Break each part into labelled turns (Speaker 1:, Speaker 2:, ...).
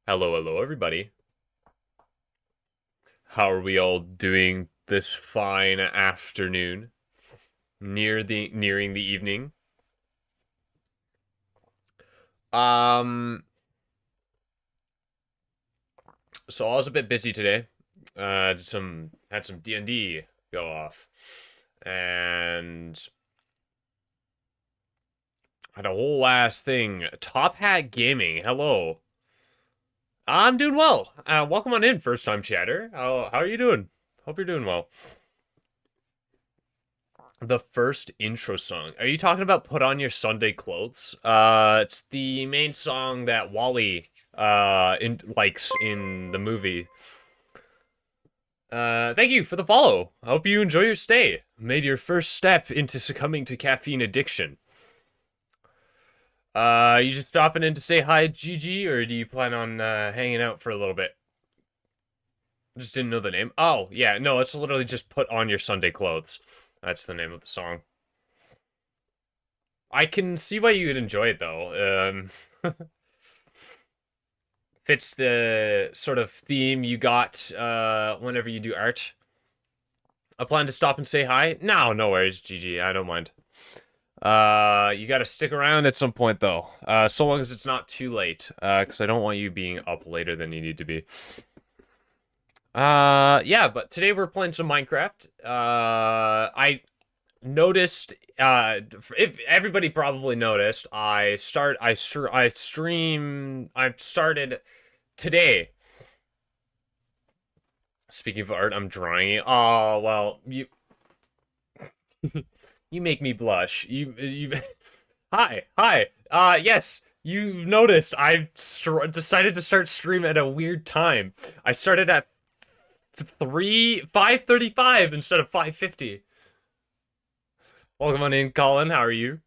Speaker 1: Hello, hello, everybody. How are we all doing this fine afternoon, nearing the evening? Um, so I was a bit busy today. Had some D&D go off, and had a whole ass thing. Top Hat Gaming. Hello. I'm doing well. Welcome on in, first time chatter. How are you doing? Hope you're doing well. The first intro song. Are you talking about Put On Your Sunday Clothes? It's the main song that Wally likes in the movie. Thank you for the follow. I hope you enjoy your stay. Made your first step into succumbing to caffeine addiction. You just stopping in to say hi, Gigi, or do you plan on hanging out for a little bit? Just didn't know the name. Oh, yeah, no, it's literally just Put On Your Sunday Clothes. That's the name of the song. I can see why you would enjoy it though. Fits the sort of theme you got whenever you do art. I plan to stop and say hi. No, no worries, GG. I don't mind. You gotta stick around at some point though. So long as it's not too late. Because I don't want you being up later than you need to be. Yeah, but today we're playing some Minecraft. I noticed if everybody probably noticed I started today. Speaking of art, I'm drawing it. Oh, well, you make me blush. You Hi. Yes, you noticed decided to start stream at a weird time. I started at 5:35 instead of 5:50. Welcome on in, Colin. How are you?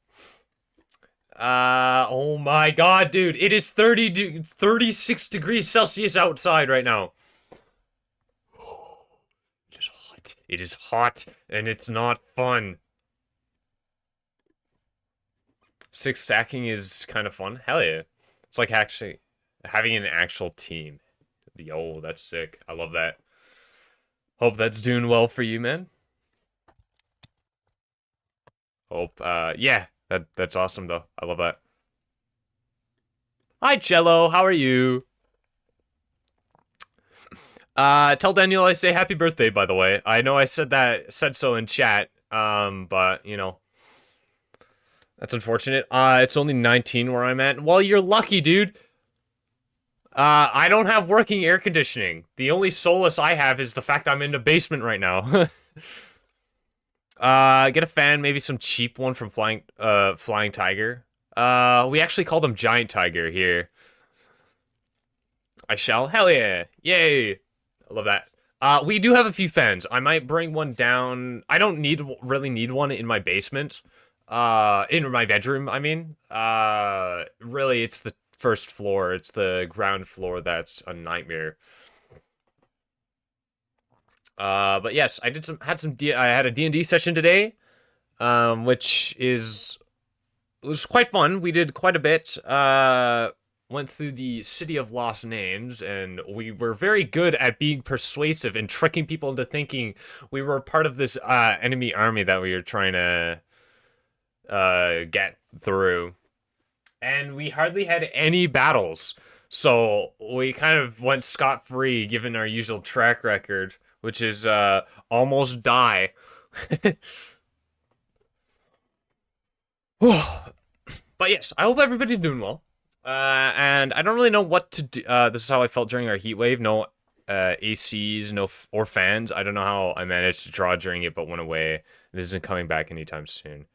Speaker 1: Oh my god, dude. It is 36 degrees Celsius outside right now. It is hot. It is hot, and it's not fun. Six stacking is kind of fun. Hell yeah. It's like actually having an actual team. Yo, that's sick. I love that. Hope that's doing well for you, man. Hope, yeah. That's awesome, though. I love that. Hi, Cello. How are you? Tell Daniel I say happy birthday, by the way. I know I said so in chat, but, you know, that's unfortunate. It's only 19 where I'm at. Well, you're lucky, dude. I don't have working air conditioning. The only solace I have is the fact I'm in the basement right now. Get a fan, maybe some cheap one from Flying Tiger. We actually call them Giant Tiger here. I shall. Hell yeah. Yay. I love that. We do have a few fans. I might bring one down. I don't really need one in my basement. In my bedroom, I mean. Really, it's the first floor. It's the ground floor that's a nightmare. But yes, I had a D&D session today, which was quite fun. We did quite a bit. Went through the City of Lost Names, and we were very good at being persuasive and tricking people into thinking we were part of this enemy army that we were trying to get through. And we hardly had any battles, so we kind of went scot-free given our usual track record, which is almost die. But yes, I hope everybody's doing well. And I don't really know what to do. This is how I felt during our heat wave. No ACs, or fans. I don't know how I managed to draw during it, but went away. It isn't coming back anytime soon.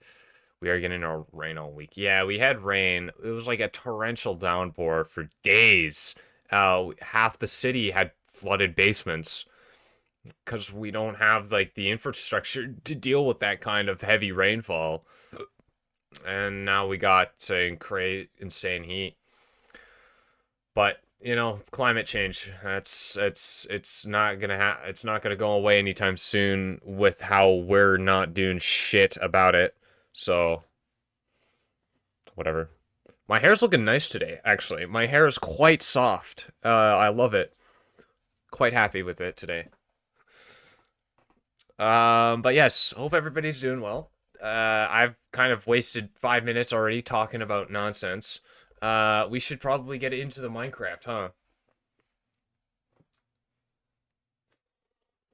Speaker 1: We are getting our rain all week. Yeah, we had rain. It was like a torrential downpour for days. Half the city had flooded basements because we don't have like the infrastructure to deal with that kind of heavy rainfall. And now we got insane heat. But you know, climate change. It's not gonna go away anytime soon with how we're not doing shit about it. So whatever. My hair's looking nice today, actually. My hair is quite soft. I love it. Quite happy with it today. But yes, hope everybody's doing well. I've kind of wasted 5 minutes already talking about nonsense. We should probably get into the Minecraft, huh?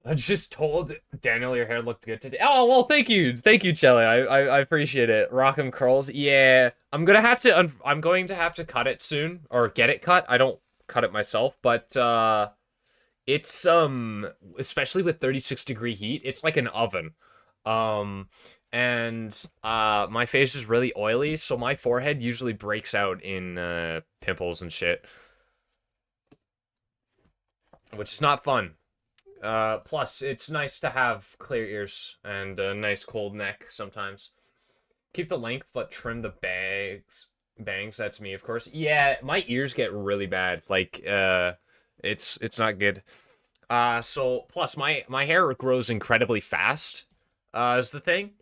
Speaker 1: I just told Daniel your hair looked good today. Oh well, thank you, Shelly. I appreciate it. Rock'em curls, yeah. I'm going to have to cut it soon or get it cut. I don't cut it myself, but it's especially with 36-degree heat, it's like an oven. Um, and my face is really oily, so my forehead usually breaks out in pimples and shit, which is not fun. Plus, it's nice to have clear ears and a nice cold neck sometimes. Keep the length, but trim the bangs. That's me, of course. Yeah, my ears get really bad. Like, it's not good. So plus my hair grows incredibly fast. Is the thing.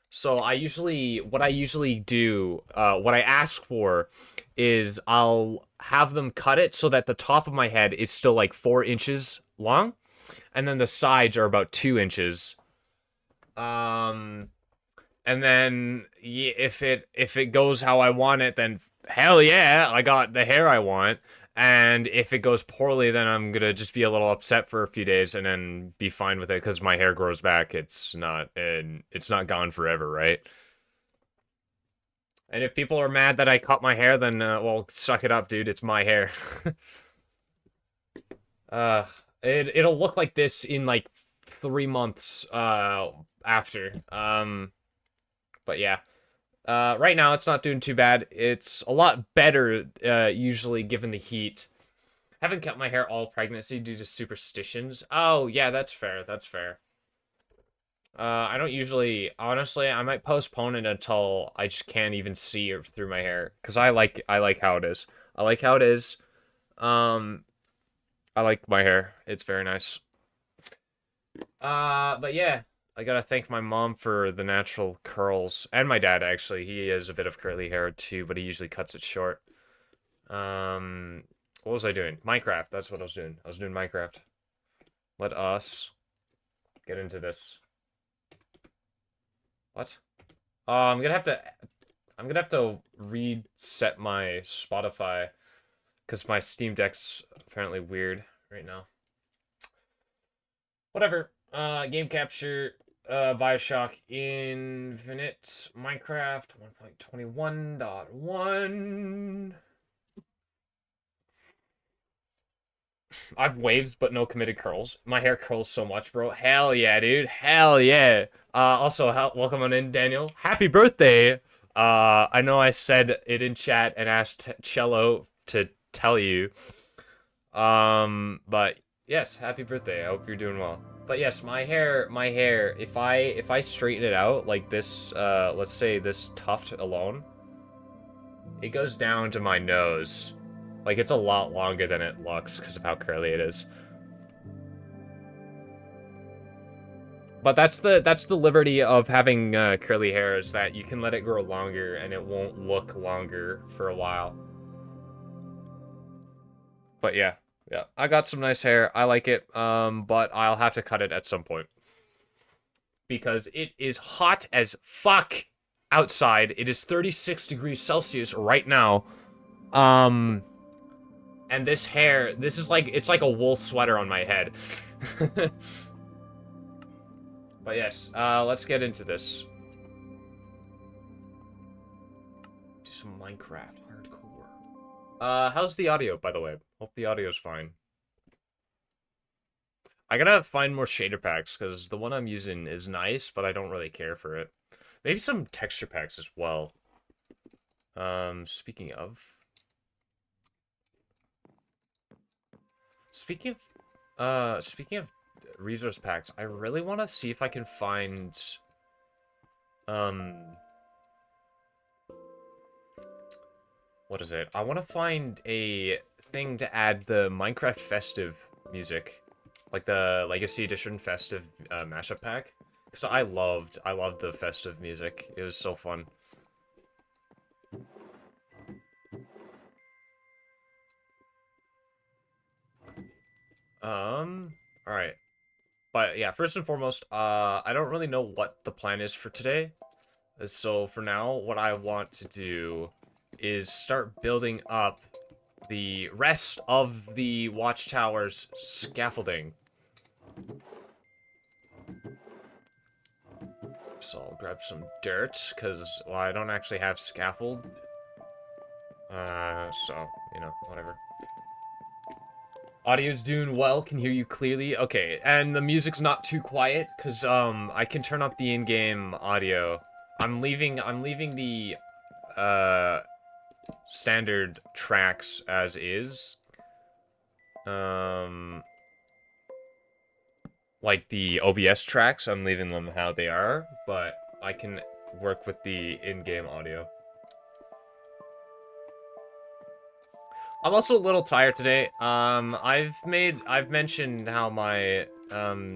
Speaker 1: So what I usually do, what I ask for, is I'll have them cut it so that the top of my head is still like 4 inches long and then the sides are about 2 inches. Um, and then if it goes how I want it, then hell yeah, I got the hair I want. And if it goes poorly, then I'm gonna just be a little upset for a few days and then be fine with it because my hair grows back. It's not gone forever, right? And if people are mad that I cut my hair, then well, suck it up, dude. It's my hair. uh, it'll look like this in like 3 months after. But yeah. Right now it's not doing too bad. It's a lot better usually given the heat. Haven't cut my hair all pregnancy due to superstitions. Oh, yeah, that's fair. That's fair. I don't usually, honestly, I might postpone it until I just can't even see it through my hair because I like how it is. I like how it is. Um, I like my hair. It's very nice. But yeah, I gotta thank my mom for the natural curls, and my dad actually. He has a bit of curly hair too, but he usually cuts it short. What was I doing? Minecraft. That's what I was doing. I was doing Minecraft. Let us get into this. What? I'm gonna have to reset my Spotify because my Steam Deck's apparently weird right now. Whatever. Game capture. Bioshock Infinite. Minecraft 1.21.1. I've waves but no committed curls. My hair curls so much, bro. Hell yeah, dude. Hell yeah. Also, welcome on in, Daniel. Happy birthday. I know I said it in chat and asked Cello to tell you. But yes, happy birthday. I hope you're doing well. But yes, my hair, if I straighten it out like this, let's say this tuft alone, it goes down to my nose. Like, it's a lot longer than it looks because of how curly it is. But that's the liberty of having curly hair, is that you can let it grow longer and it won't look longer for a while. But yeah, yeah, I got some nice hair. I like it. But I'll have to cut it at some point because it is hot as fuck outside. It is 36 degrees Celsius right now. Um, and this hair, this is like, it's like a wool sweater on my head. But yes, let's get into this. Do some Minecraft hardcore. How's the audio, by the way? Hope the audio's fine. I gotta find more shader packs, because the one I'm using is nice, but I don't really care for it. Maybe some texture packs as well. Speaking of... Speaking of resource packs, I really want to see if I can find... What is it? I want to find a thing to add the Minecraft festive music. Like the Legacy Edition festive mashup pack. Because I loved the festive music. It was so fun. yeah, first and foremost, I don't really know what the plan is for today. So for now, what I want to do is start building up the rest of the watchtower's scaffolding. So I'll grab some dirt, because, well, I don't actually have scaffold. So, you know, whatever. Audio's doing well, can hear you clearly. Okay, and the music's not too quiet, because, I can turn up the in-game audio. I'm leaving the, standard tracks as is. Like the OBS tracks, I'm leaving them how they are, but I can work with the in-game audio. I'm also a little tired today. I've mentioned how my,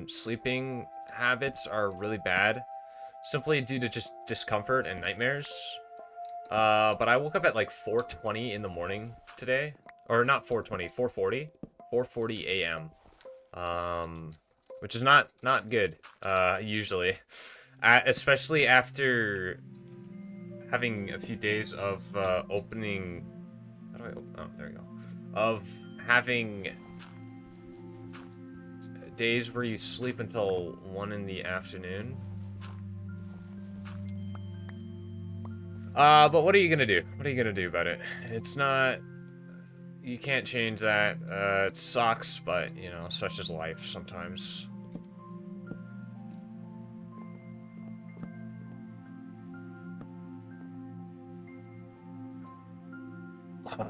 Speaker 1: sleeping habits are really bad, simply due to just discomfort and nightmares. But I woke up at like 4:20 in the morning today. Or not 4:20, 4:40. 4:40 a.m. Which is not good, usually. Especially after having a few days of, opening... How do I open? Oh, there we go. Of having days where you sleep until 1 in the afternoon. But what are you gonna do? What are you gonna do about it? It's not... You can't change that. It sucks, but, you know, such is life sometimes.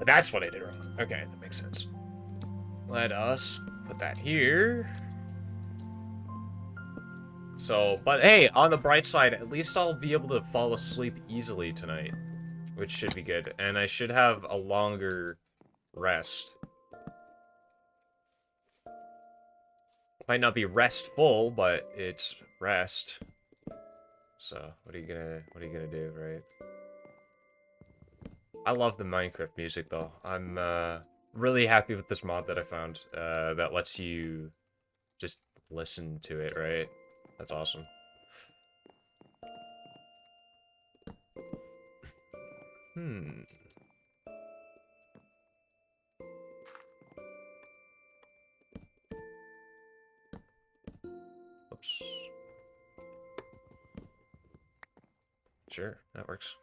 Speaker 1: That's what I did wrong. Okay, that makes sense. Let us put that here. So, but hey, on the bright side, at least I'll be able to fall asleep easily tonight, which should be good. And I should have a longer rest. Might not be restful, but it's rest. So, what are you gonna do, right? I love the Minecraft music, though. I'm, really happy with this mod that I found, that lets you just listen to it, right? That's awesome. Hmm. Oops. Sure, that works.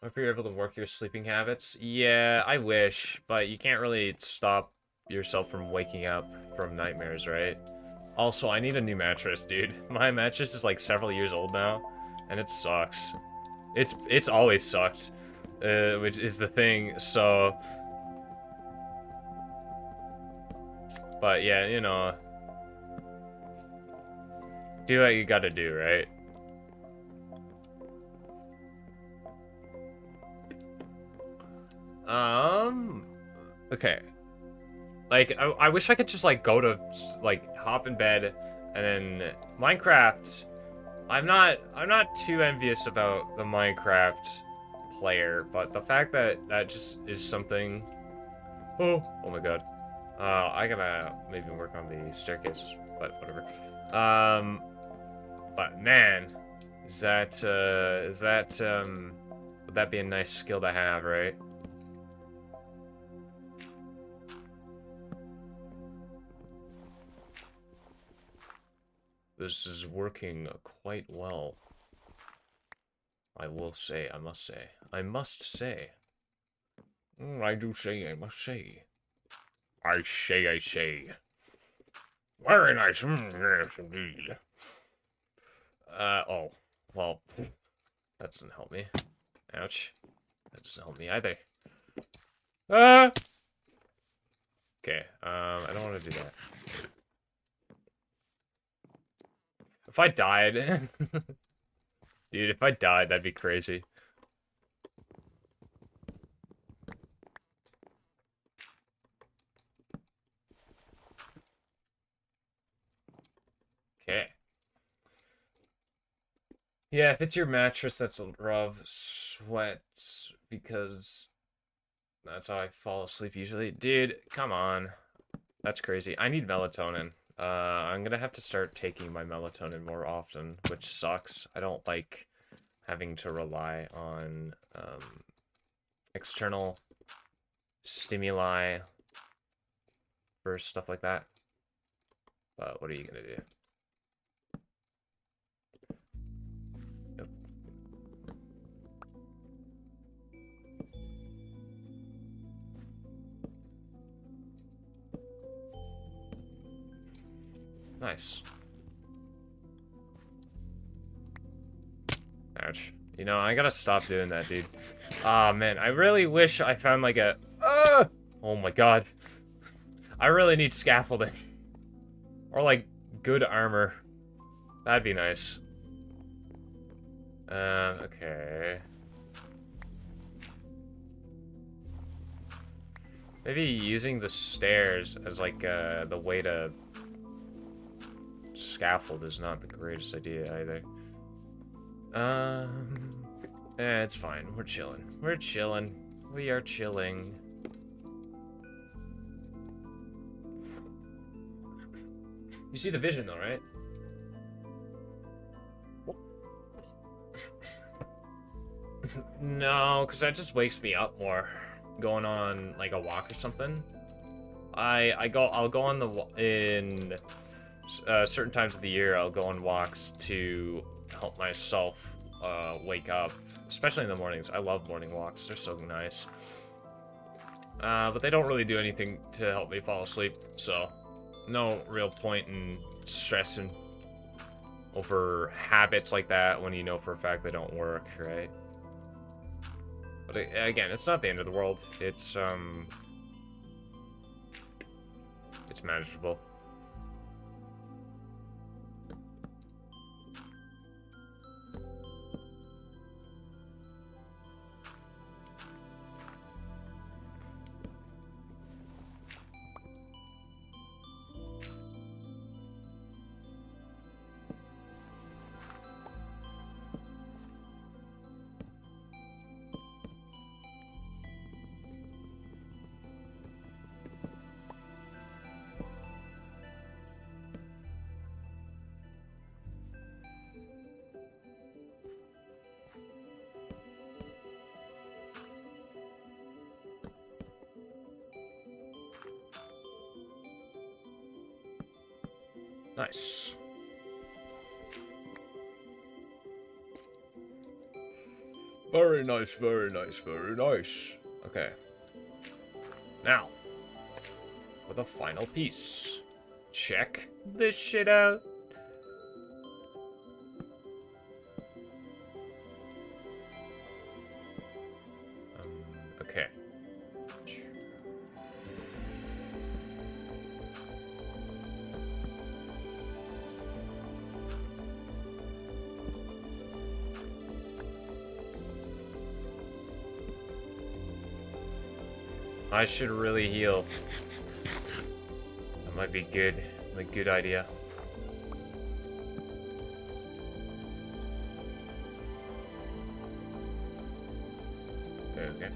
Speaker 1: Hope you're able to work your sleeping habits. Yeah, I wish, but you can't really stop yourself from waking up from nightmares, right? Also, I need a new mattress, dude. My mattress is like several years old now, and it sucks. It's always sucked, which is the thing. So, but yeah, you know, do what you gotta do, right? Okay. Like, I wish I could just, like, go to, like, hop in bed, and then Minecraft... I'm not too envious about the Minecraft player, but the fact that that just is something... Oh my god. I gotta maybe work on the staircases, but whatever. But man, would that be a nice skill to have, right? This is working quite well. I will say, I must say. I must say. I do say, I must say. I say. Very nice. Yes, indeed. Oh. Well, that doesn't help me. Ouch. That doesn't help me either. Ah! Okay, I don't want to do that. If I died... Dude, if I died, that'd be crazy. Okay. Yeah, if it's your mattress that's rough, sweat because that's how I fall asleep usually. Dude, come on. That's crazy. I need melatonin. I'm gonna have to start taking my melatonin more often, which sucks. I don't like having to rely on external stimuli for stuff like that. But what are you gonna do? Yep. Nice. Ouch. You know, I gotta stop doing that, dude. Ah, man, I really wish I found like a... Oh my god. I really need scaffolding. Or like, good armor. That'd be nice. Okay. Maybe using the stairs as like, the way to scaffold is not the greatest idea either. It's fine. We're chilling. We're chilling. We are chilling. You see the vision though, right? No, because that just wakes me up more. Going on like a walk or something. I'll go on in certain times of the year. I'll go on walks to help myself wake up, especially in the mornings. I love morning walks. They're so nice. But they don't really do anything to help me fall asleep, so no real point in stressing over habits like that when you know for a fact they don't work, right? But again, it's not the end of the world. It's manageable. Nice. Very nice, very nice, very nice. Okay. Now, for the final piece. Check this shit out. Okay. I should really heal. That might be good. A good idea. Okay.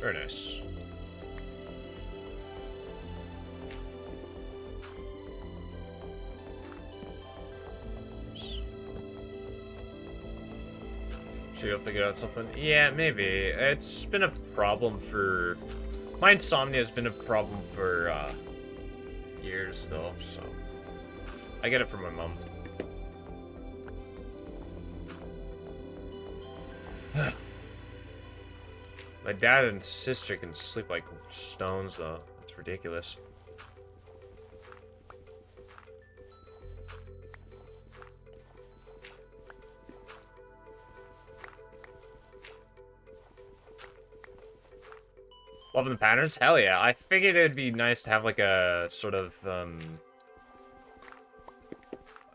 Speaker 1: Very nice. Should you figure out something? Yeah, maybe. It's been a problem for... My insomnia has been a problem for, years, though, so... I get it from my mom. My dad and sister can sleep like stones, though. It's ridiculous. Loving the patterns? Hell yeah. I figured it'd be nice to have like a sort of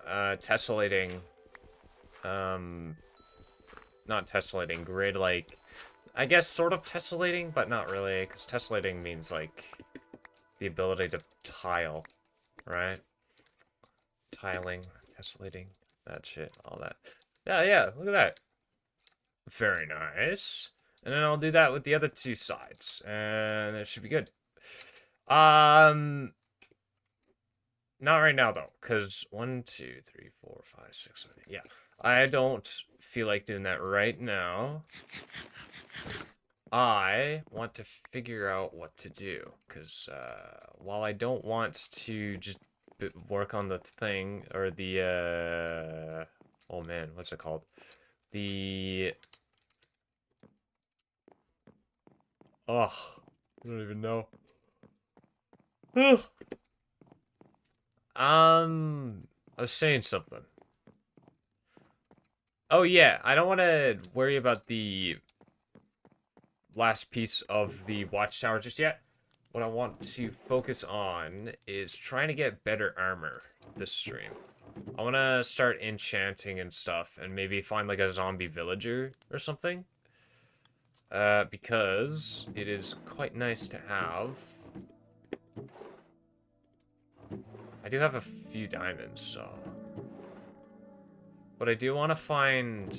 Speaker 1: tessellating not tessellating, grid like I guess sort of tessellating, but not really, because tessellating means like the ability to tile, right? Tiling, tessellating, that shit, all that. Yeah, yeah, look at that. Very nice. And then I'll do that with the other two sides, and it should be good. Not right now, though, because 1, 2, 3, 4, 5, 6, 7, 8. Yeah, I don't feel like doing that right now. I want to figure out what to do, because while I don't want to just work on the thing, or the, oh man, what's it called? The, oh, I don't even know. I was saying something. Oh yeah, I don't want to worry about the last piece of the watchtower just yet. What I want to focus on is trying to get better armor this stream. I want to start enchanting and stuff, and maybe find like a zombie villager or something. Because it is quite nice to have. I do have a few diamonds, so... But I do want to find...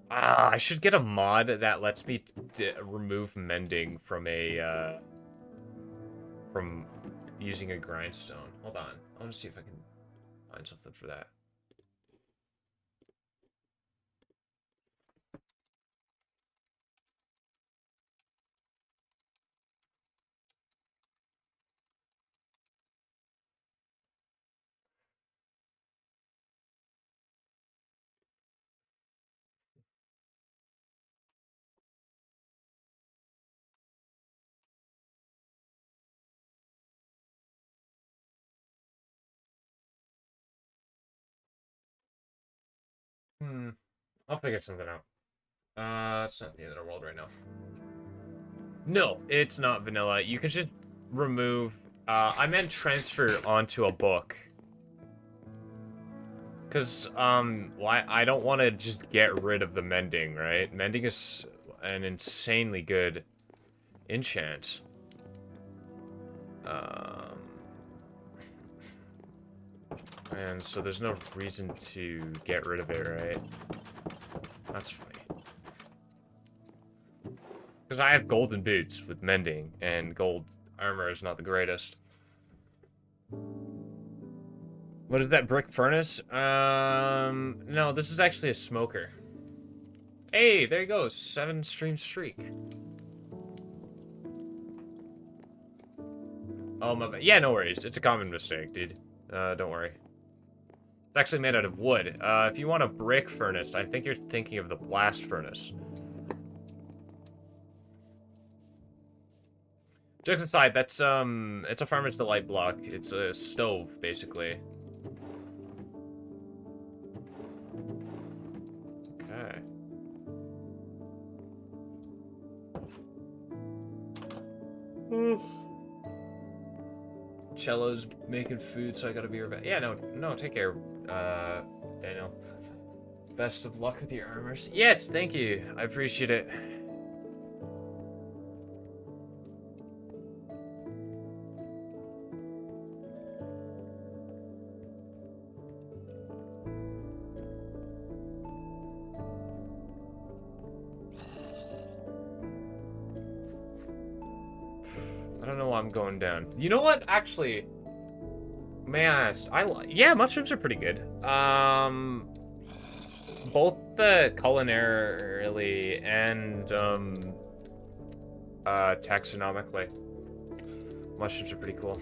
Speaker 1: I should get a mod that lets me remove mending from a, from using a grindstone. Hold on. I want to see if I can find something for that. I'll figure something out. It's not the end of the world right now. No, it's not vanilla. You can just remove... I meant transfer onto a book. Because, I don't want to just get rid of the mending, right? Mending is an insanely good enchant. And so there's no reason to get rid of it, right? That's funny. Because I have golden boots with mending, and gold armor is not the greatest. What is that, brick furnace? No, this is actually a smoker. Hey, there you go, 7-stream streak. Oh, my bad. Yeah, no worries. It's a common mistake, dude. Don't worry. It's actually made out of wood. If you want a brick furnace, I think you're thinking of the blast furnace. Jokes aside, that's, it's a farmer's delight block. It's a stove, basically. Okay. Cello's making food, so I gotta be right back. Yeah, no, take care, Daniel. Best of luck with your armors. Yes, thank you. I appreciate it. I don't know why I'm going down. You know what? Actually, may I ask? Yeah, mushrooms are pretty good. Both the culinarily and taxonomically, mushrooms are pretty cool.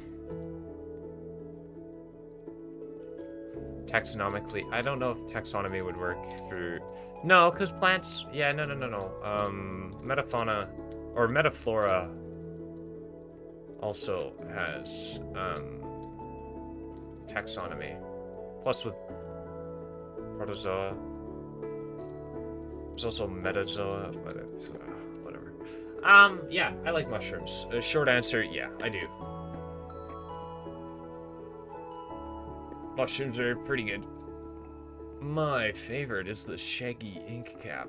Speaker 1: Taxonomically, I don't know if taxonomy would work for. No, because plants. Yeah, no. Metafauna or metaflora also has taxonomy. Plus with protozoa. There's also metazoa, but whatever. Yeah, I like mushrooms. Short answer, yeah, I do. Mushrooms are pretty good. My favorite is the shaggy ink cap,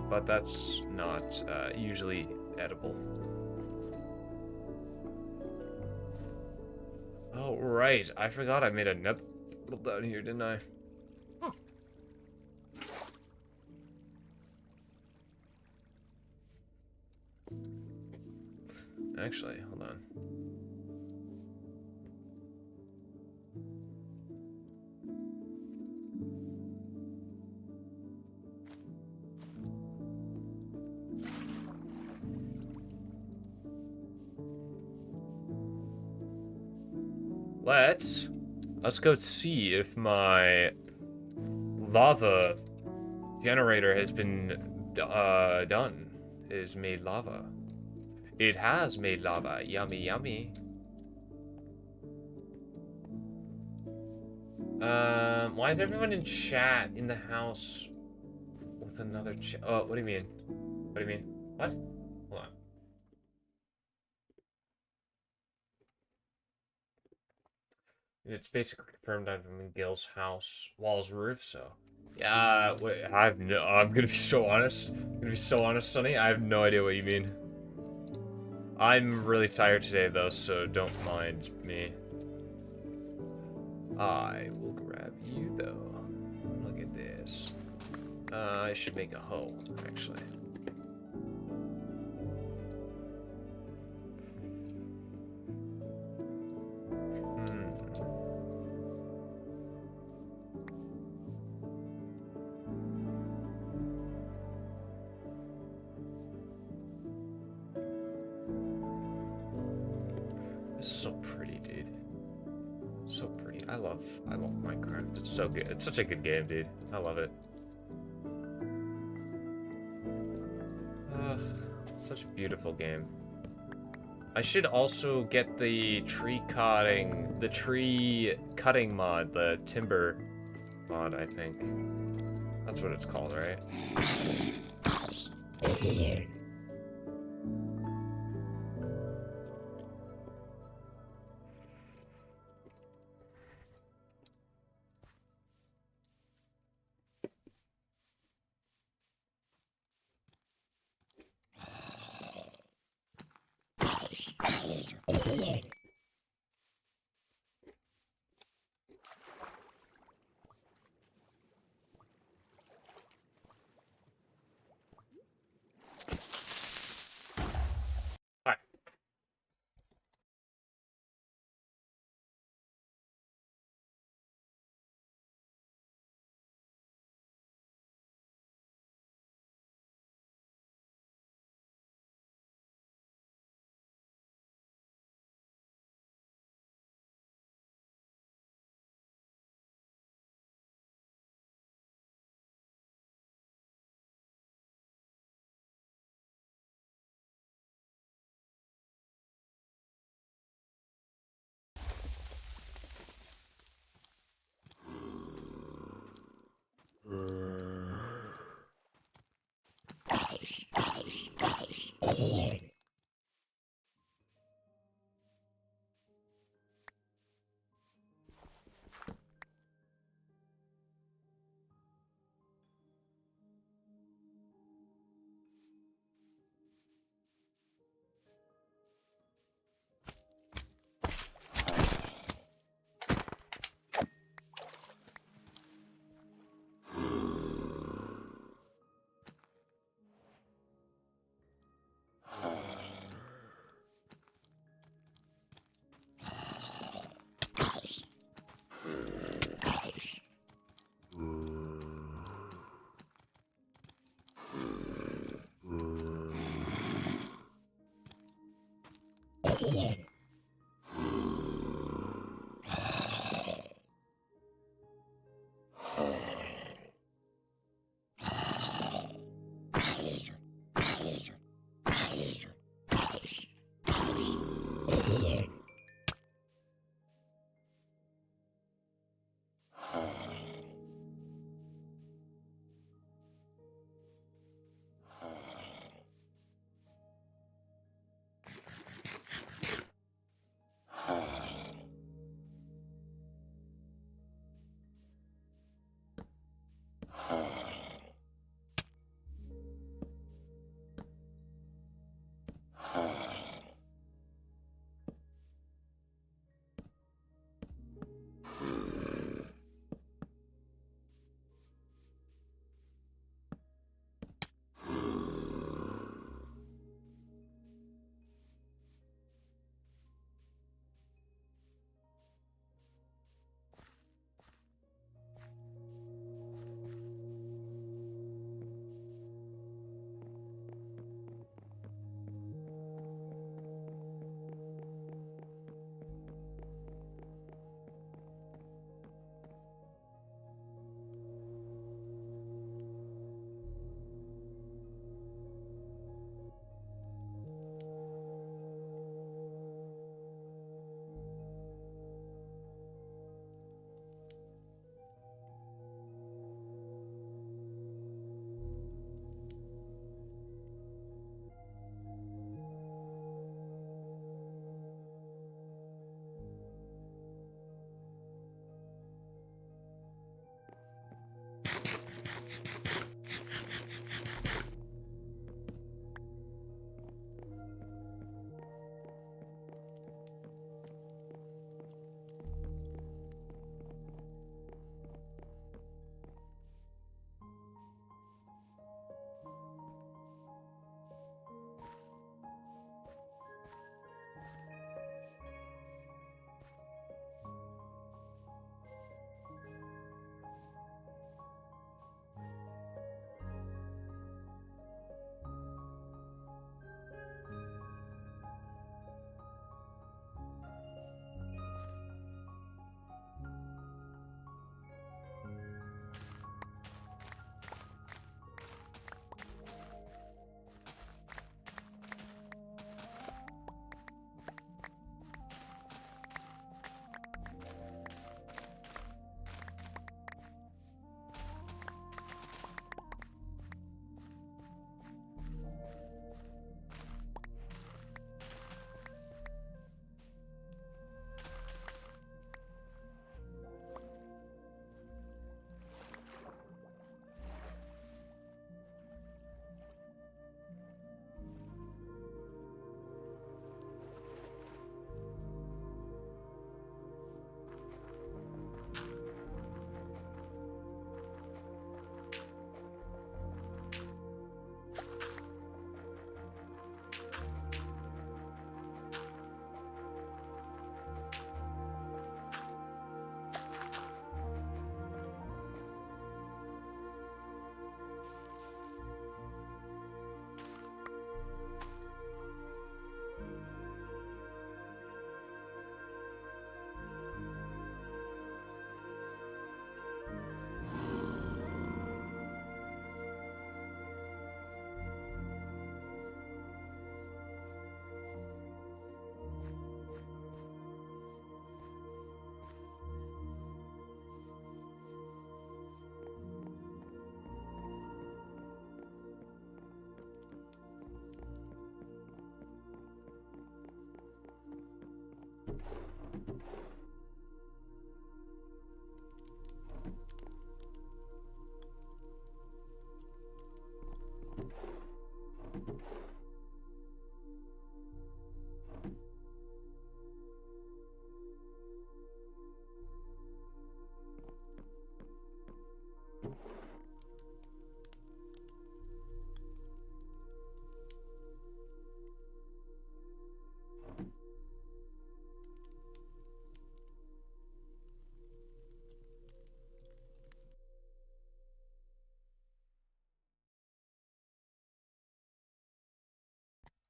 Speaker 1: but that's not usually edible. Oh, right. I forgot I made a nut down here, didn't I? Actually, hold on. Let's go see if my lava generator has been done. Is made lava. It has made lava. Yummy, yummy. Why is everyone in chat in the house with another chat? Oh, what do you mean? What do you mean? What? Hold on. It's basically confirmed I'm in Gil's house, walls, roof, so. Yeah, wait, I'm gonna be so honest. I'm gonna be so honest, Sonny. I have no idea what you mean. I'm really tired today, though, so don't mind me. I will grab you, though. Look at this. I should make a hoe, actually. This is so pretty, dude. So pretty. I love Minecraft. It's so good. It's such a good game, dude. I love it. Such a beautiful game. I should also get the tree cutting mod, the timber mod, I think. That's what it's called, right? Hi.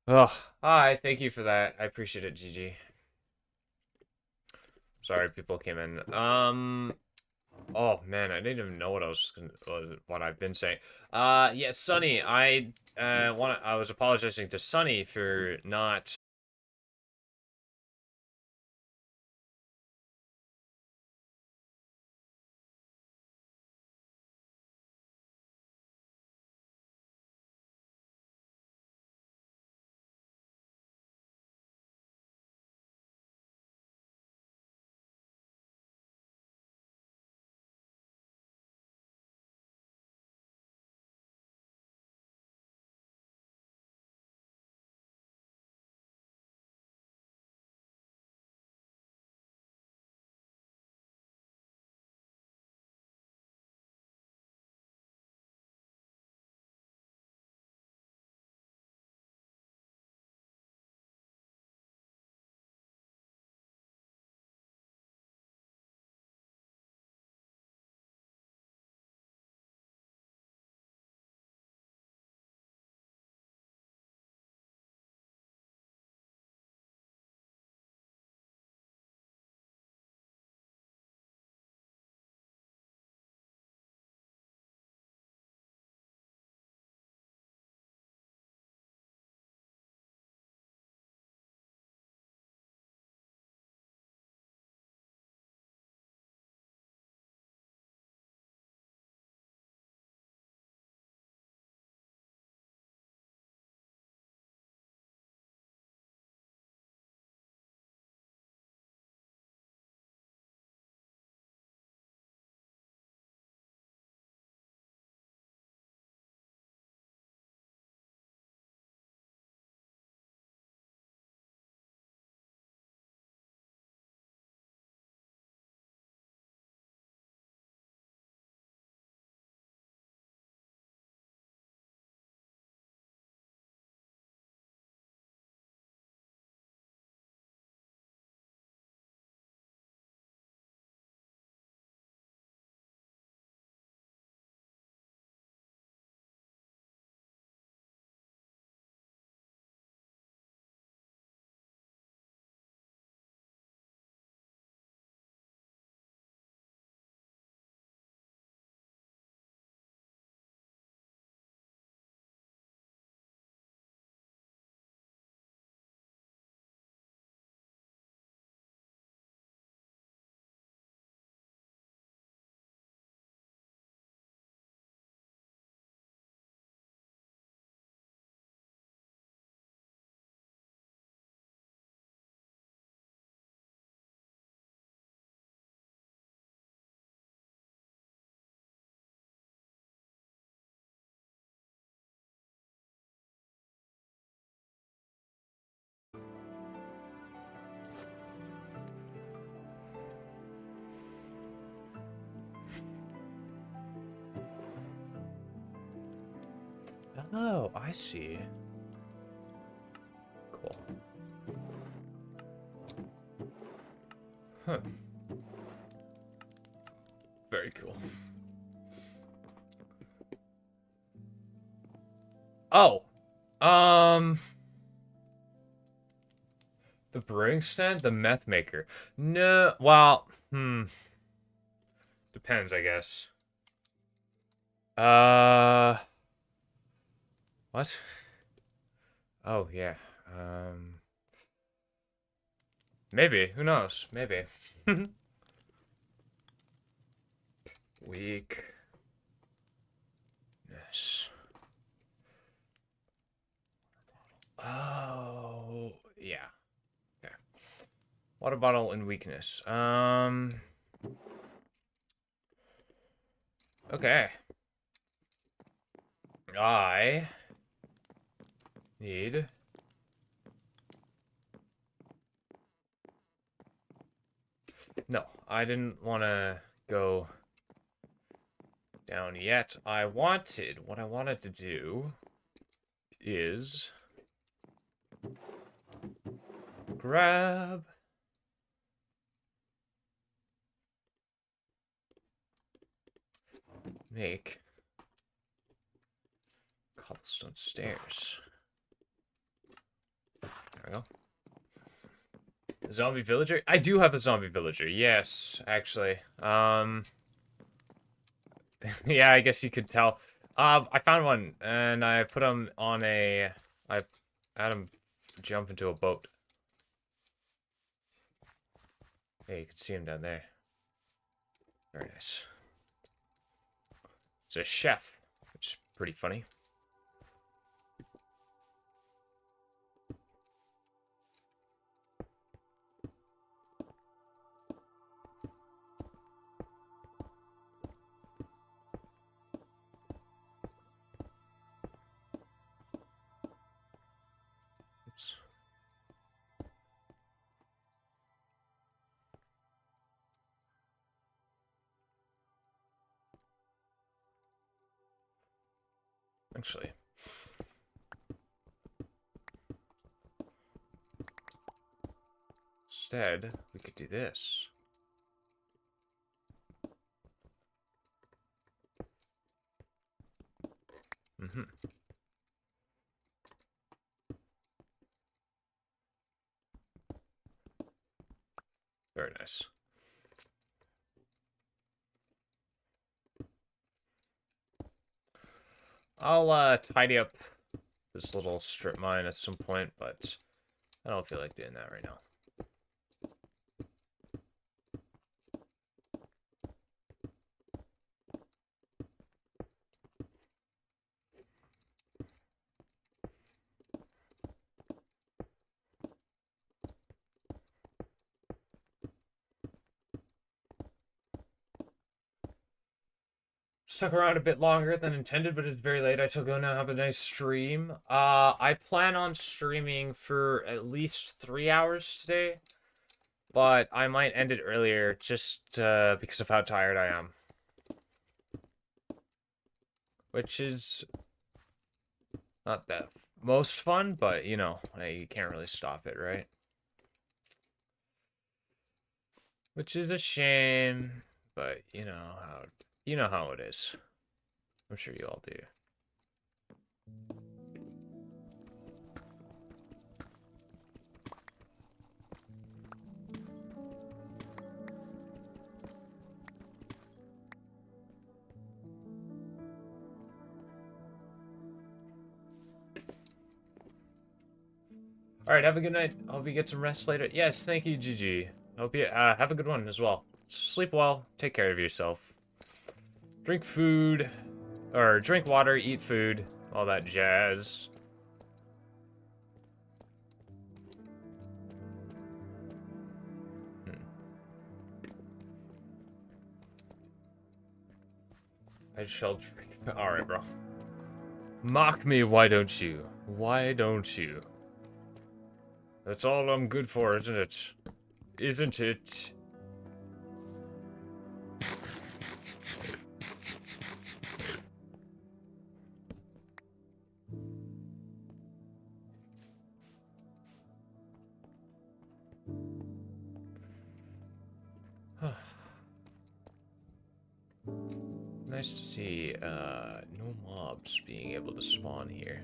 Speaker 1: Oh, hi. Thank you for that. I appreciate it, Gigi. Sorry, people came in. Oh man, I didn't even know what what I've been saying. Yeah, Sunny. I was apologizing to Sunny for not. Oh, I see. Cool. Huh. Very cool. Oh, um, the brewing stand, the meth maker. No, well, depends, I guess. Uh, what? Oh, yeah. Um, maybe. Who knows? Maybe. Weakness. Oh, yeah. Okay. Water bottle and weakness. Okay. I need... No, I didn't want to go down yet. What I wanted to do is grab make cobblestone stairs. There we go. Zombie villager? I do have a zombie villager. Yes, actually. Yeah, I guess you could tell. I found one and I put him on I had him jump into a boat. Hey, you can see him down there. Very nice. He's a chef, which is pretty funny. Oops. Actually. Instead, we could do this. Mm-hmm. Very nice. I'll tidy up this little strip mine at some point, but I don't feel like doing that right now. Stuck around a bit longer than intended, but it's very late. I shall go now. Have a nice stream. I plan on streaming for at least 3 hours today, but I might end it earlier just because of how tired I am. Which is not the most fun, but you know, you can't really stop it, right? Which is a shame, but you know how it is. I'm sure you all do. All right, have a good night. Hope you get some rest later. Yes, thank you, GG. Hope you have a good one as well. Sleep well. Take care of yourself. Drink food, or drink water, eat food, all that jazz. I shall drink. All right, bro. Mock me, why don't you? Why don't you? That's all I'm good for, isn't it? Isn't it? Nice to see no mobs being able to spawn here.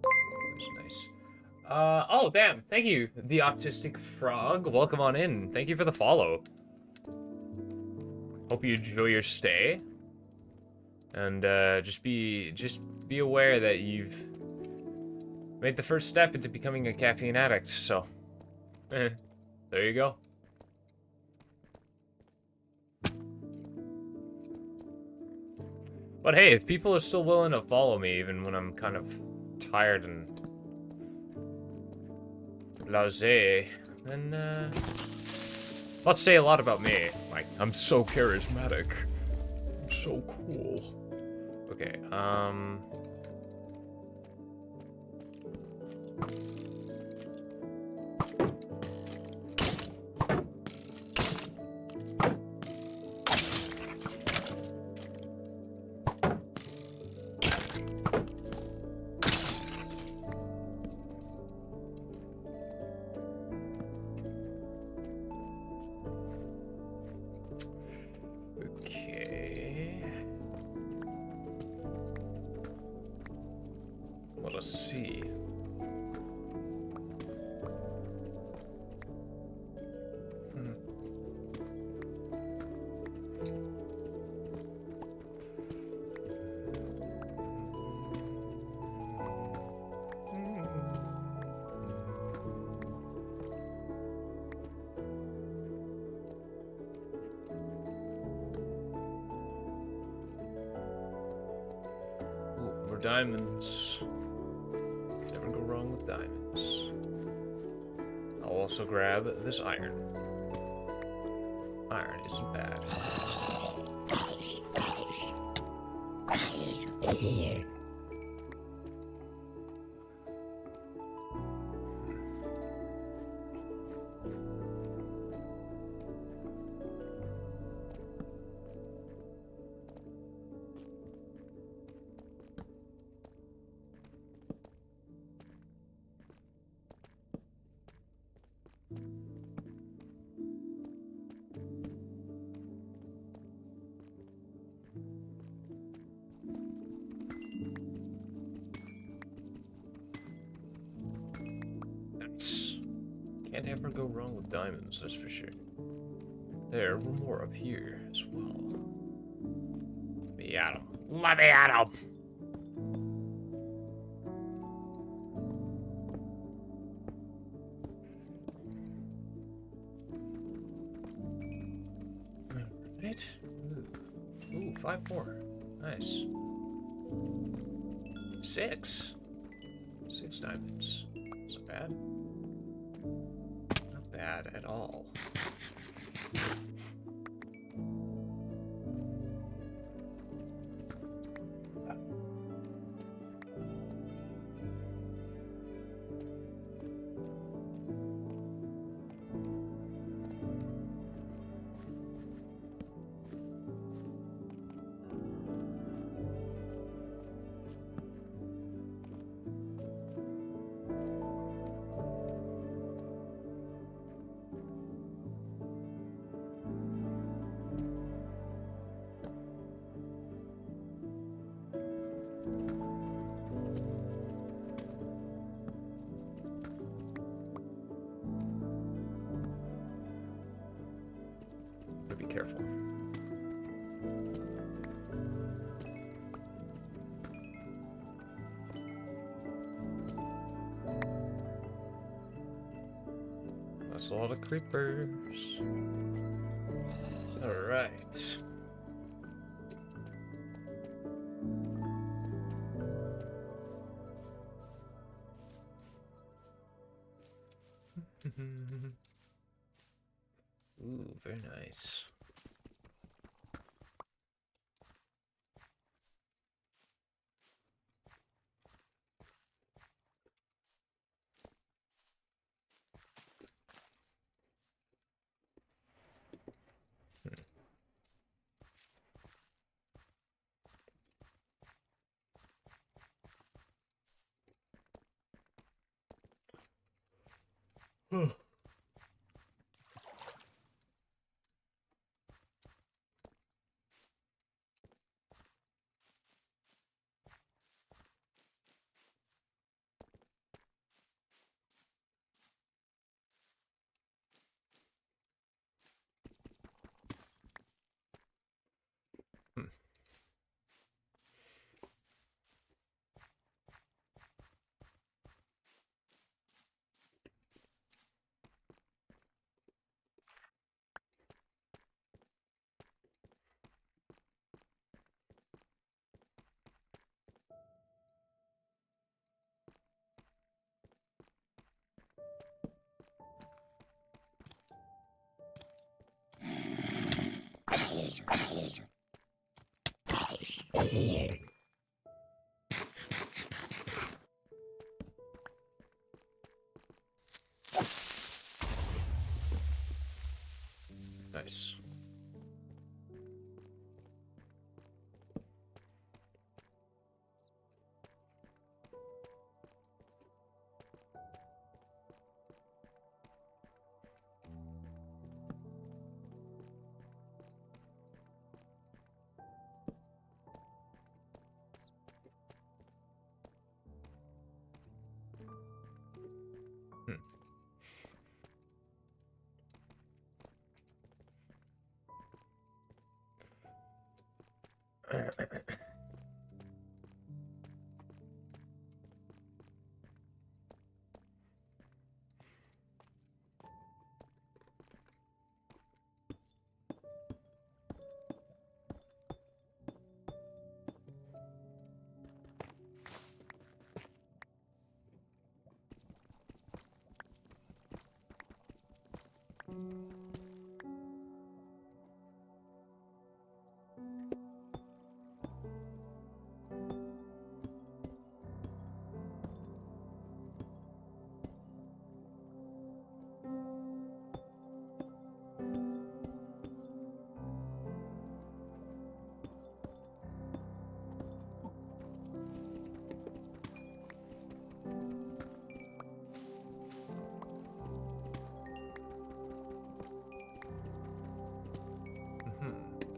Speaker 1: That's nice. Oh, damn. Thank you, the Autistic Frog. Welcome on in. Thank you for the follow. Hope you enjoy your stay. And just be aware that you've made the first step into becoming a caffeine addict, so there you go. But hey, if people are still willing to follow me even when I'm kind of tired and blasé, And, let's say a lot about me. Like, I'm so charismatic. I'm so cool. Okay, let us see. Ooh, more diamonds. Never go wrong with diamonds. I'll also grab this iron. Iron isn't bad. Can't ever go wrong with diamonds, that's for sure. There were more up here as well. Let me at 'em. Let me at 'em! Alright. Ooh, 5 more. Nice. 6. 6 diamonds. Is that bad? Not bad at all. Be careful. That's a lot of creepers. All right. Ooh, very nice. Nice.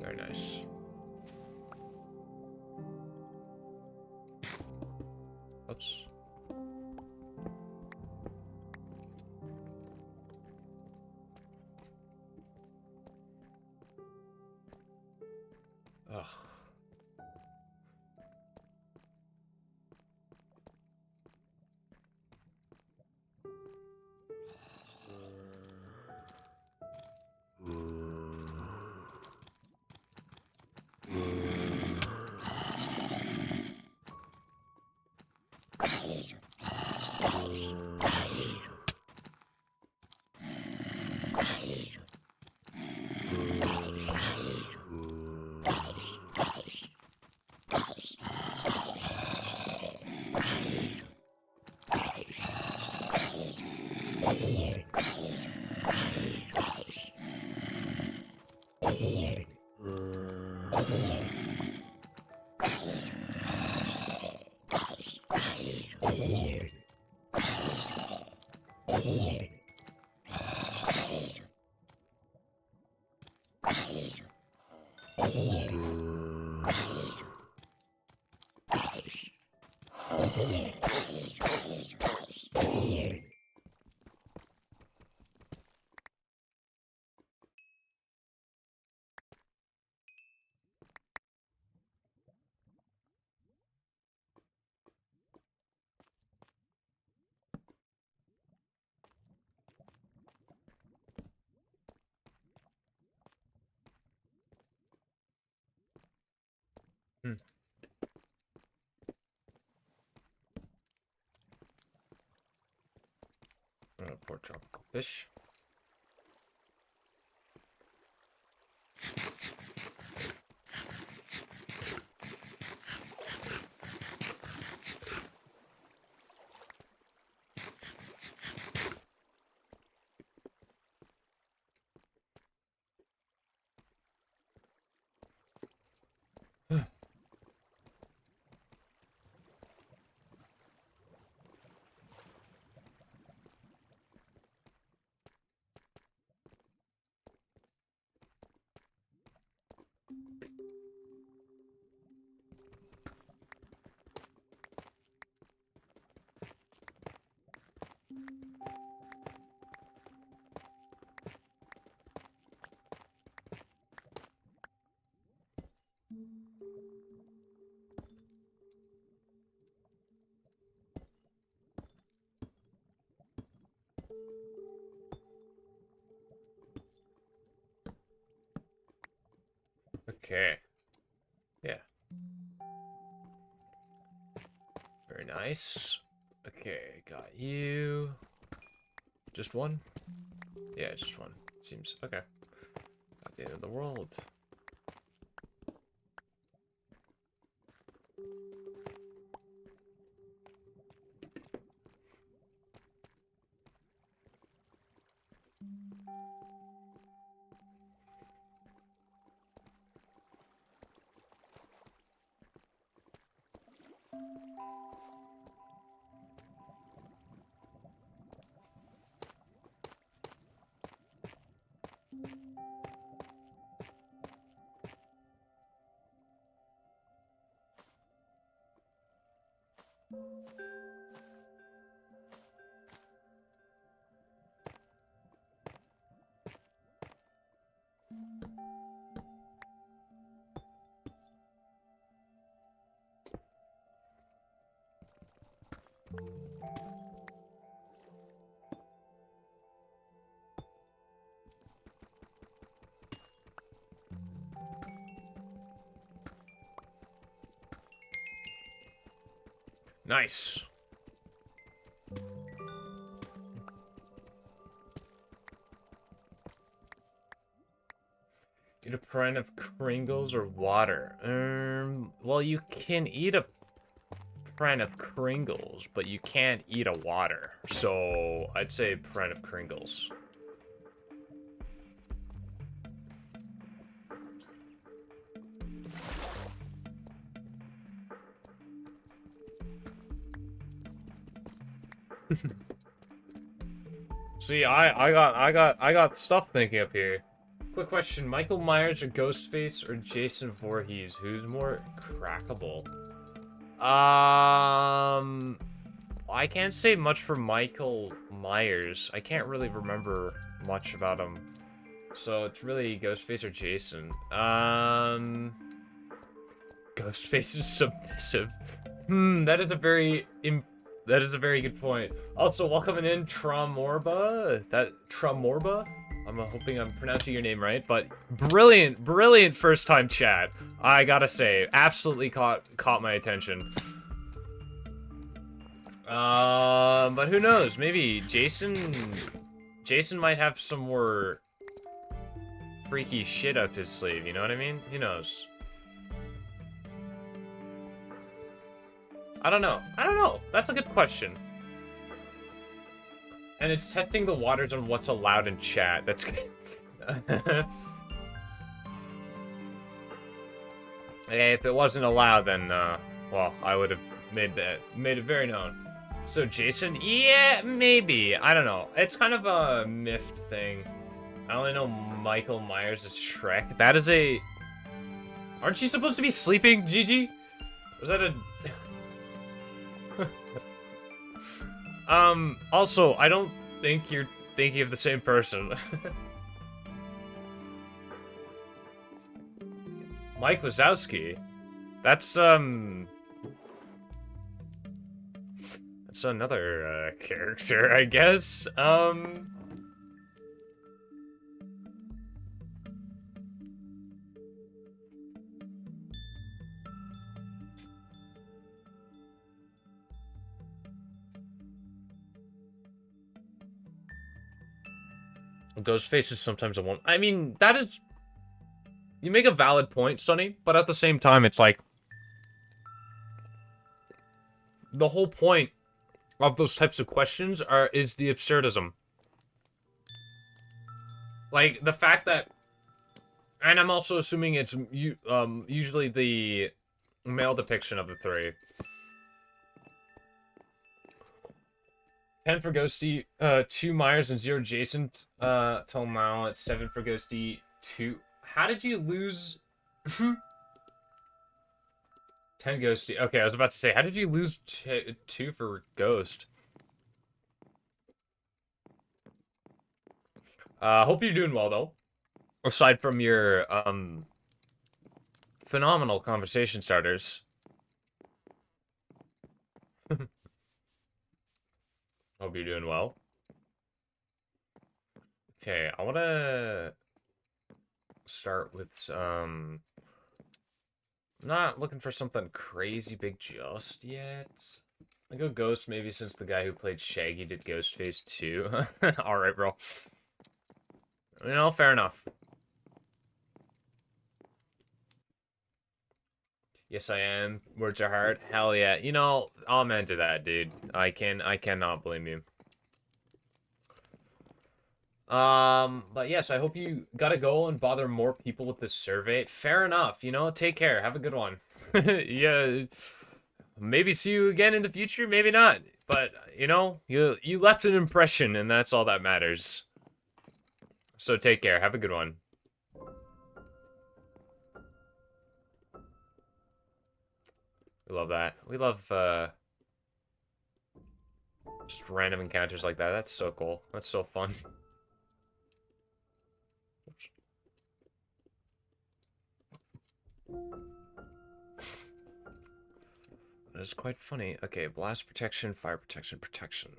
Speaker 1: Very nice. Oops. Ugh. Poor tropical fish. Okay. Yeah. Very nice. Okay, got you. Just one? Yeah, just one. Seems okay. Not the end of the world. Nice. Eat a pint of Kringles or water? Well, you can eat a pint of Kringles, but you can't eat a water. So, I'd say pint of Kringles. See, I got stuff thinking up here. Quick question: Michael Myers or Ghostface or Jason Voorhees? Who's more crackable? I can't say much for Michael Myers. I can't really remember much about him, so it's really Ghostface or Jason. Ghostface is submissive. That is a very good point. Also, welcome in Tramorba. Tramorba? I'm hoping I'm pronouncing your name right, but brilliant first time chat. I gotta say, absolutely caught my attention. But who knows? Maybe Jason might have some more freaky shit up his sleeve. You know what I mean? Who knows? I don't know. That's a good question. And it's testing the waters on what's allowed in chat. That's good. Hey, if it wasn't allowed, then, well, I would have made it very known. So, Jason? Yeah, maybe. I don't know. It's kind of a miffed thing. I only know Michael Myers as Shrek. That is a... Aren't you supposed to be sleeping, Gigi? Was that a... Also, I don't think you're thinking of the same person. Mike Wazowski. That's another, character, I guess. Ghostface is sometimes a one. I mean, that is... You make a valid point, Sonny, but at the same time, it's like... The whole point of those types of questions is the absurdism. Like, the fact that... And I'm also assuming it's usually the male depiction of the three. 10 for Ghosty, 2 Myers and 0 Jason, till now. It's 7 for Ghosty, 2... How did you lose... 10 Ghosty. Okay, I was about to say, how did you lose 2 for Ghost? Hope you're doing well, though. Aside from your, phenomenal conversation starters. Hope you're doing well. Okay, I want to start with some... Not looking for something crazy big just yet. I go Ghost maybe since the guy who played Shaggy did Ghostface too. Alright, bro. You know, fair enough. Yes, I am. Words are hard. Hell yeah. You know, amen to that, dude. I cannot blame you. But yes, I hope you gotta go and bother more people with this survey. Fair enough, you know, take care. Have a good one. Yeah, maybe see you again in the future, maybe not. But, you know, you left an impression, and that's all that matters. So take care. Have a good one. We love that. We love, just random encounters like that. That's so cool. That's so fun. That is quite funny. Okay, blast protection, fire protection, protection.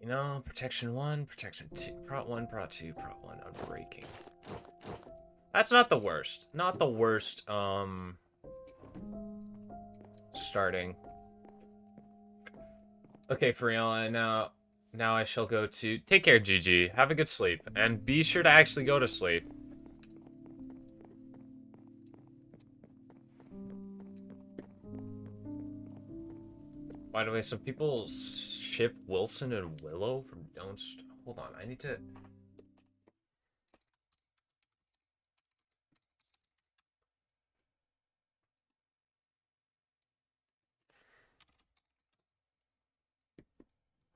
Speaker 1: You know, protection 1, protection 2, prot 1, prot 2, prot 1, unbreaking. That's not the worst. Not the worst, starting. Okay, Freon, now I shall go to... Take care, GG. Have a good sleep. And be sure to actually go to sleep. By the way, some people ship Wilson and Willow from Don't... Hold on, I need to...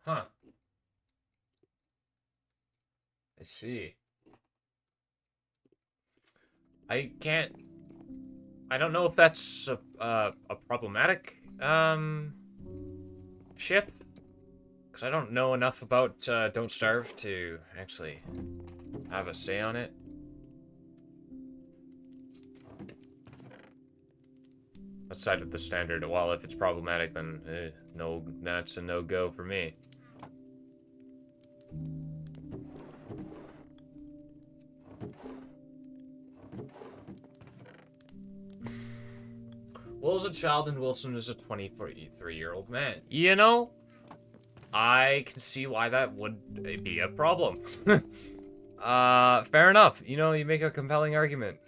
Speaker 1: Huh. I see. I can't... I don't know if that's a problematic, ship. Because I don't know enough about, Don't Starve to actually have a say on it. Outside of the standard, well, if it's problematic, then, no, that's a no-go for me. Will's a child and Wilson is a 23-year-old man. You know, I can see why that would be a problem. Fair enough. You know, you make a compelling argument.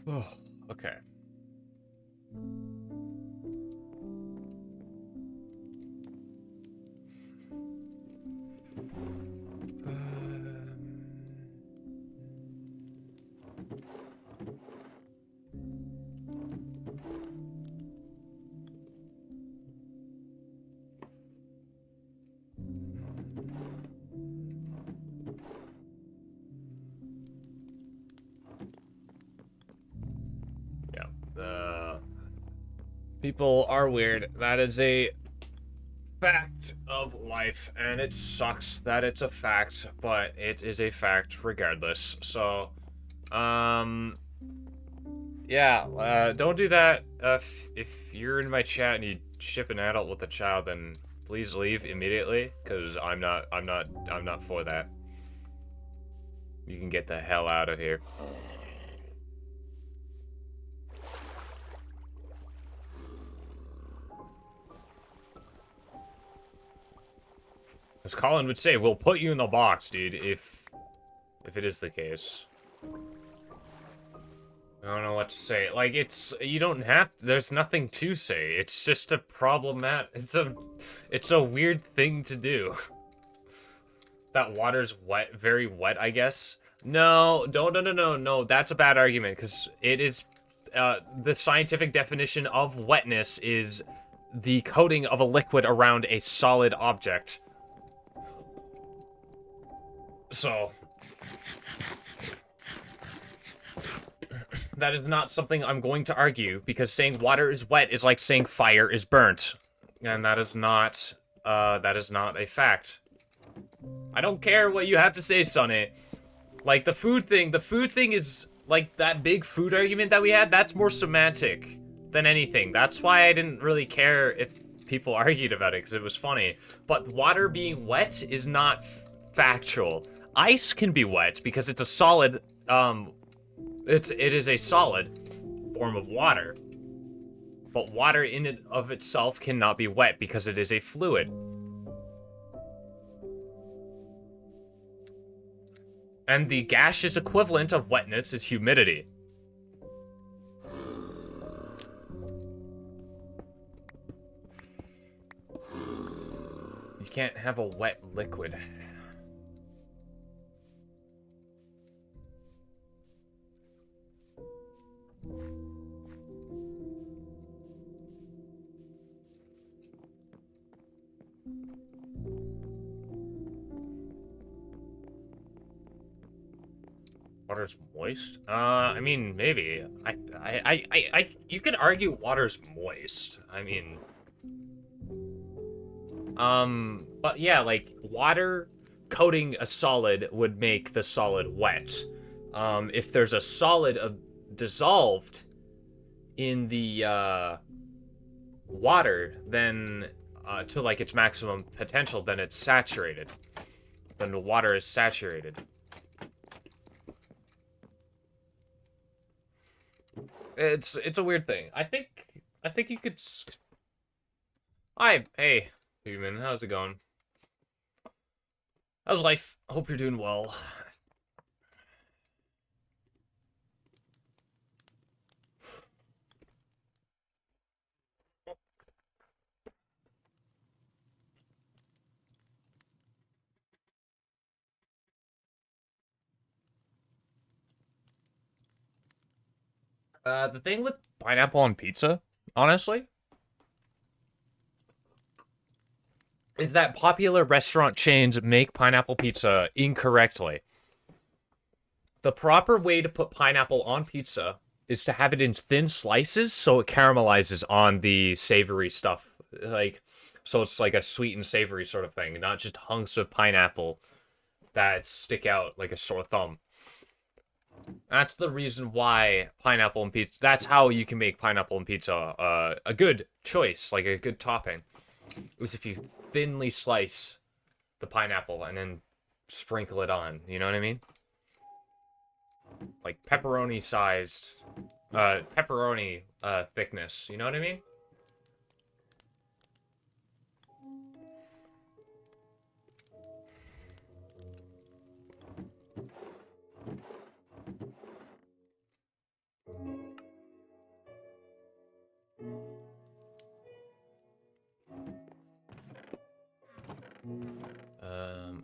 Speaker 1: Oh, okay. People are weird. That is a fact of life, and it sucks that it's a fact, but it is a fact regardless. So, yeah, don't do that. If you're in my chat and you ship an adult with a child, then please leave immediately, because I'm not for that. You can get the hell out of here. As Colin would say, we'll put you in the box, dude, if it is the case. I don't know what to say. Like, you don't have to, there's nothing to say. It's just a it's a weird thing to do. That water's wet, very wet, I guess. No, no, that's a bad argument, because it is, the scientific definition of wetness is the coating of a liquid around a solid object. So, that is not something I'm going to argue, because saying water is wet is like saying fire is burnt. And that is not a fact. I don't care what you have to say, Sonny. Like, the food thing is, like, that big food argument that we had, that's more semantic than anything. That's why I didn't really care if people argued about it, because it was funny. But water being wet is not factual. Ice can be wet because it's a solid, it is a solid form of water. But water in and of itself cannot be wet because it is a fluid. And the gaseous equivalent of wetness is humidity. You can't have a wet liquid. Water's moist? I mean, maybe. You could argue water's moist. I mean, but yeah, like, water coating a solid would make the solid wet. If there's a solid dissolved in the, water, then, to, like, its maximum potential, then it's saturated. Then the water is saturated. It's a weird thing. I think you could. Hi, hey, human. How's it going? How's life? Hope you're doing well. The thing with pineapple on pizza, honestly, is that popular restaurant chains make pineapple pizza incorrectly. The proper way to put pineapple on pizza is to have it in thin slices so it caramelizes on the savory stuff. Like, so it's like a sweet and savory sort of thing, not just hunks of pineapple that stick out like a sore thumb. That's the reason why pineapple and pizza. That's how you can make pineapple and pizza a good choice, like a good topping. Is if you thinly slice the pineapple and then sprinkle it on. You know what I mean? Like pepperoni sized, pepperoni thickness. You know what I mean?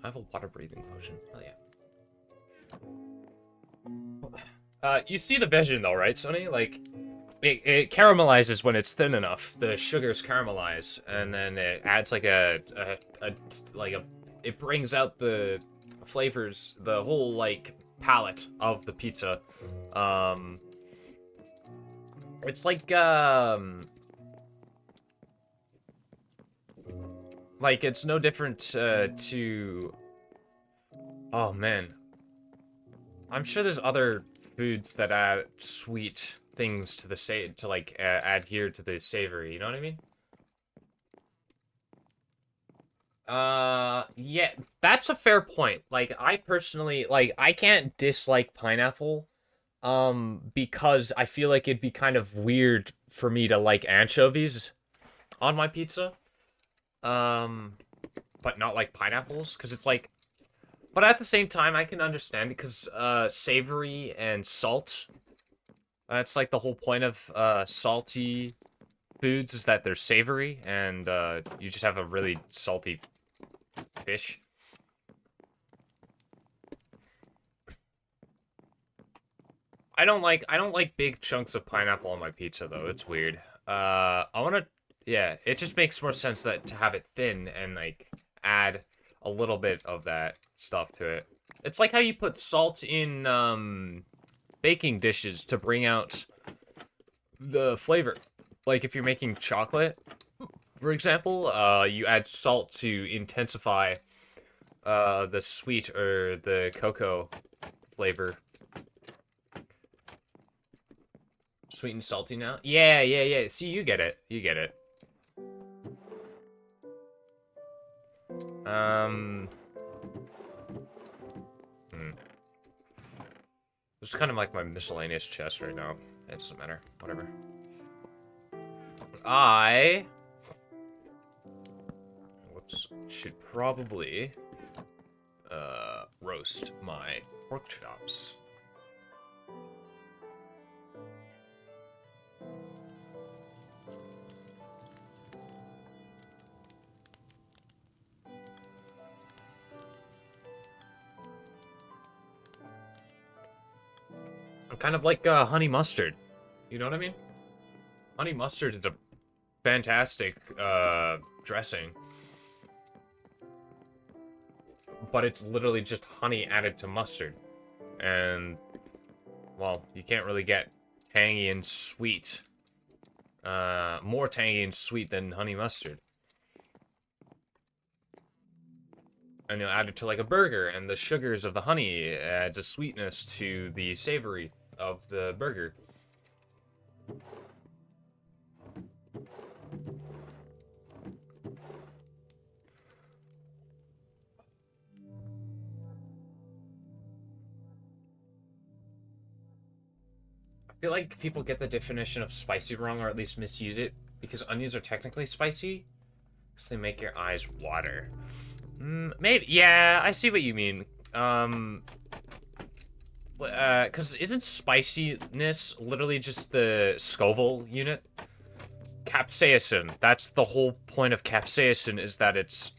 Speaker 1: I have a water breathing potion. Oh yeah. You see the vision though, right, Sonny? Like, it caramelizes when it's thin enough. The sugars caramelize, and then it adds like it brings out the flavors, the whole like palette of the pizza. Um, it's like it's no different to. Oh man, I'm sure there's other foods that add sweet things to the to like adhere to the savory. You know what I mean? Yeah, that's a fair point. Like, I personally, like, I can't dislike pineapple, because I feel like it'd be kind of weird for me to like anchovies on my pizza. Um, but not like pineapples, because it's like, but at the same time, I can understand it, because, savory and salt, that's like the whole point of, salty foods is that they're savory, and, you just have a really salty fish. I don't like big chunks of pineapple on my pizza though. It's weird. I wanna yeah, it just makes more sense that to have it thin and like add a little bit of that stuff to it. It's like how you put salt in baking dishes to bring out the flavor. Like if you're making chocolate, for example, you add salt to intensify the sweet or the cocoa flavor. Sweet and salty now? Yeah, yeah, yeah. See, you get it. You get it. Um... Hmm. This is kind of like my miscellaneous chest right now. It doesn't matter. Whatever. I... Whoops. Should probably... roast my pork chops. I'm kind of like honey mustard. You know what I mean? Honey mustard is a fantastic dressing. But it's literally just honey added to mustard. And, well, you can't really get tangy and sweet. More tangy and sweet than honey mustard. And you'll add it to like a burger, and the sugars of the honey adds a sweetness to the savory of the burger. I feel like people get the definition of spicy wrong, or at least misuse it, because onions are technically spicy, because they make your eyes water. Maybe, yeah, I see what you mean. Because isn't spiciness literally just the Scoville unit? Capsaicin, that's the whole point of capsaicin, is that it's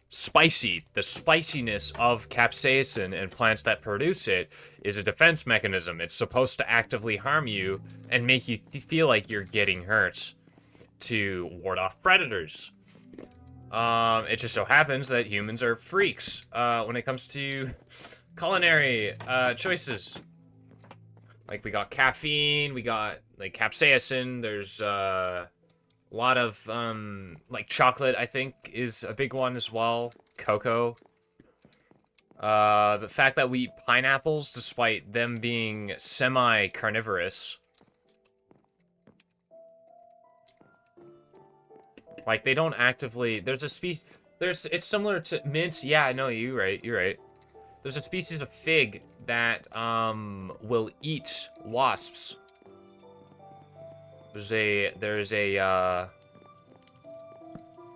Speaker 1: spicy. The spiciness of capsaicin and plants that produce it is a defense mechanism. It's supposed to actively harm you and make you feel like you're getting hurt to ward off predators. It just so happens that humans are freaks when it comes to culinary choices. Like, we got caffeine, we got, like, capsaicin, there's a lot of, like, chocolate, I think, is a big one as well. Cocoa. The fact that we eat pineapples, despite them being semi-carnivorous. Like, they don't actively... There's a species... It's similar to mint. Yeah, no, you're right. There's a species of fig that, will eat wasps. There's a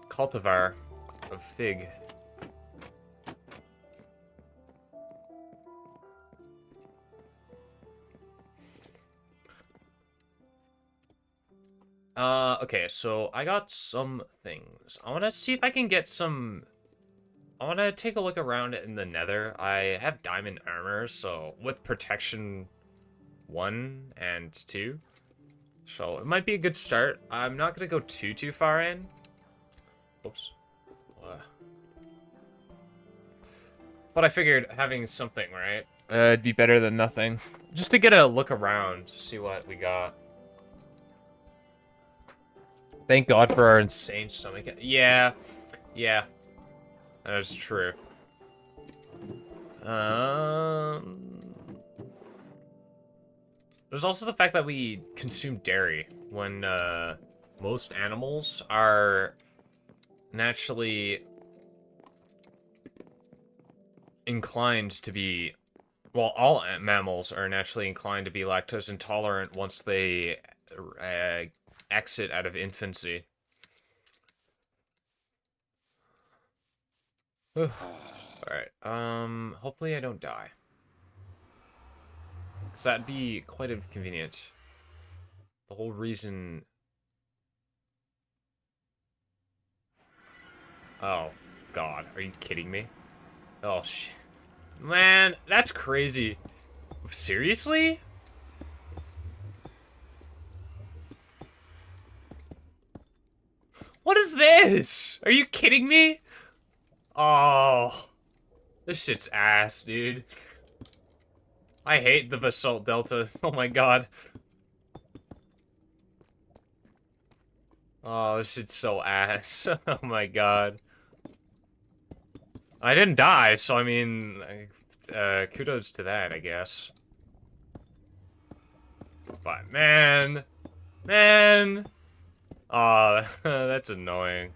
Speaker 1: cultivar of fig. Okay, so I got some things. I want to see if I can get some... I want to take a look around in the nether. I have diamond armor, so with protection 1 and 2. So it might be a good start. I'm not going to go too far in. Oops. But I figured having something, right? It'd be better than nothing. Just to get a look around, see what we got. Thank God for our insane stomach. Yeah. That is true. There's also the fact that we consume dairy when most animals are naturally inclined to be... Well, all mammals are naturally inclined to be lactose intolerant once they exit out of infancy. Alright, hopefully I don't die. Because that'd be quite inconvenient. The whole reason... Oh, God, are you kidding me? Oh, shit. Man, that's crazy. Seriously? What is this? Are you kidding me? Oh, this shit's ass, dude. I hate the Basalt Delta. Oh my god. Oh, this shit's so ass. Oh my god. I didn't die, so I mean, kudos to that, I guess. But man, oh, that's annoying.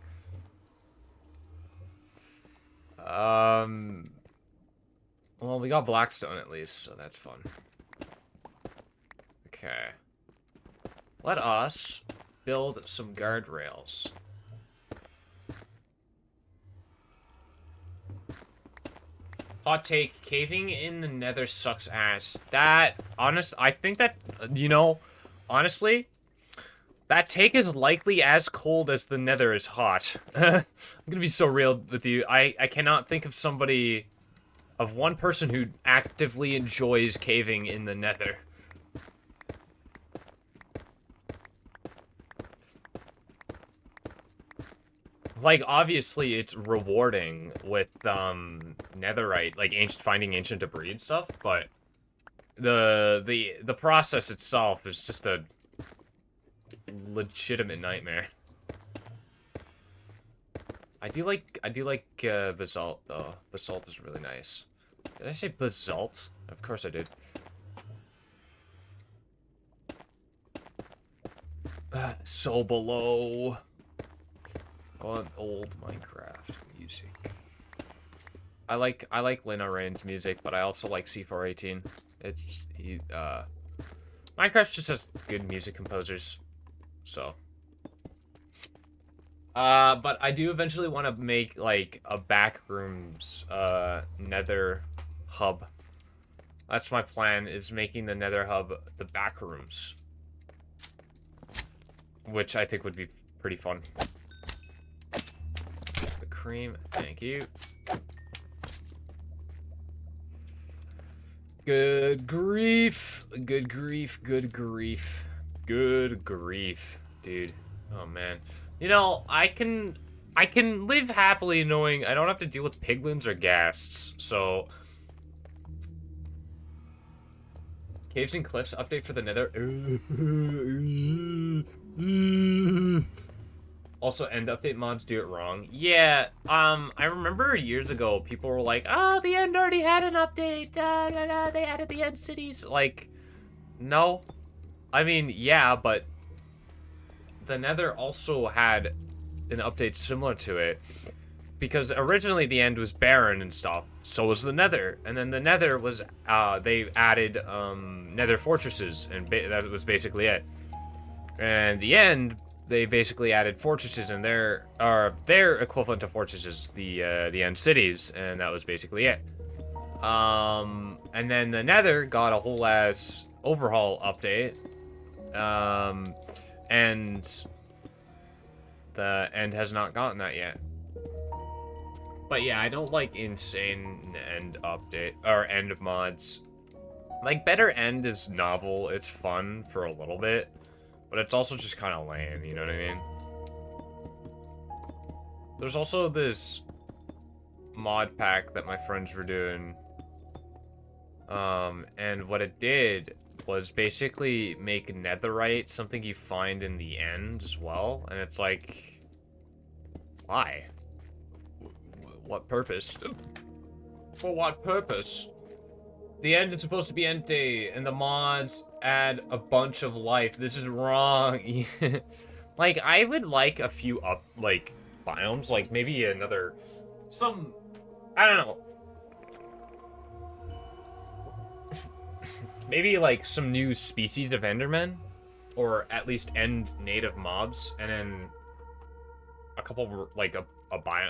Speaker 1: Well, we got Blackstone at least, so that's fun. Okay. Let us build some guardrails. Hot take, caving in the nether sucks ass. I think that, you know, honestly, that take is likely as cold as the nether is hot. I'm gonna be so real with you. I cannot think of one person who actively enjoys caving in the nether. Like, obviously, it's rewarding with, netherite, like, finding ancient debris and stuff, but the process itself is just a legitimate nightmare. I do like, basalt, though. Basalt is really nice. Did I say basalt? Of course I did. So below. Oh, old Minecraft music. I like Lena Raine's music, but I also like C418. Minecraft just has good music composers. So. But I do eventually want to make, like, a backrooms, nether hub. That's my plan, is making the nether hub the backrooms. Which I think would be pretty fun. The cream, thank you. Good grief. Good grief. Good grief. Good grief. Dude. Oh, man. You know, I can live happily knowing I don't have to deal with piglins or ghasts, so... Caves and Cliffs update for the nether. Also, end update mods do it wrong. Yeah, I remember years ago, people were like, oh, the end already had an update, they added the end cities. Like, no. I mean, yeah, but the nether also had an update similar to it. Because originally the end was barren and stuff, so was the nether. And then the nether was, they added, nether fortresses, and that was basically it. And the end, they basically added fortresses, and their equivalent to fortresses, the end cities, and that was basically it. And then the nether got a whole ass overhaul update. And the end has not gotten that yet. But yeah, I don't like insane end update, or end mods. Like, better end is novel, it's fun for a little bit, but it's also just kind of lame, you know what I mean? There's also this mod pack that my friends were doing, and what it did was basically make netherite something you find in the end as well, and it's like, why? What purpose? For what purpose? The end is supposed to be empty, and the mods add a bunch of life. This is wrong. Like, I would like a few biomes, like maybe I don't know. Maybe like some new species of Endermen, or at least end native mobs, and then a couple, like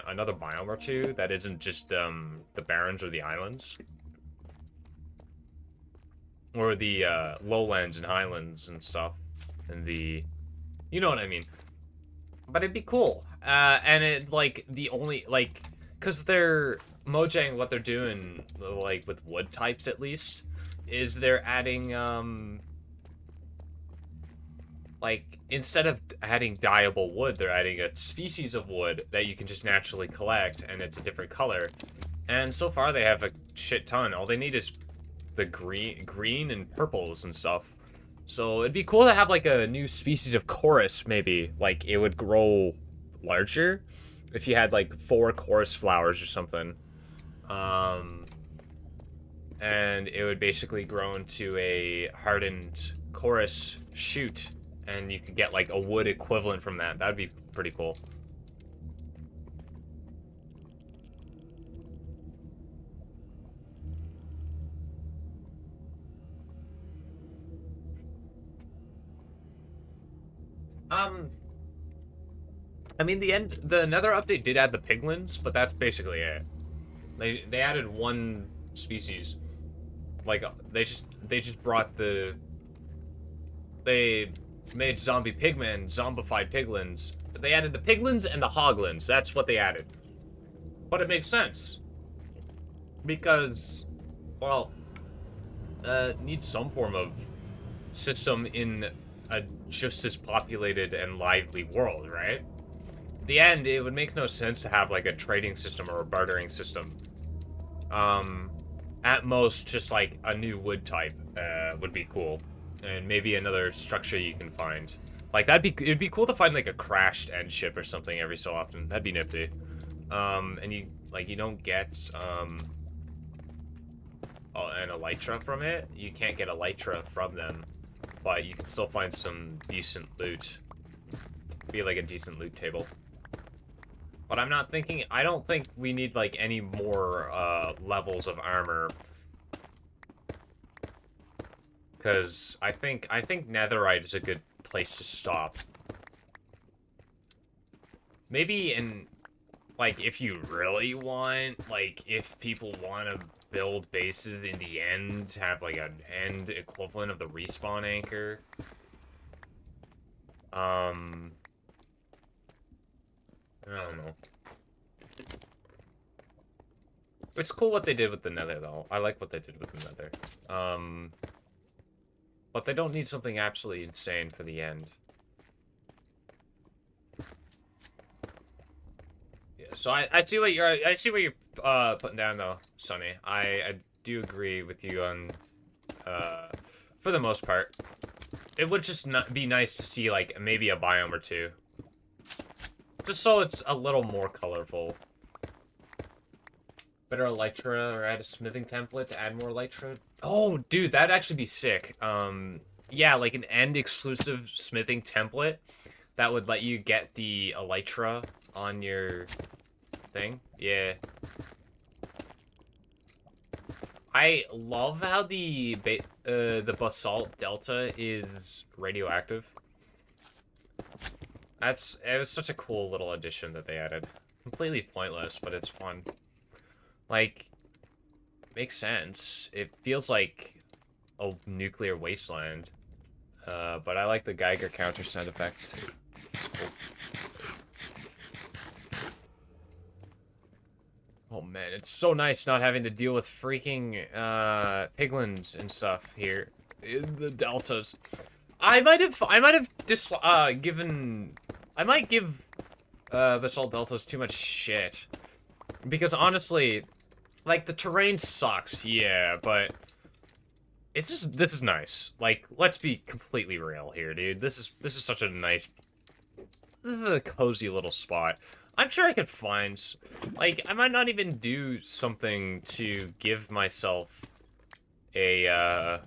Speaker 1: another biome or two that isn't just the barrens or the islands. Or the lowlands and highlands and stuff. And you know what I mean. But it'd be cool. And it, like, the only, like, because they're, Mojang, what they're doing, like, with wood types at least, is they're adding, like, instead of adding dyeable wood, they're adding a species of wood that you can just naturally collect, and it's a different color. And so far they have a shit ton. All they need is the green and purples and stuff. So it'd be cool to have like a new species of chorus, maybe. Like, it would grow larger if you had like 4 chorus flowers or something. And it would basically grow into a hardened chorus shoot, and you could get like a wood equivalent from that. That'd be pretty cool. I mean, the nether update did add the piglins, but that's basically it. They added one species. Like they just brought the they made zombie pigmen, zombified piglins. They added the piglins and the hoglins. That's what they added. But it makes sense because, well, needs some form of system in a just as populated and lively world, right? At the end, it would make no sense to have like a trading system or a bartering system. At most, just like a new wood type would be cool, and maybe another structure you can find. Like it'd be cool to find like a crashed end ship or something every so often. That'd be nifty. And you don't get an elytra from it. You can't get elytra from them, but you can still find some decent loot. Be like a decent loot table. But I don't think we need like any more levels of armor. Cause I think netherite is a good place to stop. Maybe in like if you really want, like if people want to build bases in the end, have like an end equivalent of the respawn anchor. I don't know. It's cool what they did with the nether, though. I like what they did with the nether. But they don't need something absolutely insane for the end. Yeah, so I see what you're putting down though, Sonny. I do agree with you on for the most part. It would just not be nice to see like maybe a biome or two. Just so it's a little more colorful. Better elytra or add a smithing template to add more elytra. Oh, dude, that'd actually be sick. Yeah, like an end exclusive smithing template that would let you get the elytra on your thing. Yeah. I love how the basalt delta is radioactive. It was such a cool little addition that they added. Completely pointless, but it's fun. Like, makes sense. It feels like a nuclear wasteland. But I like the Geiger counter sound effect. It's cool. Oh man, it's so nice not having to deal with freaking piglins and stuff here in the deltas. I might give basalt deltas too much shit because honestly, like the terrain sucks, yeah, but this is nice. Like, let's be completely real here, dude. This is such a nice, this is a cozy little spot. I'm sure I could find, like, I might not even do something to give myself a,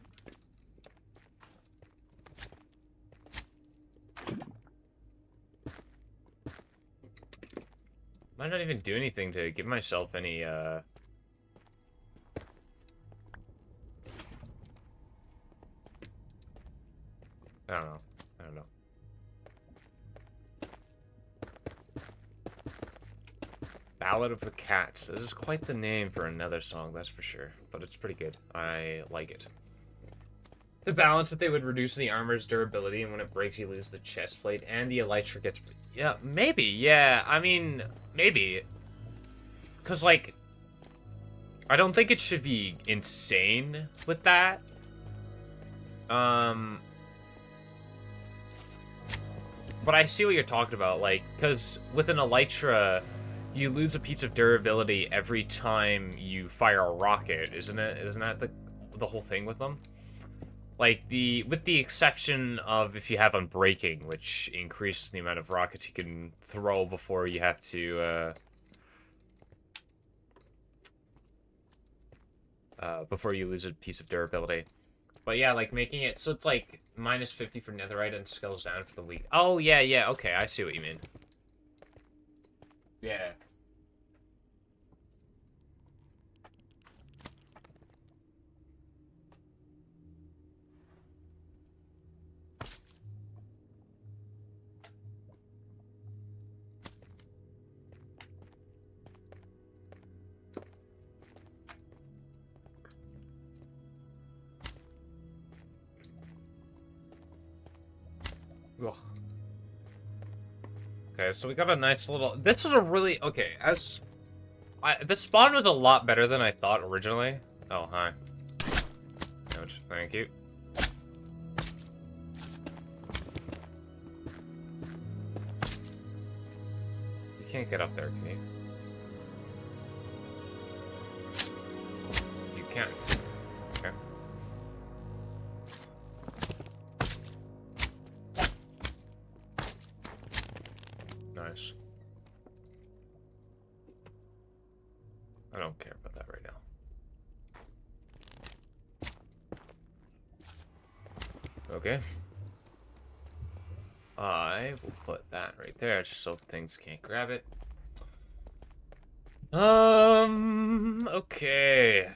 Speaker 1: might not even do anything to give myself any, I don't know. I don't know. Ballad of the Cats. This is quite the name for another song, that's for sure. But it's pretty good. I like it. The balance that they would reduce the armor's durability, and when it breaks, you lose the chest plate, and the elytra gets... Yeah, maybe. Yeah, I mean, maybe. Because, like, I don't think it should be insane with that. But I see what you're talking about, like, because with an elytra, you lose a piece of durability every time you fire a rocket, isn't it? Isn't that the whole thing with them? Like, with the exception of if you have Unbreaking, which increases the amount of rockets you can throw before you have to, before you lose a piece of durability. But yeah, like, making it so it's, like, minus 50 for netherite and scales down for the weak. Oh, yeah, yeah, okay, I see what you mean. Yeah. Ugh. Okay, so we got a nice little... This is a really... Okay, this spawn was a lot better than I thought originally. Oh, hi. Ouch, thank you. You can't get up there, can you? You can't. Okay. Nice. I don't care about that right now. Okay. I will put that right there just so things can't grab it. Okay.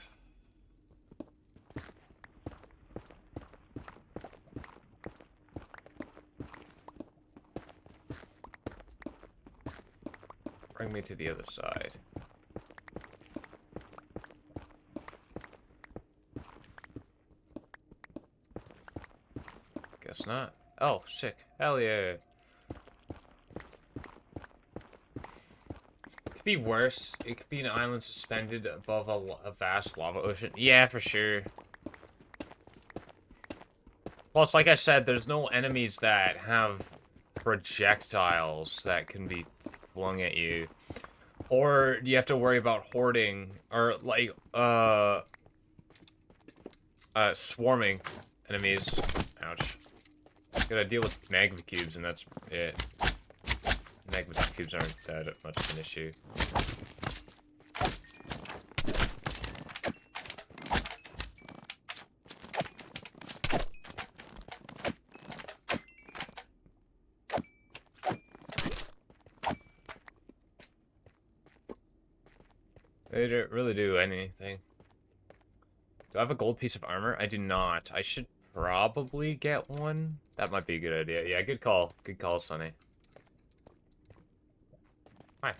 Speaker 1: Bring me to the other side. Guess not. Oh, sick. Hell yeah. It could be worse. It could be an island suspended above a vast lava ocean. Yeah, for sure. Plus, like I said, there's no enemies that have projectiles that can be flung at you. Or do you have to worry about hoarding or like swarming enemies? Ouch. Gotta deal with magma cubes, and that's it. Magma cubes aren't that much of an issue. They don't really do anything. Do I have a gold piece of armor? I do not. I should probably get one. That might be a good idea. Yeah, good call. Good call, Sonny. Hi.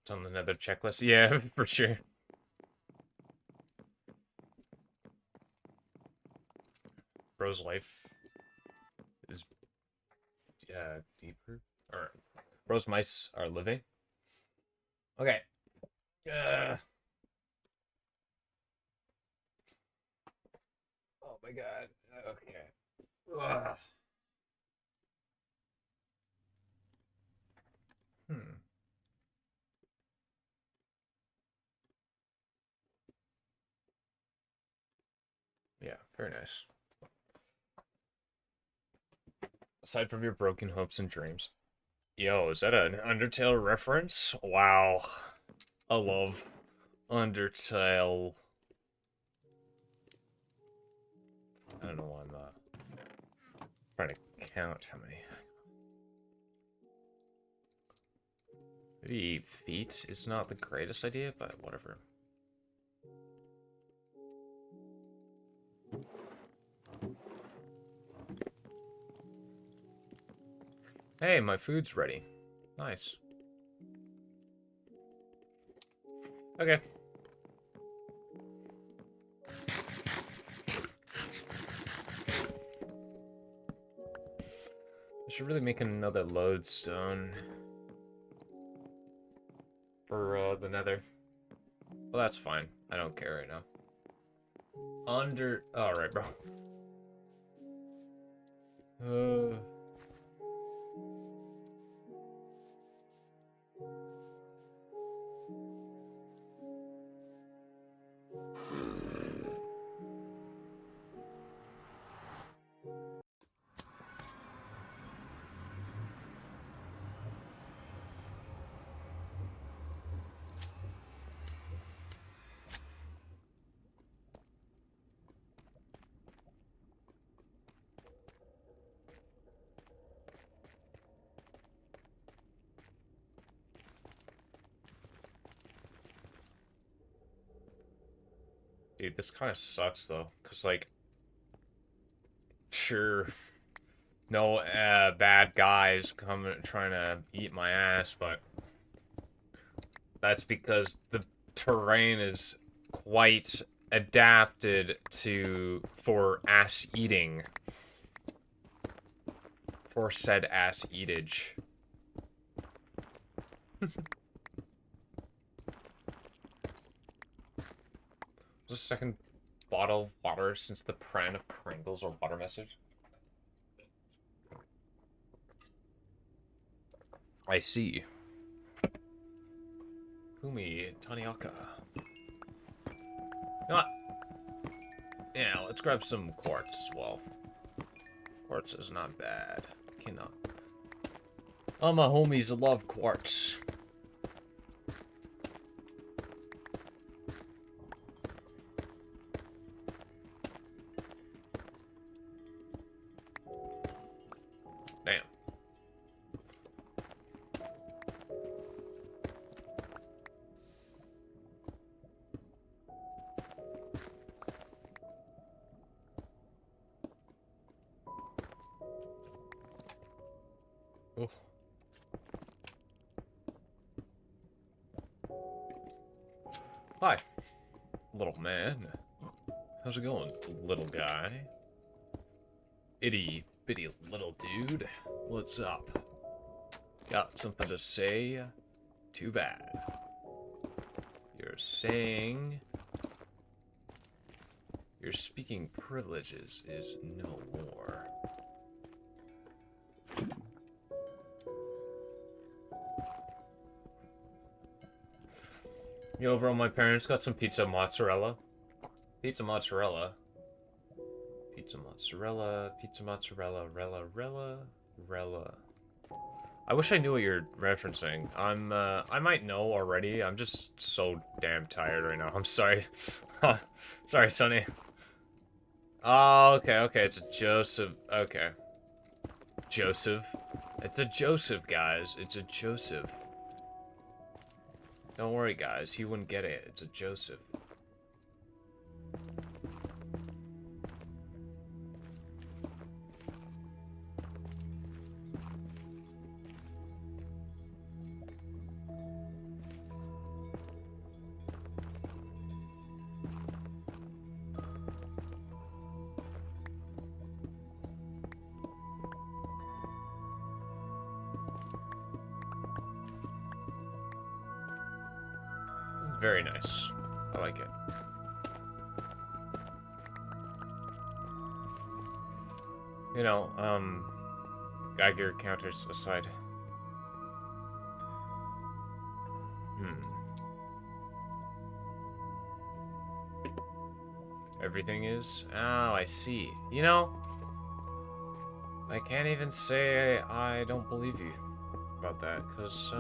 Speaker 1: It's on another checklist. Yeah, for sure. Bro's life is deeper. Or Bro's mice are living. Okay. Oh my god. Okay. Ugh. Hmm. Yeah, very nice. Aside from your broken hopes and dreams. Yo, is that an Undertale reference? Wow. I love Undertale. I don't know why I'm trying to count how many. Maybe feet is not the greatest idea, but whatever. Hey, my food's ready. Nice. Okay. I should really make another lodestone for the nether. Well, that's fine. I don't care right now. Alright, bro. Dude, this kind of sucks though, cause like, sure, no bad guys coming trying to eat my ass, but that's because the terrain is quite adapted for ass eating, for said ass eatage. The second bottle of water since the Pran of Pringles or water message. I see. Kumi Taniaka. You know what? Yeah, let's grab some quartz as well. Quartz is not bad. Cannot. All my homies love quartz. Damn. Oh. Hi, little man. How's it going, little guy? Itty bitty little dude. What's up? Got something to say? Too bad. You're saying your speaking privileges is no more. Yo, bro, my parents got some pizza mozzarella. Pizza mozzarella. Pizza mozzarella. Pizza mozzarella. Rella. I wish I knew what you're referencing. I might know already. I'm just so damn tired right now. I'm sorry. Sorry, Sonny. Oh, okay. It's a Joseph. Okay. Joseph. It's a Joseph, guys. It's a Joseph. Don't worry, guys. He wouldn't get it. It's a Joseph. Very nice. I like it. You know, Geiger counters aside. Everything is? Oh, I see. You know, I can't even say I don't believe you about that, because,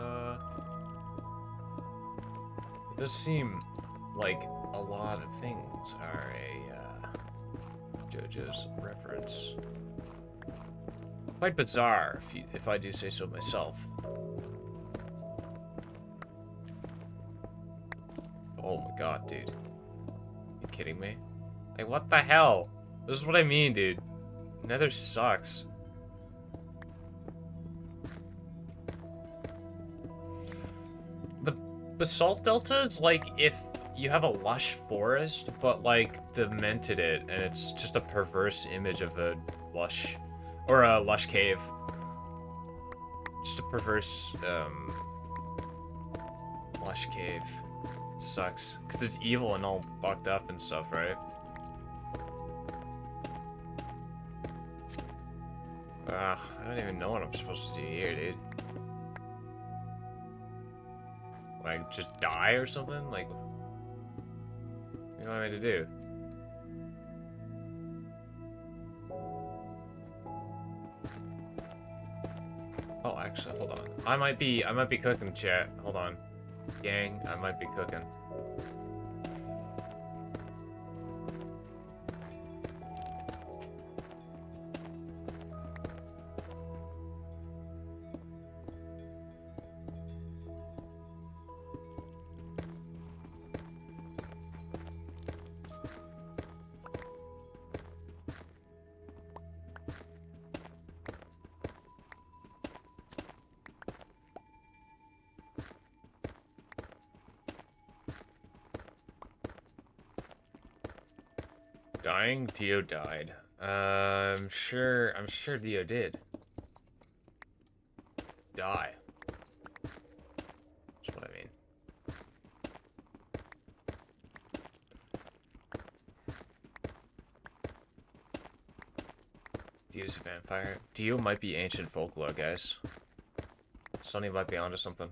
Speaker 1: it does seem like a lot of things are a, JoJo's reference. Quite bizarre, if I do say so myself. Oh my god, dude. You kidding me? Like, what the hell? This is what I mean, dude. Nether sucks. The Basalt Delta is like if you have a lush forest, but like demented it, and it's just a perverse image of a lush, or a lush cave. Just a perverse, lush cave. It sucks. Because it's evil and all fucked up and stuff, right? I don't even know what I'm supposed to do here, dude. Like, just die or something? Like, what do you want me to do? Oh, actually, hold on. I might be cooking, chat. Hold on. Gang, I might be cooking. Dying? Dio died. I'm sure Dio did. Die. That's what I mean. Dio's a vampire. Dio might be ancient folklore, guys. Sonny might be onto something.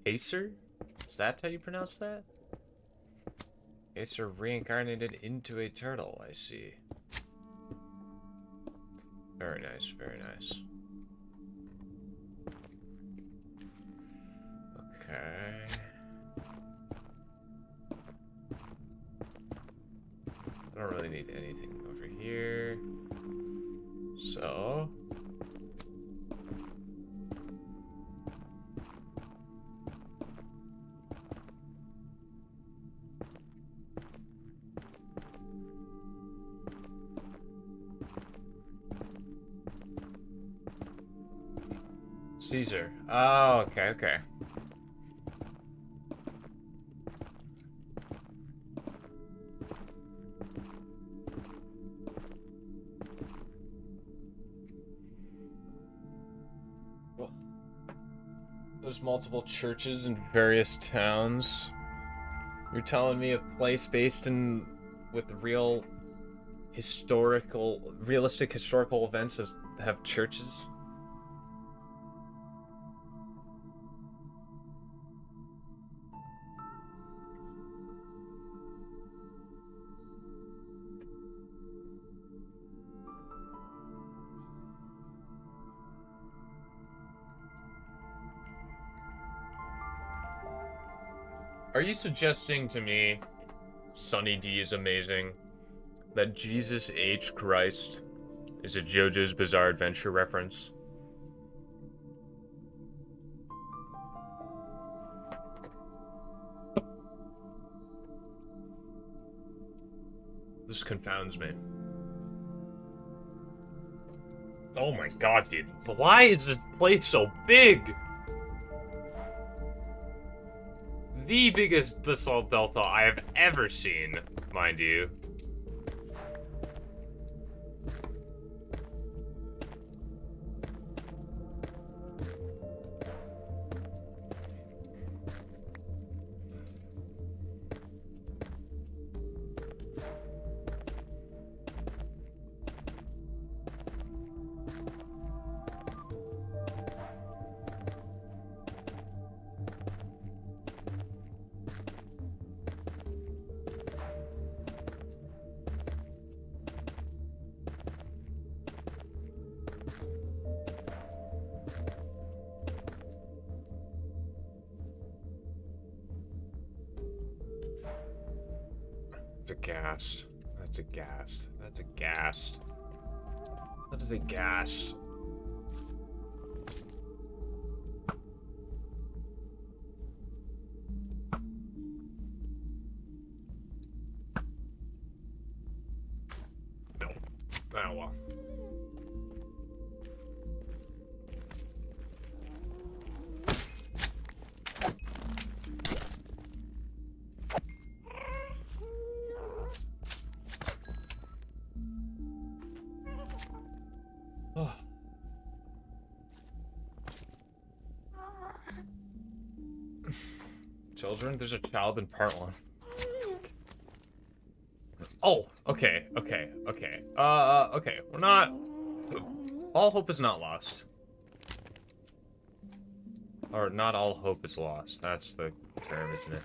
Speaker 1: Acer? Is that how you pronounce that? Acer reincarnated into a turtle, I see. Very nice, very nice. Okay. I don't really need anything over here. So... Caesar. Oh, okay, okay. Well, there's multiple churches in various towns. You're telling me a place based in with real realistic historical events have churches? Are you suggesting to me Sunny D is amazing, that Jesus H. Christ is a JoJo's Bizarre Adventure reference? This confounds me. Oh my god, dude. Why is this place so big? The biggest basalt delta I have ever seen, mind you. That's aghast. That's aghast. That's aghast. That is aghast. No. Oh well. Children? There's a child in part 1. Oh, okay, okay, okay. Okay. We're not... All hope is not lost. Or, not all hope is lost. That's the term, isn't it?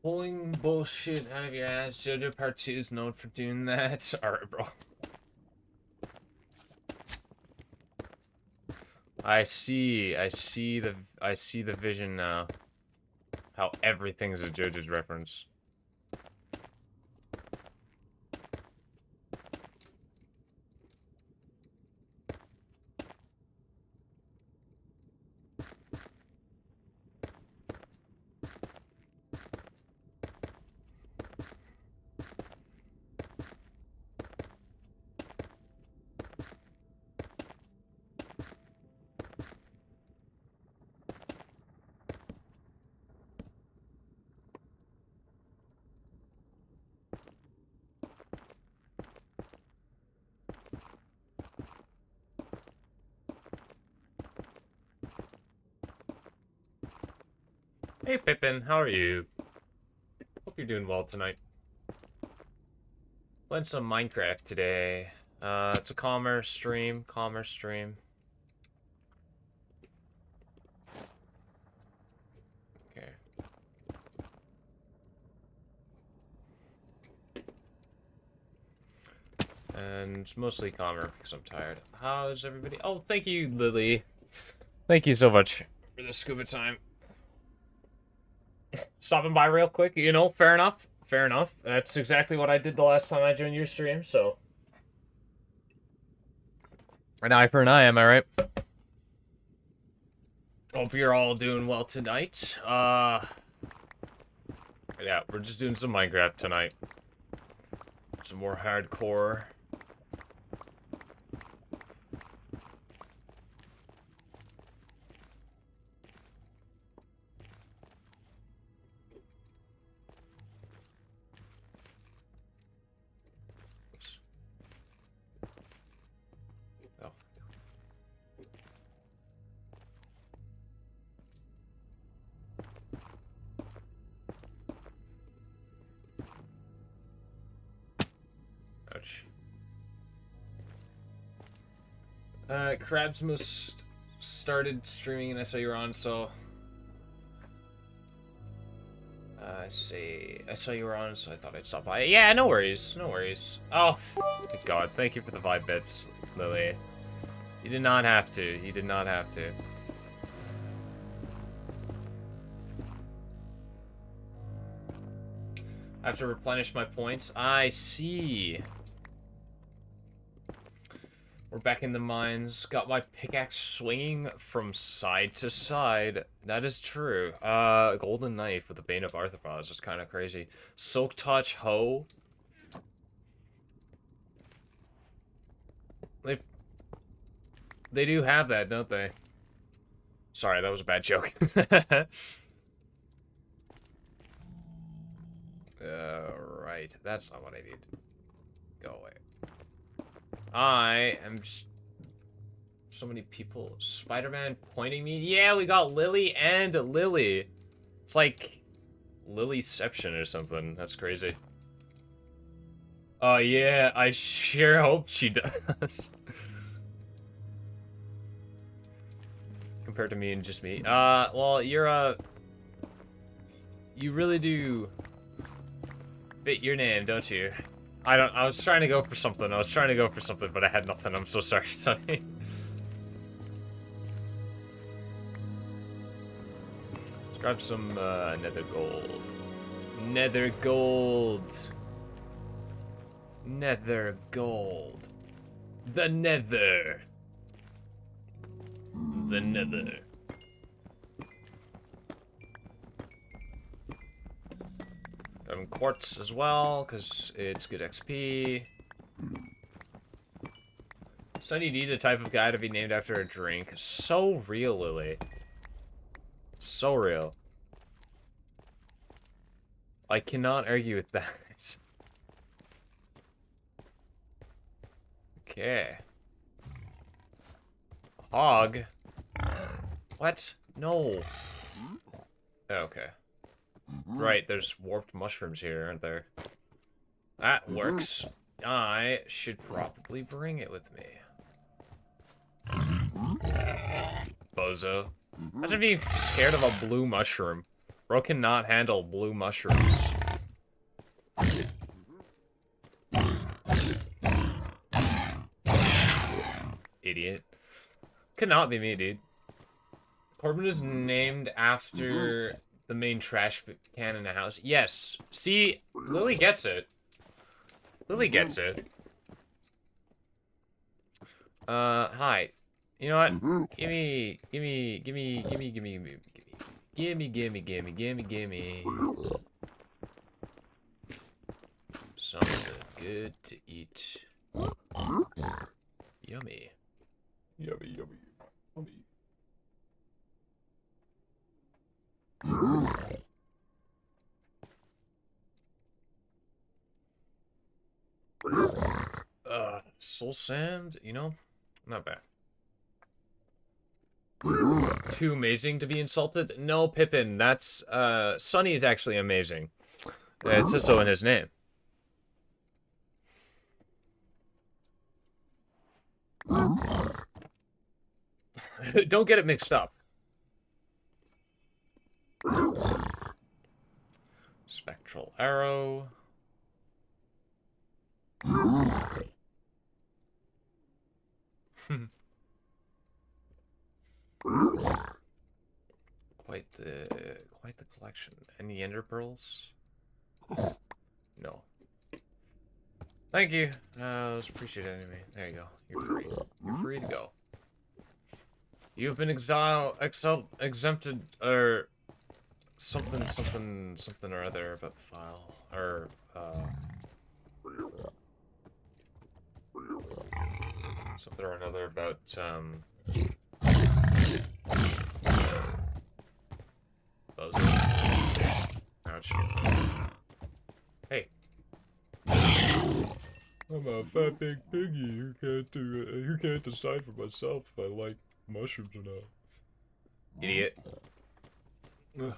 Speaker 1: Pulling bullshit out of your ass. JoJo Part 2 is known for doing that. Alright, bro. I see the vision now. How everything's a JoJo's reference. Hey Pippin, how are you? Hope you're doing well tonight. Playing some Minecraft today. It's a calmer stream, Okay. And it's mostly calmer because I'm tired. How's everybody? Oh, thank you, Lily. Thank you so much for the scuba time. Stopping by real quick, you know, fair enough. Fair enough. That's exactly what I did the last time I joined your stream, so. An eye for an eye, am I right? Hope you're all doing well tonight. Yeah, we're just doing some Minecraft tonight. Some more hardcore. Oh. Ouch. Crabs must started streaming and I saw you were on, so I saw you were on, so I thought I'd stop by. Yeah, no worries, no worries. Oh, thank God, thank you for the 5 bits, Lily. You did not have to. You did not have to. I have to replenish my points. I see. We're back in the mines. Got my pickaxe swinging from side to side. That is true. Golden knife with the Bane of Arthropods is kind of crazy. Silk touch hoe. They do have that, don't they? Sorry, that was a bad joke. Right. That's not what I need. Go away. I am just... So many people. Spider-Man pointing me. Yeah, we got Lily and Lily. It's like Lilyception or something. That's crazy. Oh, yeah. I sure hope she does. Compared to me and just me. Well, you're, you really do fit your name, don't you? I was trying to go for something. But I had nothing. I'm so sorry, Sonny. Let's grab some, nether gold. Nether gold. Nether gold. The nether. The nether. Grabbing quartz as well, because it's good XP. Sunny D, the type of guy to be named after a drink. So real, Lily. So real. I cannot argue with that. Okay. Hog? What? No. Okay. Right, there's warped mushrooms here, aren't there? That works. I should probably bring it with me. Bozo. Imagine being scared of a blue mushroom. Bro cannot handle blue mushrooms. Idiot. Could not be me, dude. Corbin is named after the main trash can in the house. Yes. See, Lily gets it. Lily gets it. Hi. You know what? Gimme. Something good to eat. Yummy. Yummy. Soul sand, you know? Not bad. Too amazing to be insulted? No, Pippin, that's, Sunny is actually amazing. It says so in his name. Don't get it mixed up. Spectral arrow. Quite the collection. Any ender pearls? No. Thank you. I was appreciated anyway. There you go. You're free. You're free to go. You've been exempted, or something or other about the file, or something or another about ouch. Hey. I'm a fat big piggy who can't decide for myself if I like mushrooms or not. Idiot. Ugh.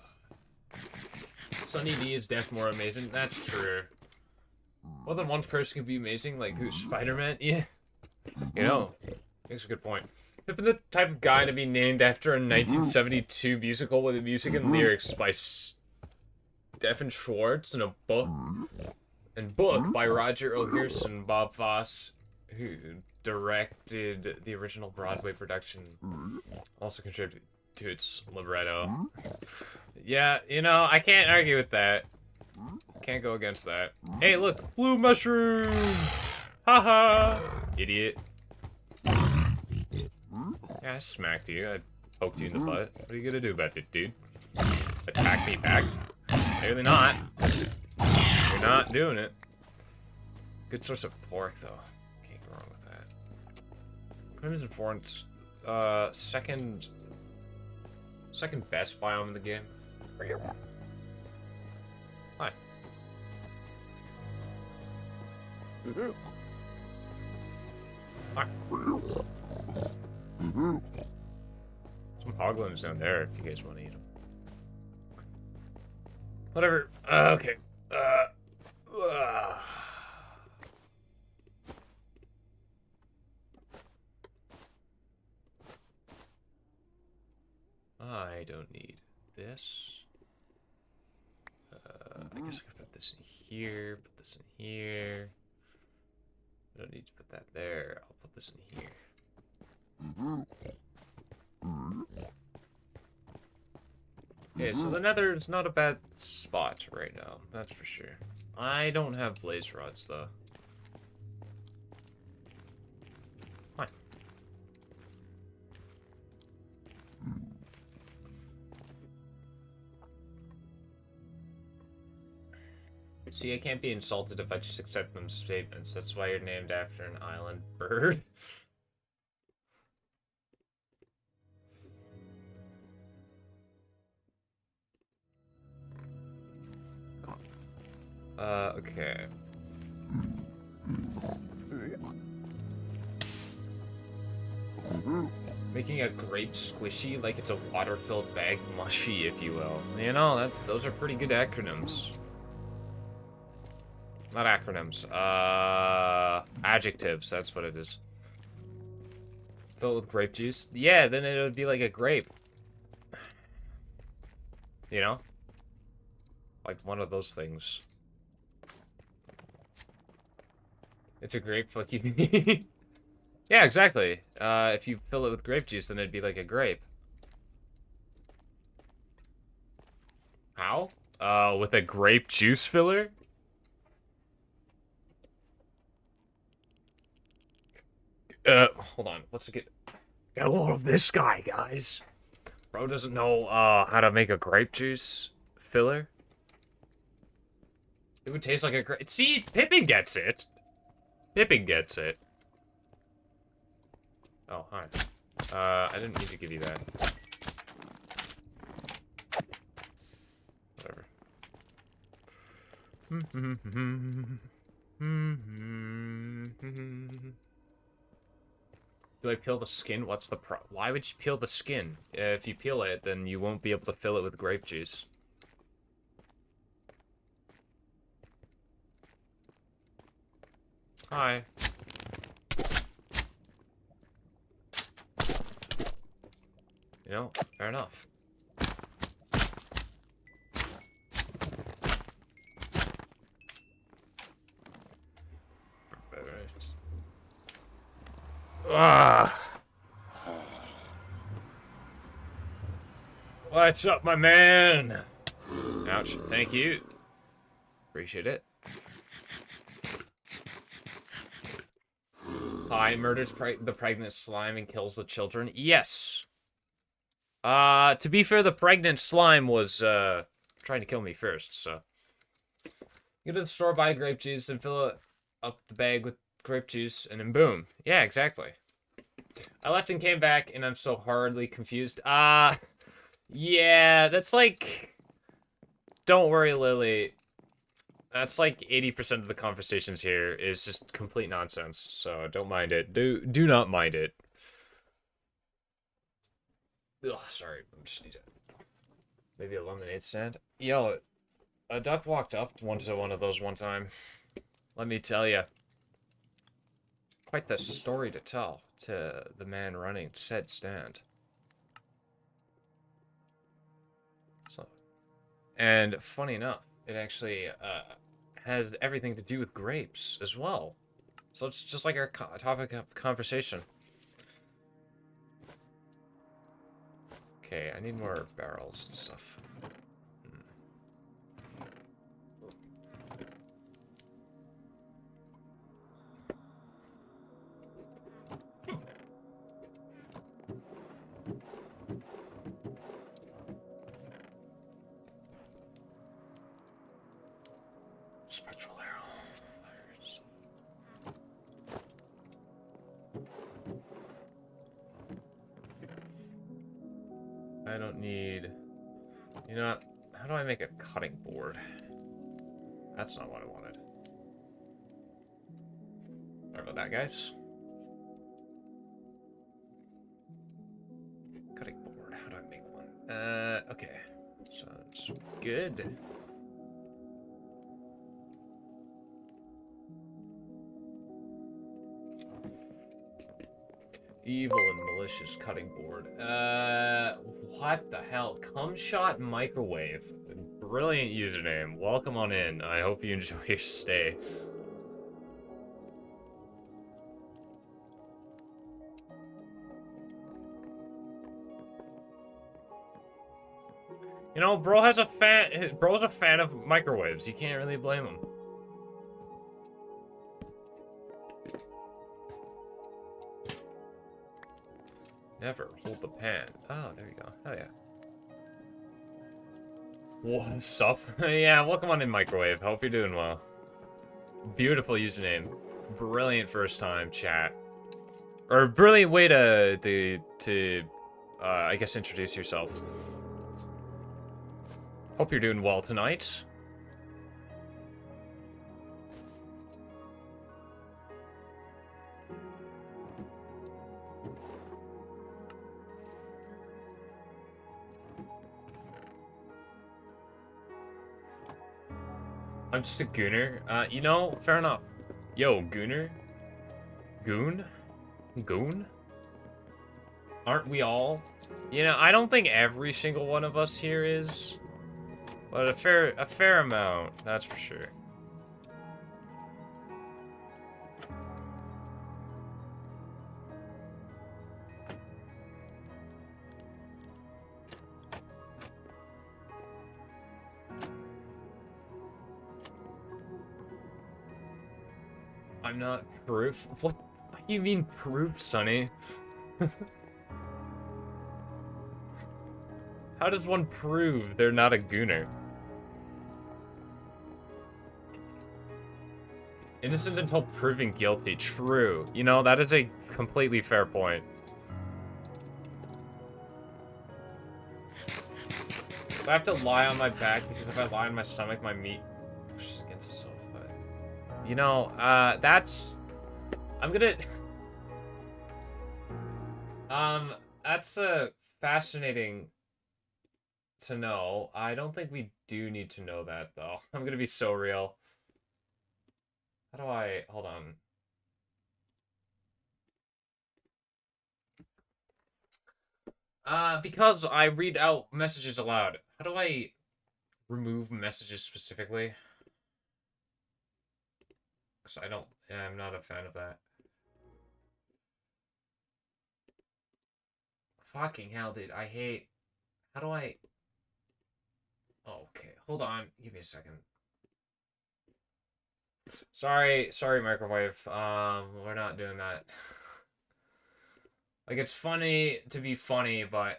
Speaker 1: Sunny D is def more amazing. That's true. More than one person can be amazing, like who's Spider-Man? Yeah. You know, makes a good point. Pippin the type of guy to be named after a 1972 musical with music and lyrics by Stephen Schwartz and a book by Roger O'Hearson and Bob Fosse, who directed the original Broadway production. Also contributed to its libretto. Yeah, you know, I can't argue with that. Can't go against that. Hey, look, blue mushroom! Haha! Idiot. Yeah, I smacked you. I poked you in the butt. What are you gonna do about it, dude? Attack me back? Clearly not. You're not doing it. Good source of pork, though. Can't go wrong with that. Crimson Thorns, second best biome in the game. Hi. Hi. Some hoglins down there if you guys want to eat them. Whatever. Okay. I don't need this. I guess I could put this in here, put this in here. I don't need to put that there. I'll put this in here. Okay, so the Nether is not a bad spot right now, that's for sure. I don't have blaze rods, though. Fine. See, I can't be insulted if I just accept them statements. That's why you're named after an island bird. Okay. Making a grape squishy like it's a water-filled bag mushy, if you will. You know, those are pretty good acronyms. Not acronyms. Adjectives, that's what it is. Filled with grape juice? Yeah, then it would be like a grape. You know? Like one of those things. It's a grape, fuck you. Yeah, exactly. If you fill it with grape juice, then it'd be like a grape. How? With a grape juice filler? Hold on. Let's get a load of this guy, guys. Bro doesn't know, how to make a grape juice filler. It would taste like a grape. See, Pippin gets it. Pippin gets it. Oh, hi. I didn't need to give you that. Whatever. Do I peel the skin? What's the Why would you peel the skin? If you peel it, then you won't be able to fill it with grape juice. Hi. You know, fair enough. Ah. What's up, my man? Ouch. Thank you. Appreciate it. Hi, murders the pregnant slime and kills the children. Yes. To be fair, the pregnant slime was, trying to kill me first, so. Go to the store, buy grape juice, and fill up the bag with grape juice, and then boom. Yeah, exactly. I left and came back, and I'm so horribly confused. Yeah, that's like... Don't worry, Lily. That's like 80% of the conversations here is just complete nonsense, so don't mind it. Do not mind it. Ugh, sorry, I just need to... Maybe a lemonade stand? Yo, a duck walked up to one of those one time. Let me tell you. Quite the story to tell to the man running said stand. So, and funny enough, it actually has everything to do with grapes as well. So it's just like our topic of conversation. Okay, I need more barrels and stuff. I don't need... You know what? How do I make a cutting board? That's not what I wanted. Sorry about that, guys. Cutting board. How do I make one? Okay. Sounds good. Evil and malicious cutting board. What the hell? Cumshot Microwave. Brilliant username. Welcome on in. I hope you enjoy your stay. You know, bro's a fan of microwaves. You can't really blame him. Never hold the pan. Oh, there you go. Hell yeah. What's up? Yeah, welcome on in, Microwave. Hope you're doing well. Beautiful username. Brilliant first time chat. Or brilliant way to I guess introduce yourself. Hope you're doing well tonight. I'm just a gooner. You know, fair enough. Yo, gooner? Goon? Goon? Aren't we all? You know, I don't think every single one of us here is, but a fair amount, that's for sure. I'm not proof? What do you mean proof, Sonny? How does one prove they're not a gooner? Innocent until proven guilty. True. You know, that is a completely fair point. If I have to lie on my back, because if I lie on my stomach, my meat pushes against the sofa. You know, that's... I'm gonna... That's, fascinating to know. I don't think we do need to know that, though. I'm gonna be so real. How do I... Hold on. Because I read out messages aloud. How do I remove messages specifically? Because I don't... Yeah, I'm not a fan of that. Fucking hell, dude. I hate... How do I... Oh, okay. Hold on. Give me a second. Sorry, Microwave. We're not doing that. Like, it's funny to be funny, but...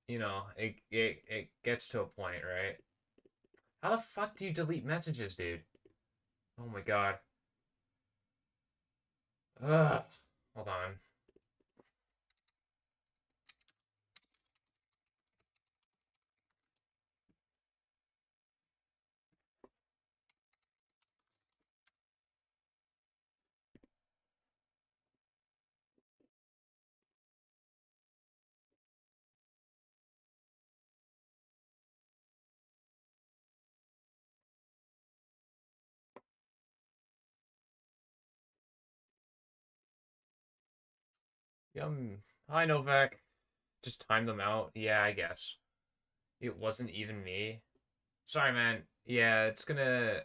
Speaker 1: You know, it gets to a point, right? How the fuck do you delete messages, dude? Oh my god. Ugh. Hold on. Hi, Novak. Just time them out. Yeah, I guess. It wasn't even me. Sorry, man. Yeah,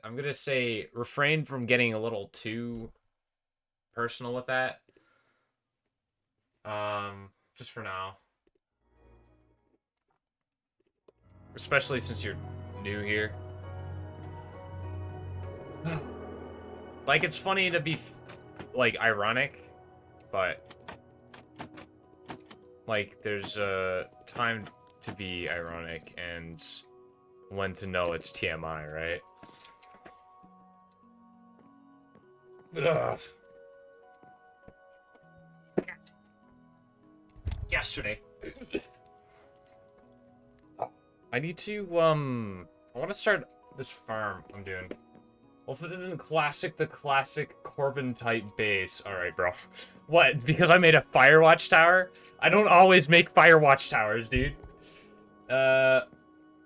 Speaker 1: I'm gonna say refrain from getting a little too personal with that. Just for now. Especially since you're new here. Like, it's funny to be, like, ironic, but... Like, there's a time to be ironic and when to know it's TMI, right? Ugh. yesterday. I need to, I want to start this farm I'm doing. Well, if it isn't the classic Corbin type base. Alright, bro. What? Because I made a Firewatch tower? I don't always make Firewatch towers, dude.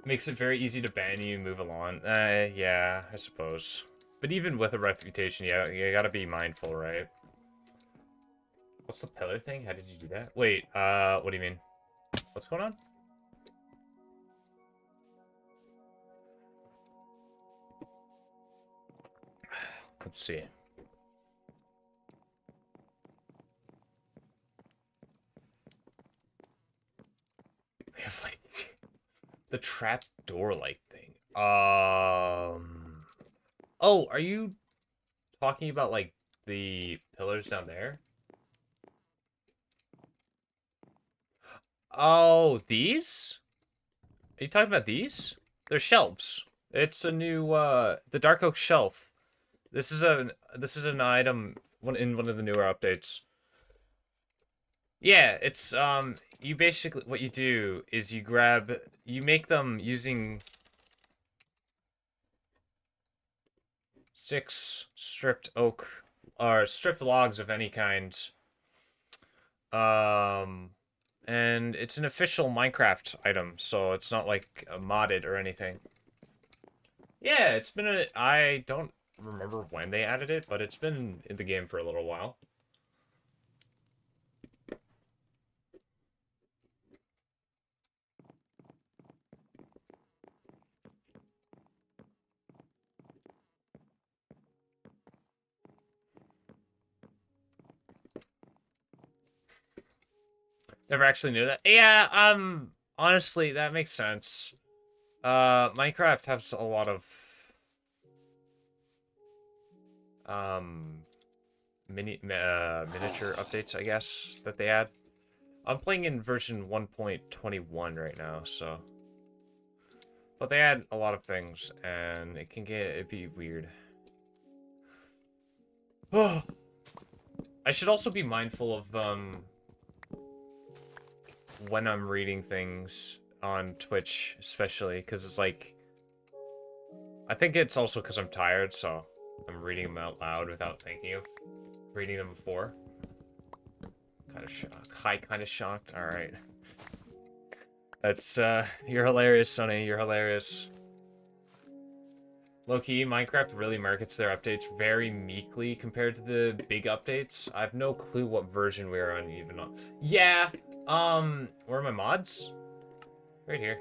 Speaker 1: Makes it very easy to ban you and move along. Yeah, I suppose. But even with a reputation, yeah, you gotta be mindful, right? What's the pillar thing? How did you do that? Wait, what do you mean? What's going on? Let's see. We have like the trap door like thing. Oh, are you talking about like the pillars down there? Oh, these? Are you talking about these? They're shelves. It's a new the Dark Oak shelf. This is an item in one of the newer updates. Yeah, it's you basically what you do is you make them using 6 stripped oak or stripped logs of any kind. And it's an official Minecraft item, so it's not like modded or anything. Yeah, it's been I don't remember when they added it, but it's been in the game for a little while. Never actually knew that. Yeah, honestly, that makes sense. Minecraft has a lot of miniature updates, I guess, that they add. I'm playing in version 1.21 right now, so. But they add a lot of things, and it'd be weird. Oh. I should also be mindful of, when I'm reading things on Twitch, especially, because it's like... I think it's also because I'm tired, so I'm reading them out loud without thinking of reading them before. Kind of shocked. Hi, kind of shocked. Alright. That's, you're hilarious, Sonny. You're hilarious. Low-key, Minecraft really markets their updates very meekly compared to the big updates. I have no clue what version we're on even on. Yeah, where are my mods? Right here.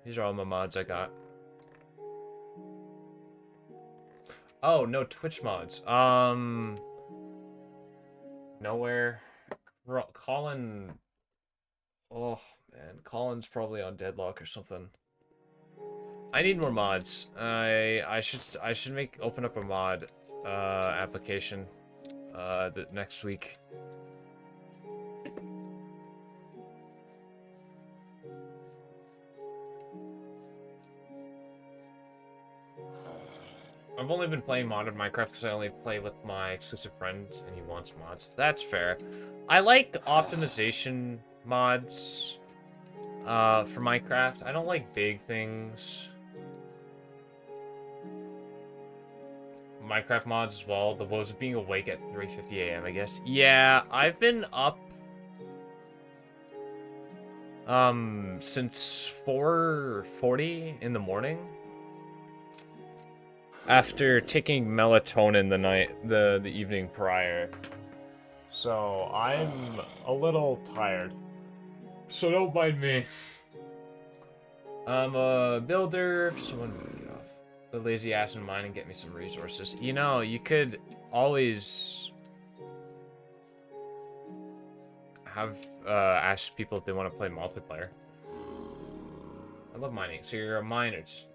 Speaker 1: These are all my mods I got. Oh, no Twitch mods. Nowhere. Colin... Oh, man. Colin's probably on Deadlock or something. I need more mods. I should open up a mod application next week. I've only been playing modded Minecraft because I only play with my exclusive friend and he wants mods. That's fair. I like optimization mods for Minecraft. I don't like big things. Minecraft mods as well. The woes of being awake at 3:50 a.m. I guess. Yeah, I've been up since 4:40 in the morning. After taking melatonin the evening prior. So I'm a little tired. So don't mind me. I'm a builder. Someone get off the lazy ass in mine and get me some resources. You know, you could always have ask people if they want to play multiplayer. I love mining. So you're a miner. Just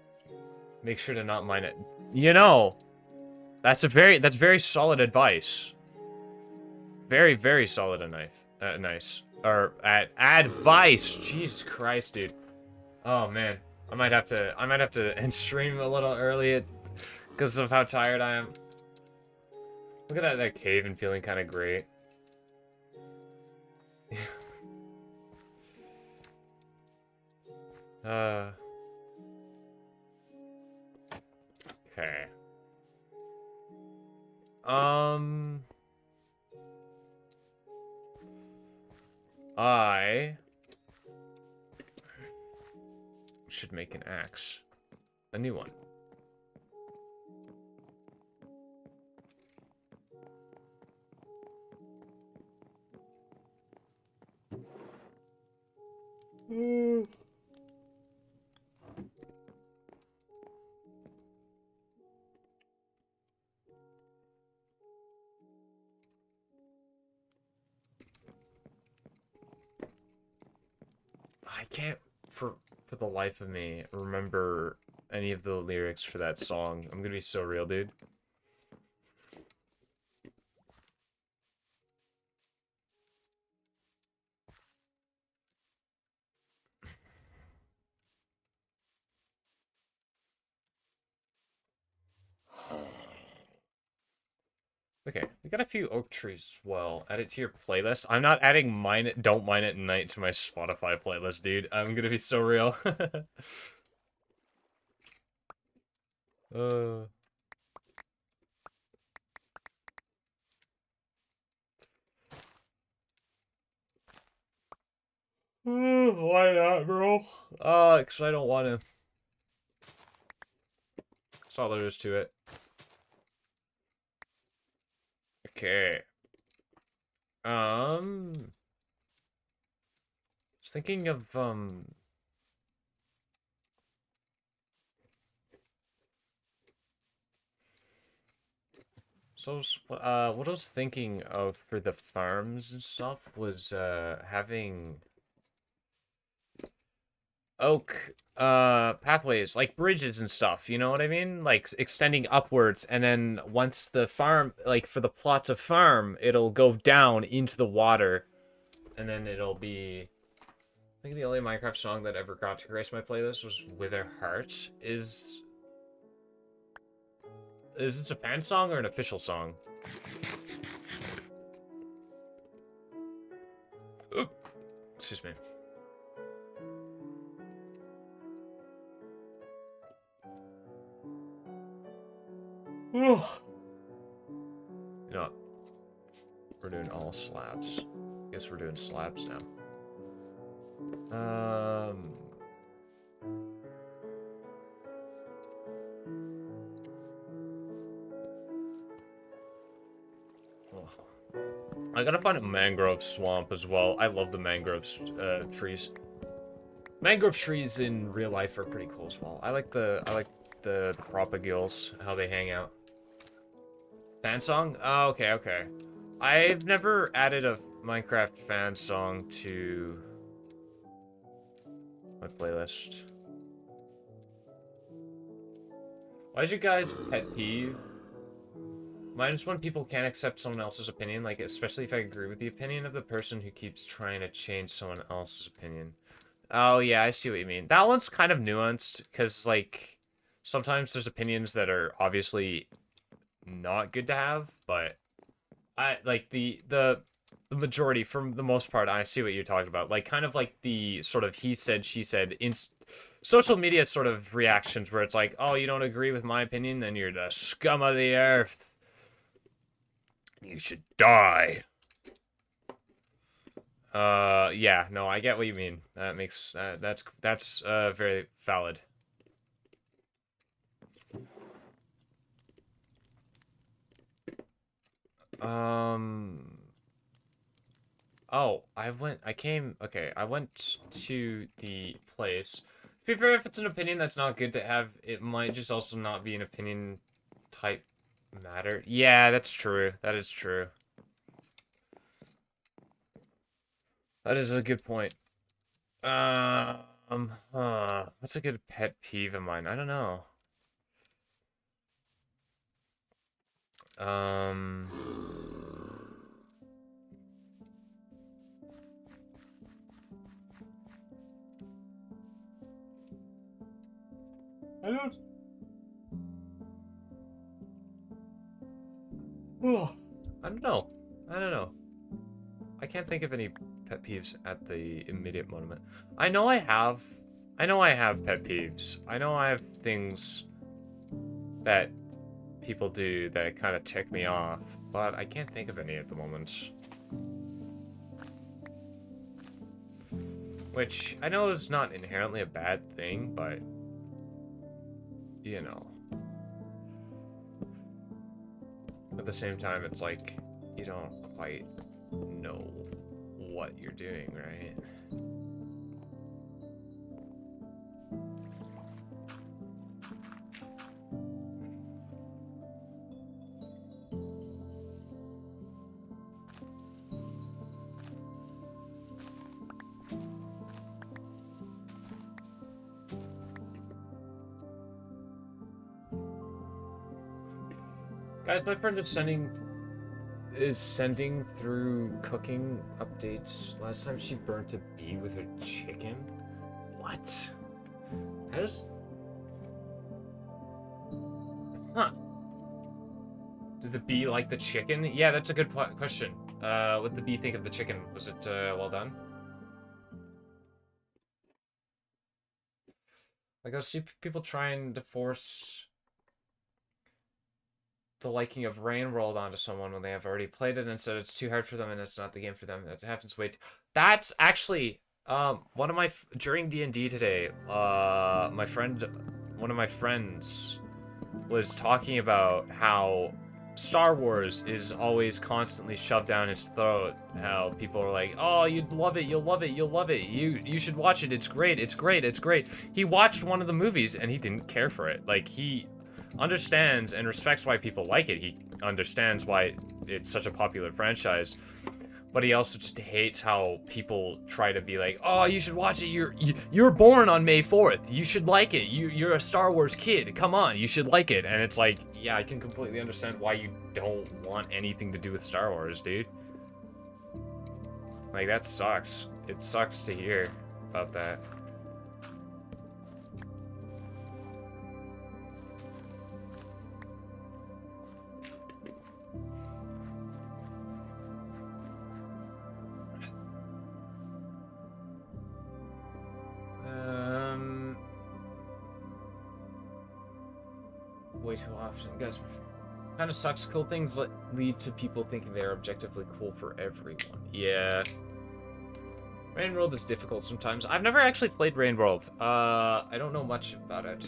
Speaker 1: make sure to not mine it. You know, that's very solid advice. Very, very solid nice. Or advice. Jesus Christ, dude. Oh man, I might have to end stream a little early because of how tired I am. Looking at that cave and feeling kind of great. uh. Okay. I should make an axe. A new one. I can't, for the life of me, remember any of the lyrics for that song. I'm gonna be so real, dude. Okay, we got a few oak trees as well. Add it to your playlist. I'm not adding Mine It, Don't Mine It Night to my Spotify playlist, dude. I'm gonna be so real. uh... Why not, bro? Because I don't want to. That's all there is to it. Okay. I was thinking of, So, what I was thinking of for the farms and stuff was, having oak, pathways, like bridges and stuff, you know what I mean? Like, extending upwards, and then once the farm, like, for the plots of farm, it'll go down into the water, and then it'll be... I think the only Minecraft song that ever got to grace my playlist was Wither Heart. Is this a fan song or an official song? Oop. Excuse me. You know what? We're doing all slabs. Guess we're doing slabs now. I gotta find a mangrove swamp as well. I love the mangrove trees. Mangrove trees in real life are pretty cool as well. I like the propagules, how they hang out. Fan song? Oh, okay, okay. I've never added a Minecraft fan song to my playlist. Why is your guys' pet peeve? Mine is when people can't accept someone else's opinion, like, especially if I agree with the opinion of the person who keeps trying to change someone else's opinion. Oh, yeah, I see what you mean. That one's kind of nuanced, because, like, sometimes there's opinions that are obviously not good to have, but I, like, the majority, for the most part, I see what you're talking about. Like, kind of like the sort of he said, she said, in social media sort of reactions where it's like, oh, you don't agree with my opinion, then you're the scum of the earth. You should die. Yeah, no, I get what you mean. That makes, that's very valid. Oh, okay, I went to the place. To be fair, if it's an opinion that's not good to have, it might just also not be an opinion type matter. Yeah, that's true. That is true. That is a good point. What's a good pet peeve of mine? I don't know. Um, I don't. Oh. I don't know. I don't know. I can't think of any pet peeves at the immediate moment. I know I have. I know I have pet peeves. I know I have things that people do that kind of tick me off, but I can't think of any at the moment. Which I know is not inherently a bad thing, but you know. At the same time, it's like you don't quite know what you're doing, right? Guys, my friend is sending through cooking updates. Last time she burnt a bee with her chicken. What? That is... Huh. Did the bee like the chicken? Yeah, that's a good question. What did the bee think of the chicken? Was it well done? Like, I see people trying to force the liking of Rain World onto someone when they have already played it and said it's too hard for them and it's not the game for them. That happens way too... That's actually one of my during D&D today, one of my friends was talking about how Star Wars is always constantly shoved down his throat. How people are like, "Oh, you'd love it, you'll love it, you'll love it. You should watch it. It's great. It's great. It's great." He watched one of the movies and he didn't care for it. Like, he understands and respects why people like it. He understands why it's such a popular franchise. But he also just hates how people try to be like, "Oh, you should watch it. You're born on May 4th. You should like it. You're a Star Wars kid. Come on, you should like it." And it's like, yeah, I can completely understand why you don't want anything to do with Star Wars, dude. Like, that sucks. It sucks to hear about that. Way too often. Guys, kind of sucks. Cool things lead to people thinking they're objectively cool for everyone. Yeah. Rain World is difficult sometimes. I've never actually played Rain World. I don't know much about it.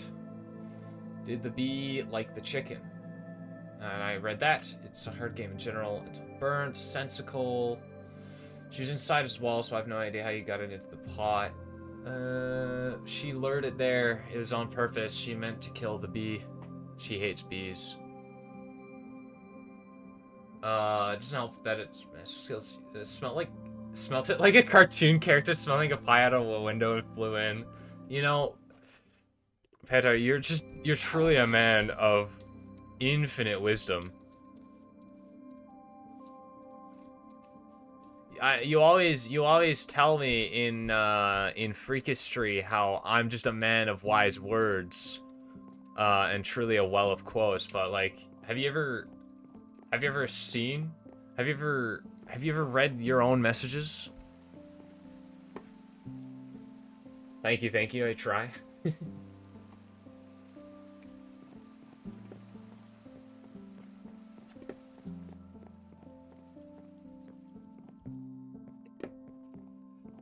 Speaker 1: Did the bee like the chicken? And I read that. It's a hard game in general. It's burnt, sensical. She was inside as well, so I have no idea how you got it into the pot. She lured it there. It was on purpose. She meant to kill the bee. She hates bees. It doesn't help that it smelt it like a cartoon character smelling a pie out of a window and flew in. You know, Petar, you're truly a man of infinite wisdom. You always tell me in Freakistry how I'm just a man of wise words. And truly a well of quotes, but like, have you ever read your own messages? Thank you, I try.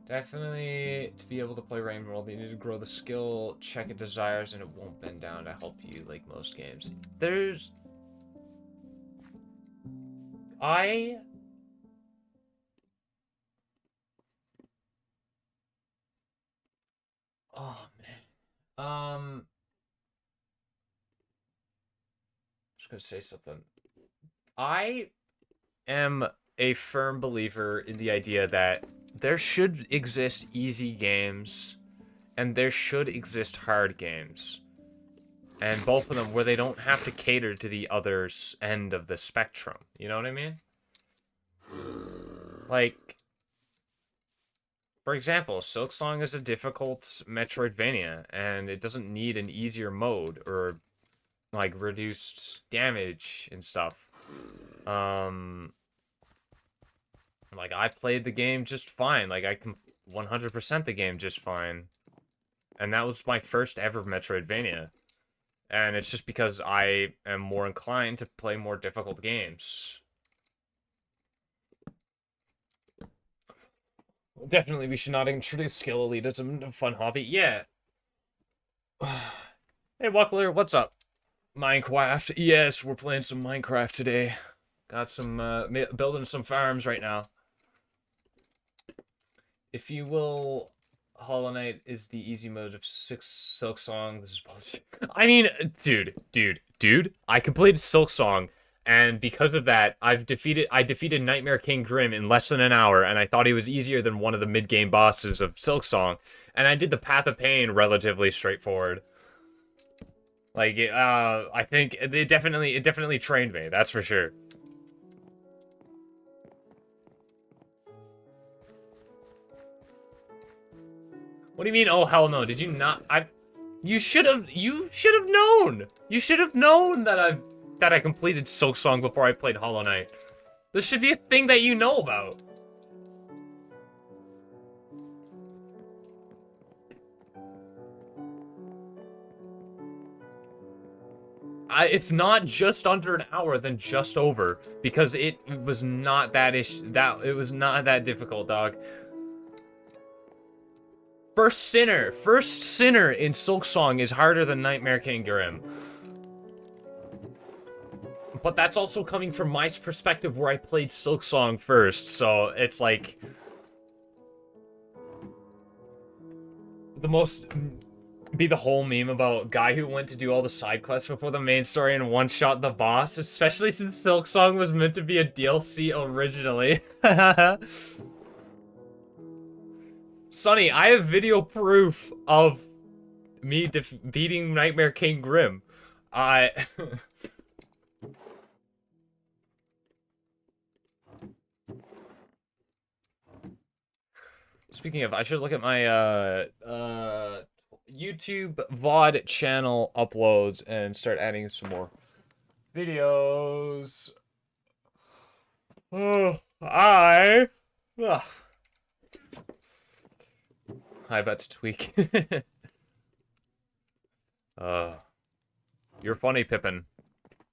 Speaker 1: Definitely, to be able to play Rain World, you need to grow the skill, check it desires, and it won't bend down to help you like most games. Oh man. Just gonna say something. I am a firm believer in the idea that there should exist easy games and there should exist hard games. And both of them where they don't have to cater to the other's end of the spectrum. You know what I mean? Like, for example, Silksong is a difficult Metroidvania, and it doesn't need an easier mode or like reduced damage and stuff. Like, I played the game just fine. Like, I can 100% the game just fine. And that was my first ever Metroidvania. And it's just because I am more inclined to play more difficult games. Definitely, we should not introduce skill elitism into a fun hobby. Yeah. Hey, Wackler, what's up? Minecraft. Yes, we're playing some Minecraft today. Got some, building some farms right now. If you will, Hollow Knight is the easy mode of Silk Song. This is bullshit. I mean, dude. I completed Silk Song, and because of that, I defeated Nightmare King Grim in less than an hour, and I thought he was easier than one of the mid-game bosses of Silk Song. And I did the Path of Pain relatively straightforward. Like, I think it definitely trained me. That's for sure. What do you mean? Oh hell no! Did you not? You should have known. You should have known that I completed Silk Song before I played Hollow Knight. This should be a thing that you know about. If not just under an hour, then just over, because it was not that it was not that difficult, dog. First Sinner in Silk Song is harder than Nightmare King Grim. But that's also coming from my perspective where I played Silk Song first, so it's like... Be the whole meme about guy who went to do all the side quests before the main story and one-shot the boss, especially since Silk Song was meant to be a DLC originally. Sonny, I have video proof of me beating Nightmare King Grim. Speaking of, I should look at my YouTube VOD channel uploads and start adding some more videos. Oh, Hi, about to tweak. You're funny, Pippin.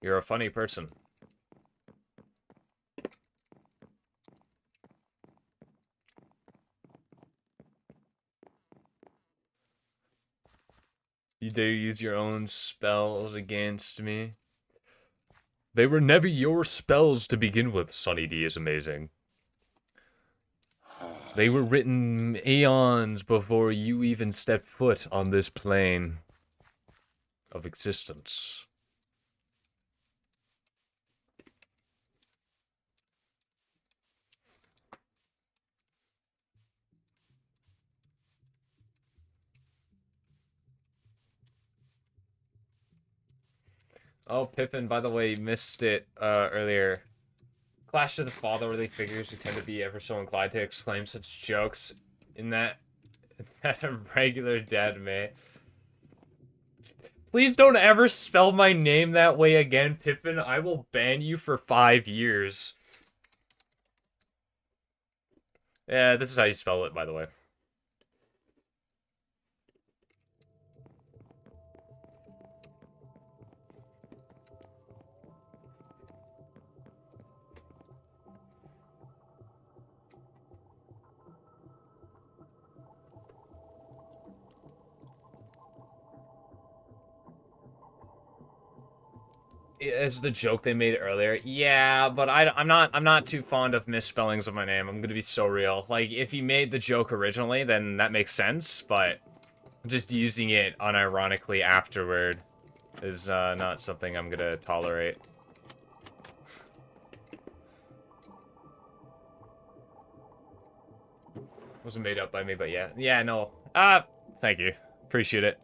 Speaker 1: You're a funny person. You dare use your own spells against me? They were never your spells to begin with, Sonny D is amazing. They were written eons before you even stepped foot on this plane of existence. Oh, Pippin, by the way, you missed it earlier. Clash of the fatherly figures who tend to be ever so inclined to exclaim such jokes in that a regular dad may. Please don't ever spell my name that way again, Pippin. I will ban you for 5 years. Yeah, this is how you spell it, by the way. As the joke they made earlier. Yeah, but I'm not too fond of misspellings of my name. I'm gonna be so real. Like, if you made the joke originally, then that makes sense, but just using it unironically afterward is not something I'm gonna tolerate. Wasn't made up by me, but yeah. Yeah, no. Thank you. Appreciate it.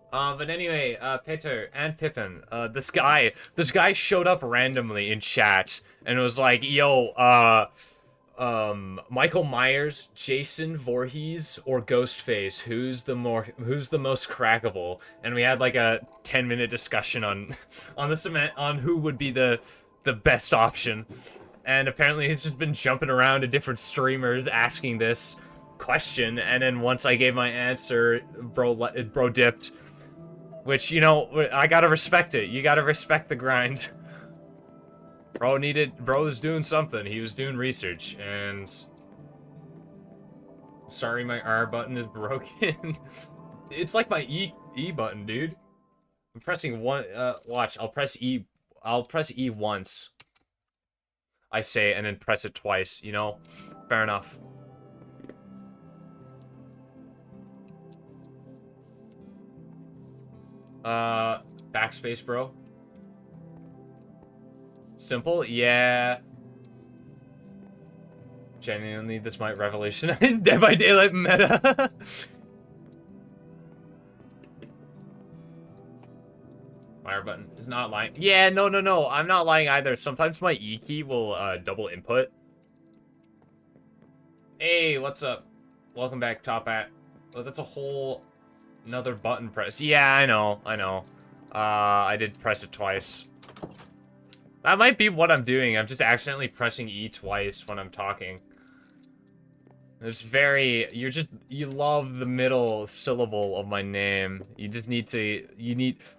Speaker 1: But anyway, Peter and Pippin, this guy showed up randomly in chat and was like, yo, Michael Myers, Jason Voorhees, or Ghostface, who's the most crackable? And we had like a 10-minute discussion on on who would be the best option. and apparently he's just been jumping around to different streamers asking this question, and then once I gave my answer, bro dipped. Which, you know, I gotta respect it. You gotta respect the grind. Bro was doing something. He was doing research, and... Sorry, my R button is broken. It's like my E button, dude. I'm pressing one, watch, I'll press E once. I say, and then press it twice, you know? Fair enough. Backspace, bro. Simple? Yeah. Genuinely, this might revolutionize Dead by Daylight meta. Fire button is not lying. Yeah, no. I'm not lying either. Sometimes my E key will double input. Hey, what's up? Welcome back, Top Hat. Oh, that's a whole another button press. Yeah, I know. I did press it twice. That might be what I'm doing. I'm just accidentally pressing E twice when I'm talking. It's very... You love the middle syllable of my name. You just need to...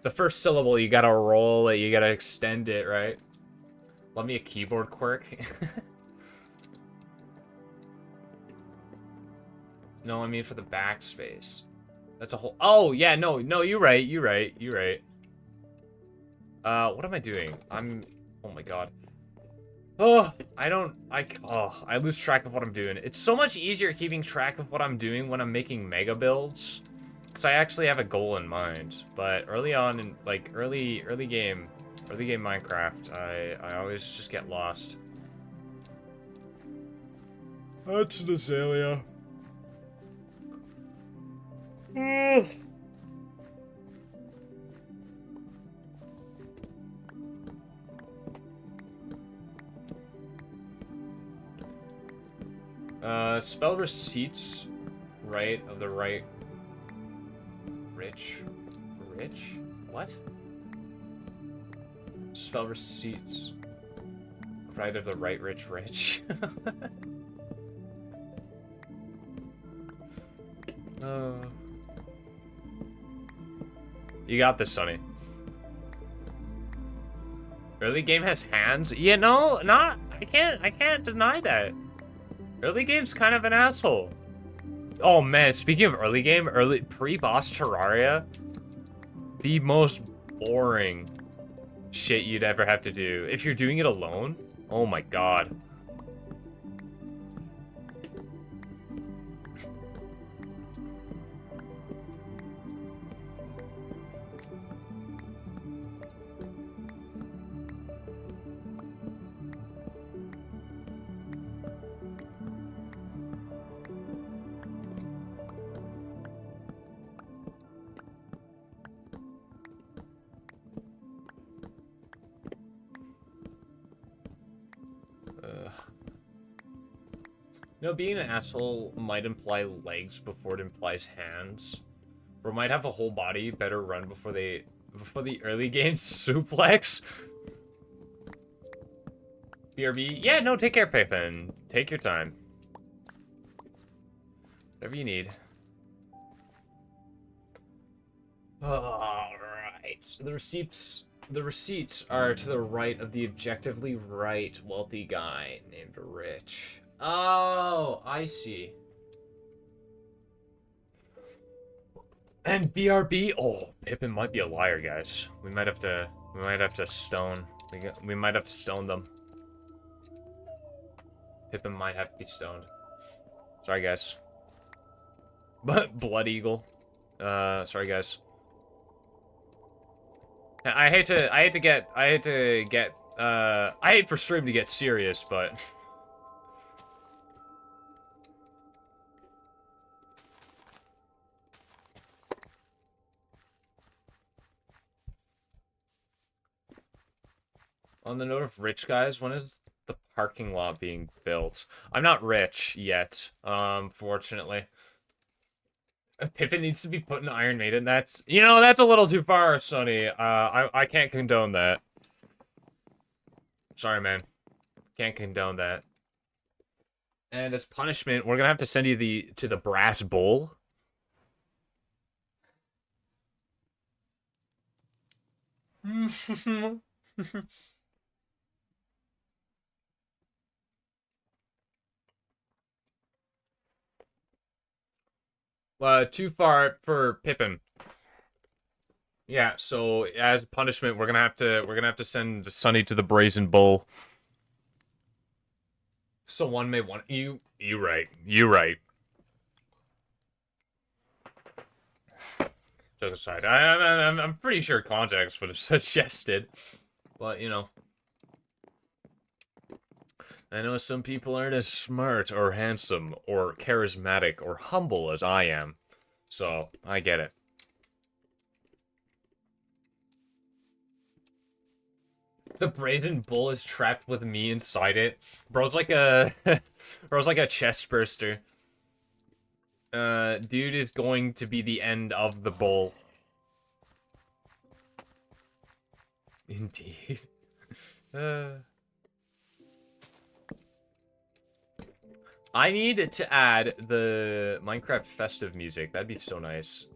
Speaker 1: The first syllable, you gotta roll it, you gotta extend it, right? Love me a keyboard quirk. No, I mean for the backspace. That's a whole... Oh, yeah, no, you're right. What am I doing? Oh my god. Oh, I lose track of what I'm doing. It's so much easier keeping track of what I'm doing when I'm making mega builds. Because I actually have a goal in mind. But early on in, like, early game Minecraft, I always just get lost. That's an azalea. Spell receipts right of the right rich? What? Spell receipts right of the right rich. You got this, Sonny. Early game has hands? Yeah, no, I can't deny that. Early game's kind of an asshole. Oh man, speaking of early game, pre-boss Terraria, the most boring shit you'd ever have to do. If you're doing it alone, oh my god. You know, being an asshole might imply legs before it implies hands. Or might have a whole body, better run before the early game suplex. BRB, yeah, no, take care, Pippin. Take your time. Whatever you need. Alright, so the receipts are to the right of the objectively right wealthy guy named Rich. Oh, I see. And BRB. Oh, Pippin might be a liar, guys. We might have to stone. We might have to stone them. Pippin might have to be stoned. Sorry, guys. But Blood Eagle. Sorry, guys. I hate for stream to get serious, but. On the note of rich guys, when is the parking lot being built? I'm not rich yet, fortunately. Pippin needs to be put in Iron Maiden. That's a little too far, Sonny. I can't condone that. Sorry, man. Can't condone that. And as punishment, we're gonna have to send you to the brass bowl. 2 far for Pippin. Yeah, so as punishment, we're gonna have to send Sunny to the brazen bull. So one may want you right. You right. Joke aside, I'm pretty sure context would have suggested, but you know, I know some people aren't as smart or handsome or charismatic or humble as I am, so I get it. The brazen bull is trapped with me inside it. Bro's like a bro's like a chest burster. Dude is going to be the end of the bull. Indeed. I need to add the Minecraft festive music. That'd be so nice.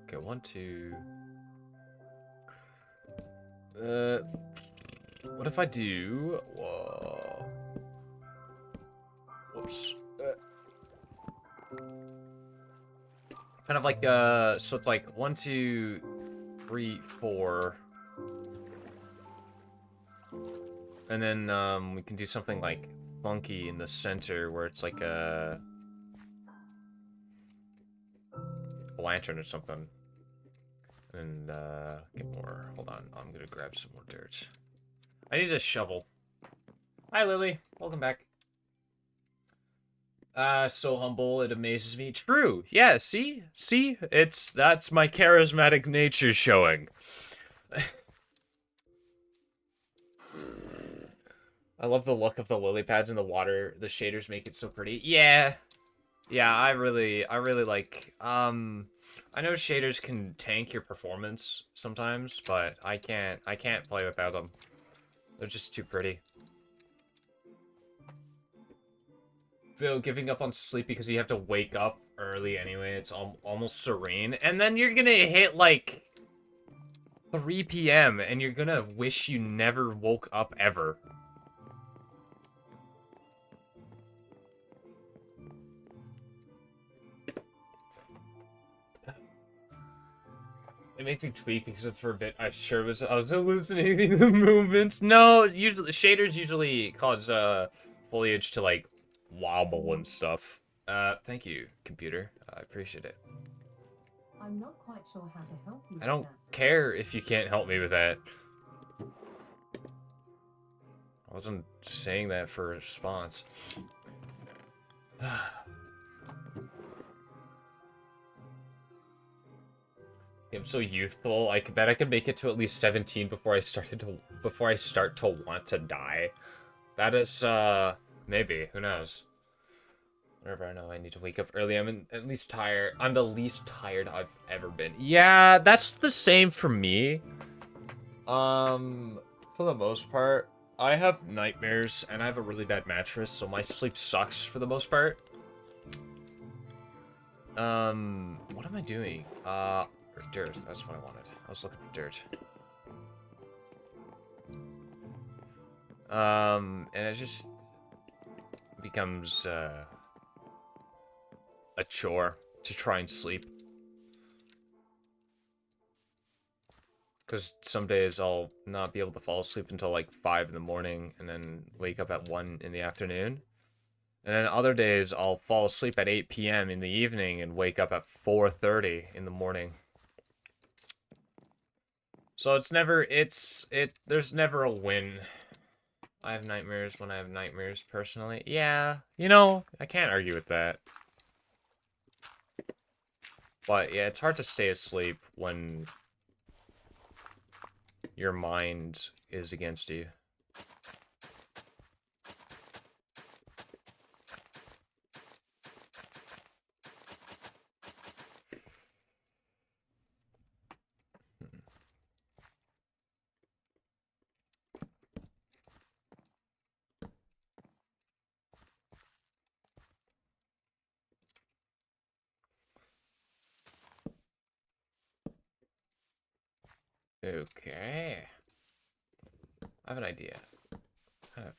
Speaker 1: Okay, 1, 2. What if I do? Whoa. Whoops. Kind of like so it's like 1, 2, 3, 4. And then we can do something like funky in the center where it's like a lantern or something. And get more. Hold on, I'm gonna grab some more dirt. I need a shovel. Hi Lily, welcome back. So humble, it amazes me. True. Yeah, see? That's my charismatic nature showing. I love the look of the lily pads in the water. The shaders make it so pretty. Yeah. Yeah, I really like, I know shaders can tank your performance sometimes, but I can't play without them. They're just too pretty. Phil, giving up on sleep because you have to wake up early anyway. It's almost serene. And then you're gonna hit, like, 3 p.m. and you're gonna wish you never woke up ever. It makes me tweak because for a bit I was hallucinating the movements. No, usually shaders usually cause foliage to like wobble and stuff. Thank you, computer. I appreciate it.
Speaker 2: I'm not quite sure how to help you.
Speaker 1: I don't care if you can't help me with that. I wasn't saying that for a response. I'm so youthful. I bet I could make it to at least 17 before I start to want to die. That is maybe, who knows. Whenever I know I need to wake up early, I'm at least tired. I'm the least tired I've ever been. Yeah, that's the same for me. For the most part, I have nightmares and I have a really bad mattress, so my sleep sucks for the most part. What am I doing? Dirt. That's what I wanted. I was looking for dirt. And it just becomes, a chore to try and sleep. Because some days I'll not be able to fall asleep until like 5 in the morning and then wake up at 1 in the afternoon. And then other days I'll fall asleep at 8 p.m. in the evening and wake up at 4:30 in the morning. So there's never a win. I have nightmares when I have nightmares, personally. Yeah, you know, I can't argue with that. But yeah, it's hard to stay asleep when your mind is against you. Okay. I have an idea. Kind of.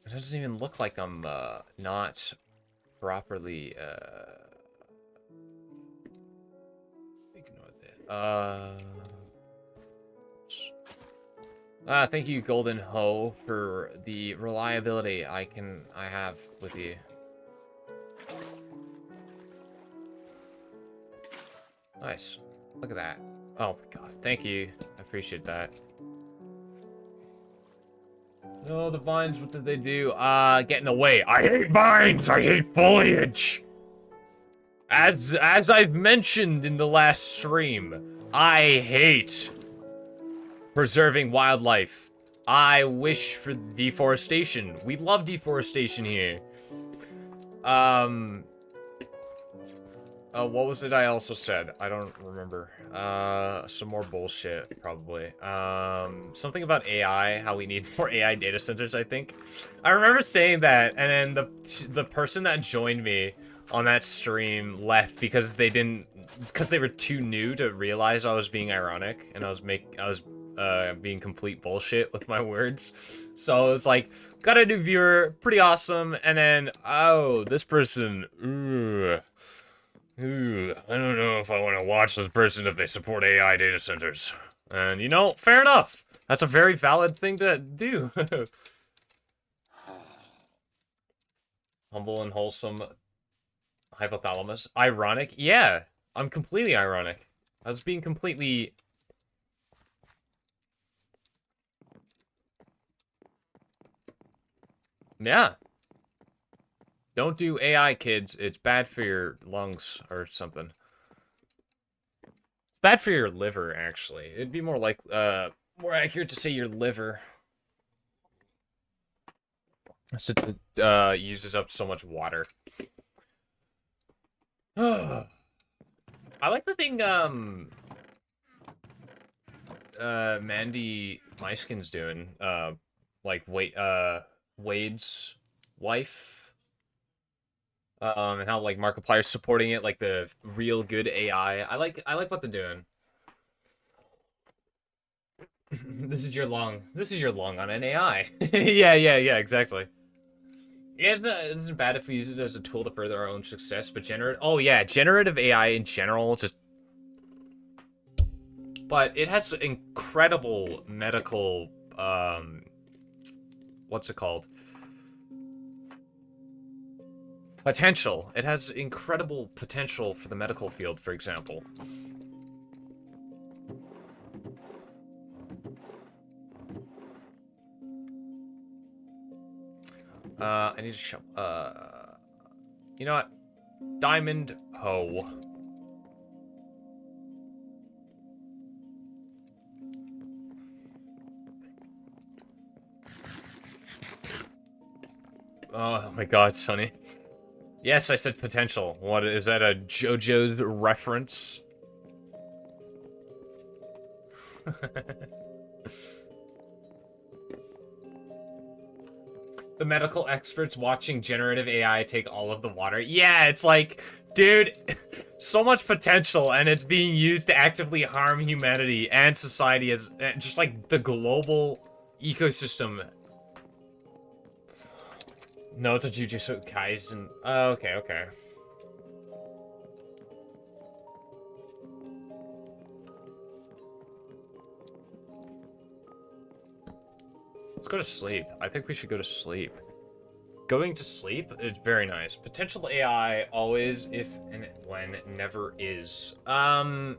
Speaker 1: It doesn't even look like I'm not properly ignore that. Thank you, Golden Ho, for the reliability I have with you. Nice. Look at that. Oh my god, thank you. I appreciate that. No, the vines, what did they do? Get in the way. I hate vines! I hate foliage! As I've mentioned in the last stream, I hate preserving wildlife. I wish for deforestation. We love deforestation here. What was it I also said? I don't remember. Some more bullshit, probably. Something about AI, how we need more AI data centers, I think. I remember saying that, and then the person that joined me on that stream left because they were too new to realize I was being ironic, and I was being complete bullshit with my words. So it was like, got a new viewer, pretty awesome, and then, oh, this person, Ooh, I don't know if I want to watch this person if they support AI data centers. And, you know, fair enough. That's a very valid thing to do. Humble and wholesome hypothalamus. Ironic? Yeah, I'm completely ironic. I was being completely... Yeah. Don't do AI, kids. It's bad for your lungs or something. It's bad for your liver, actually. It'd be more like, more accurate to say your liver. Since it, uses up so much water. I like the thing, Mandy Myskin's doing. Like, Wade's wife. And how like Markiplier's supporting it, like the real good AI. I like what they're doing. This is your long on an AI. Yeah, exactly. Yeah, it isn't bad if we use it as a tool to further our own success, but generative AI in general just. But it has incredible medical, what's it called? Potential. It has incredible potential for the medical field, for example. I need to show. You know what? Diamond Ho. Oh my god, Sonny. Yes, I said potential. What is that, a JoJo's reference? The medical experts watching generative AI take all of the water. Yeah, it's like, dude, so much potential, and it's being used to actively harm humanity and society as just like the global ecosystem. No, it's a Jujutsu Kaisen. Okay, okay. Let's go to sleep. I think we should go to sleep. Going to sleep is very nice. Potential AI always, if and when, never is. Yeah,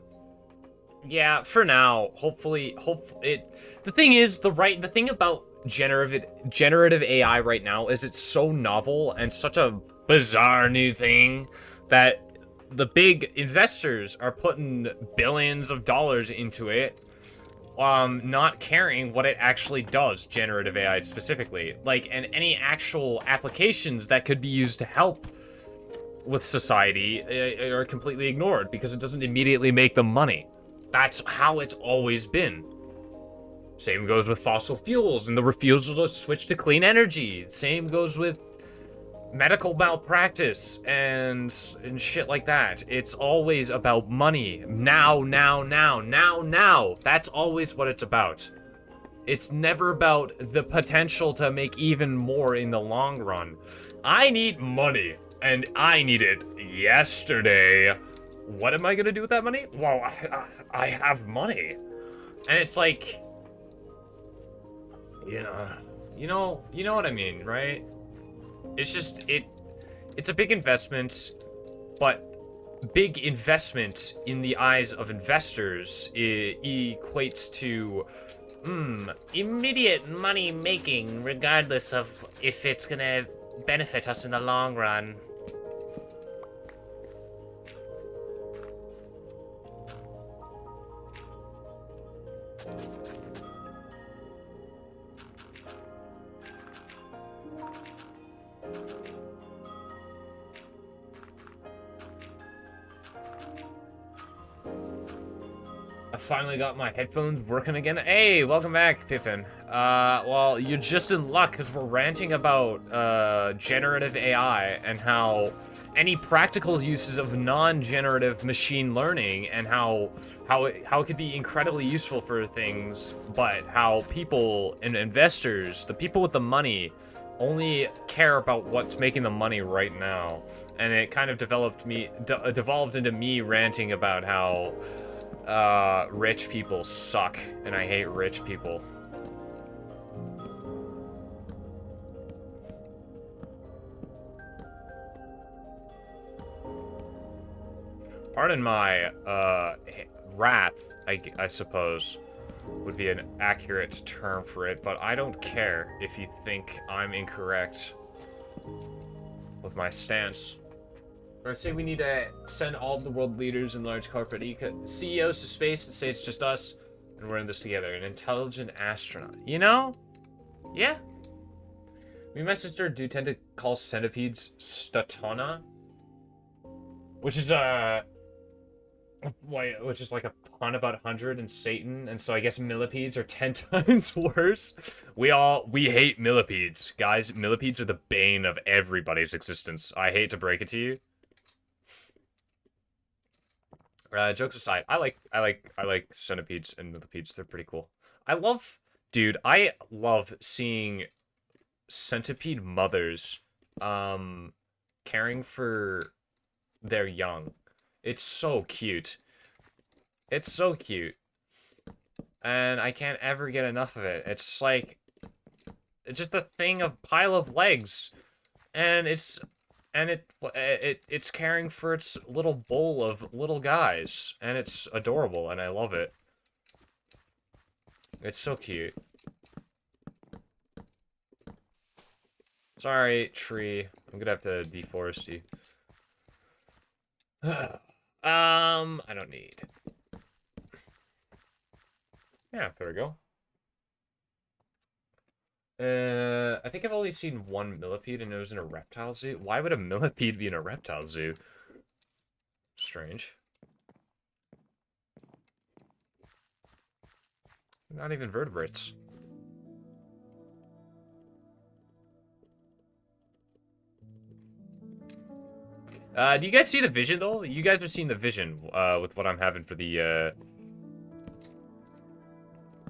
Speaker 1: for now. Hopefully, the thing is, the thing about generative AI right now is it's so novel and such a bizarre new thing that the big investors are putting billions of dollars into it, not caring what it actually does, generative AI specifically. Like, and any actual applications that could be used to help with society are completely ignored because it doesn't immediately make them money. That's how it's always been. Same goes with fossil fuels and the refusal to switch to clean energy. Same goes with medical malpractice and shit like that. It's always about money. Now, now, now, now, now. That's always what it's about. It's never about the potential to make even more in the long run. I need money, and I need it yesterday. What am I gonna do with that money? Well, I have money. And it's like, you know what I mean, right? It's just, it's a big investment, but big investment in the eyes of investors equates to immediate money making, regardless of if it's gonna benefit us in the long run. I finally got my headphones working again. Hey, welcome back, Pippin. Well, you're just in luck because we're ranting about generative AI and how any practical uses of non-generative machine learning and how it could be incredibly useful for things, but how people and investors, the people with the money, only care about what's making the money right now. And it kind of devolved into me ranting about how rich people suck, and I hate rich people. Pardon my, wrath, I suppose, would be an accurate term for it, but I don't care if you think I'm incorrect with my stance. Or I say we need to send all of the world leaders and large corporate CEOs to space and say it's just us, and we're in this together. An intelligent astronaut. You know? Yeah. Me and my sister do tend to call centipedes Statona, which is like a pun about 100 and Satan, and so I guess millipedes are 10 times worse. We hate millipedes, guys. Millipedes are the bane of everybody's existence. I hate to break it to you. Jokes aside, I like centipedes and millipedes. They're pretty cool. Dude, I love seeing centipede mothers, caring for their young. It's so cute. It's so cute. And I can't ever get enough of it. It's like, it's just a thing of pile of legs, and it's caring for its little bowl of little guys, and it's adorable, and I love it. It's so cute. Sorry, tree. I'm gonna have to deforest you. I don't need. Yeah, there we go. I think I've only seen one millipede, and it was in a reptile zoo. Why would a millipede be in a reptile zoo? Strange. Not even vertebrates. Do you guys see the vision though? You guys have seen the vision with what I'm having for the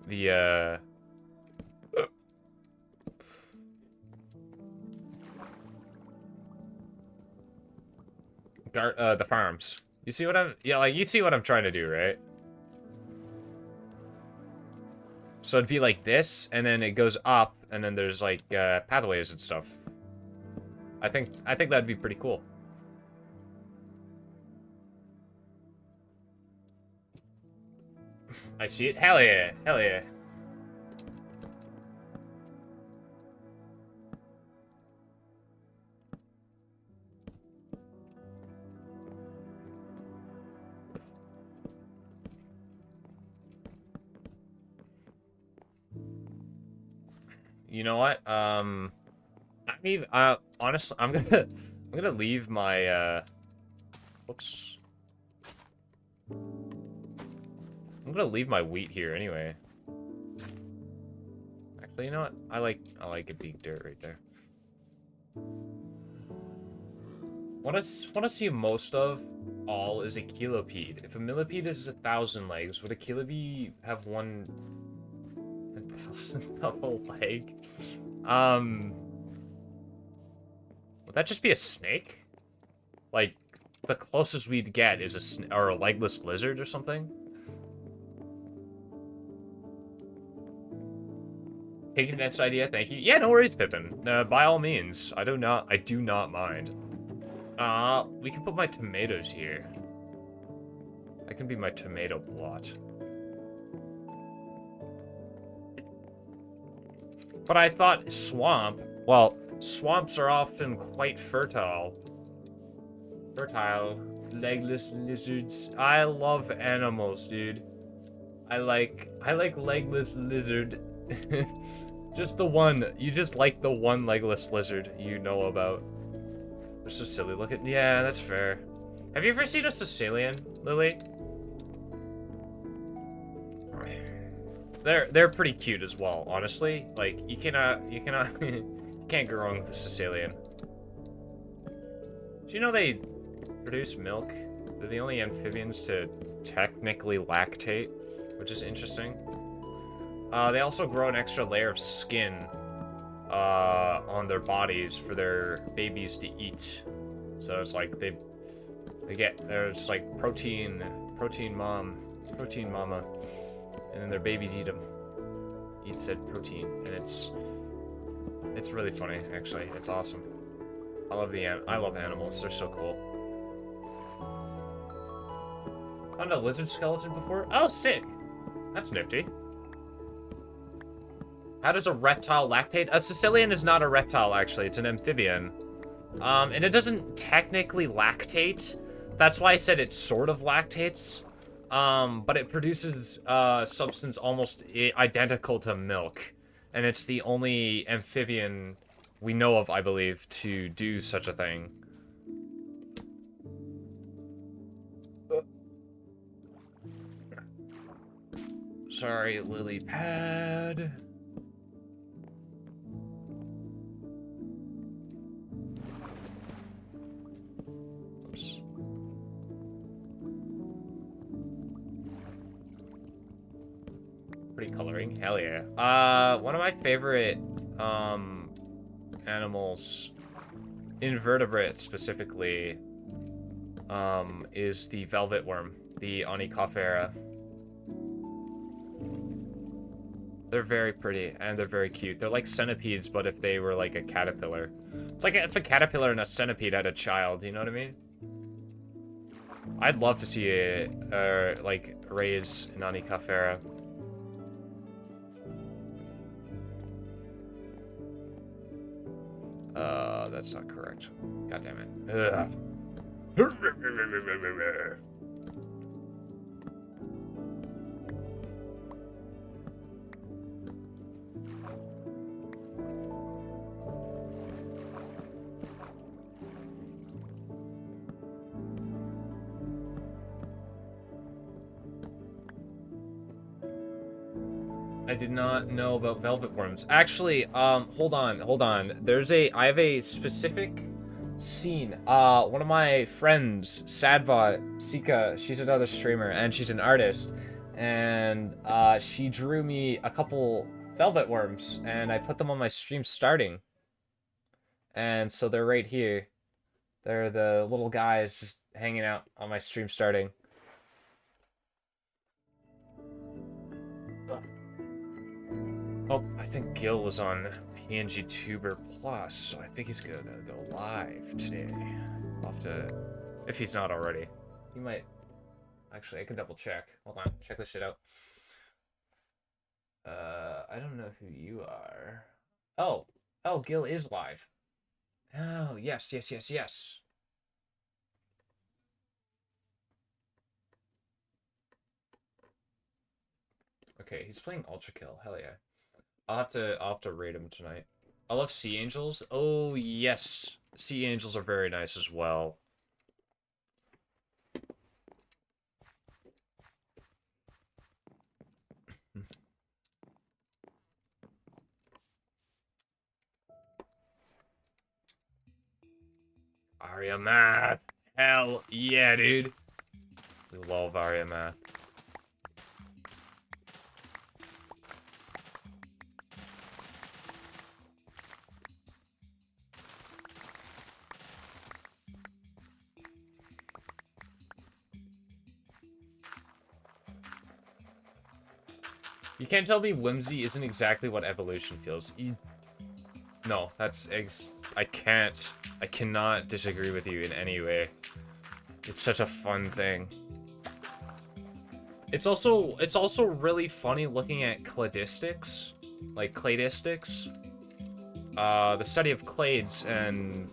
Speaker 1: the farms. You see what I'm like you see what I'm trying to do, right? So it'd be like this, and then it goes up, and then there's like pathways and stuff. I think that'd be pretty cool. I see it. Hell yeah. Hell yeah. You know what? Honestly, I'm gonna leave my whoops. I'm gonna leave my wheat here anyway. Actually, you know what? I like it being dirt right there. What I see most of all is a kilopede. If a millipede is 1,000 legs, would a kilopede have 1,000 double leg? Would that just be a snake? Like, the closest we'd get is a legless lizard or something? Take advanced idea, thank you. Yeah, no worries, Pippin. By all means, I do not mind. We can put my tomatoes here. That can be my tomato plot. But I thought swamp, well, swamps are often quite fertile. Fertile, legless lizards. I love animals, dude. I like legless lizard. Just the one. You just like the one legless lizard you know about. They're so silly looking. Yeah, that's fair. Have you ever seen a Sicilian, Lily? They're pretty cute as well, honestly. Like you cannot you can't go wrong with a Sicilian. Do you know they produce milk? They're the only amphibians to technically lactate, which is interesting. They also grow an extra layer of skin on their bodies for their babies to eat. So it's like there's like protein mama, and then their babies eat said protein, and it's really funny actually. It's awesome. I love animals. They're so cool. Found a lizard skeleton before. Oh, sick. That's nifty. How does a reptile lactate? A Sicilian is not a reptile, actually. It's an amphibian. And it doesn't technically lactate. That's why I said it sort of lactates. But it produces substance almost identical to milk. And it's the only amphibian we know of, I believe, to do such a thing. Sorry, lily pad. Oops. Pretty coloring, hell yeah. One of my favorite animals, invertebrate specifically, is the velvet worm, the Onychophora. They're very pretty, and they're very cute. They're like centipedes, but if they were like a caterpillar. It's like if a caterpillar and a centipede had a child, you know what I mean? I'd love to see it, like, raise an Onychophora. That's not correct. God damn it. Ugh. I did not know about velvet worms. Actually, hold on. I have a specific Scene. One of my friends, Sadva Sika, she's another streamer and she's an artist, and she drew me a couple velvet worms and I put them on my stream starting. And so they're right here. They're the little guys just hanging out on my stream starting. Oh, I think Gil was on PNG Tuber Plus, so I think he's gonna go live today. I'll have to, if he's not already. He might. Actually, I can double check. Hold on, check this shit out. I don't know who you are. Oh, Gil is live. Oh, yes. Okay, he's playing Ultra Kill. Hell yeah. I'll have to raid him tonight. I love Sea Angels. Oh yes, Sea Angels are very nice as well. Aria Math. Hell yeah, dude. We love Aria Math. You can't tell me Whimsy isn't exactly what evolution feels. No, I cannot disagree with you in any way. It's such a fun thing. It's also really funny looking at cladistics, like cladistics. The study of clades and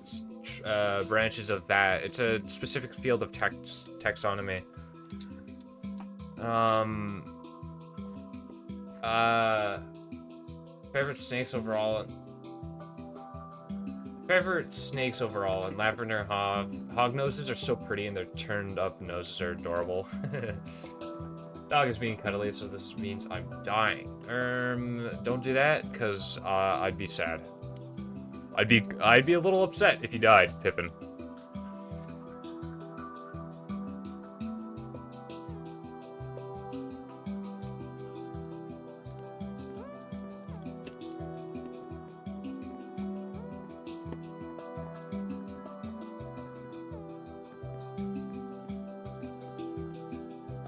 Speaker 1: branches of that. It's a specific field of taxonomy. Favorite snakes overall, and lavender hognoses are so pretty, and their turned up noses are adorable. Dog is being cuddly, so this means I'm dying. Don't do that, cause I'd be sad. I'd be a little upset if you died, Pippin.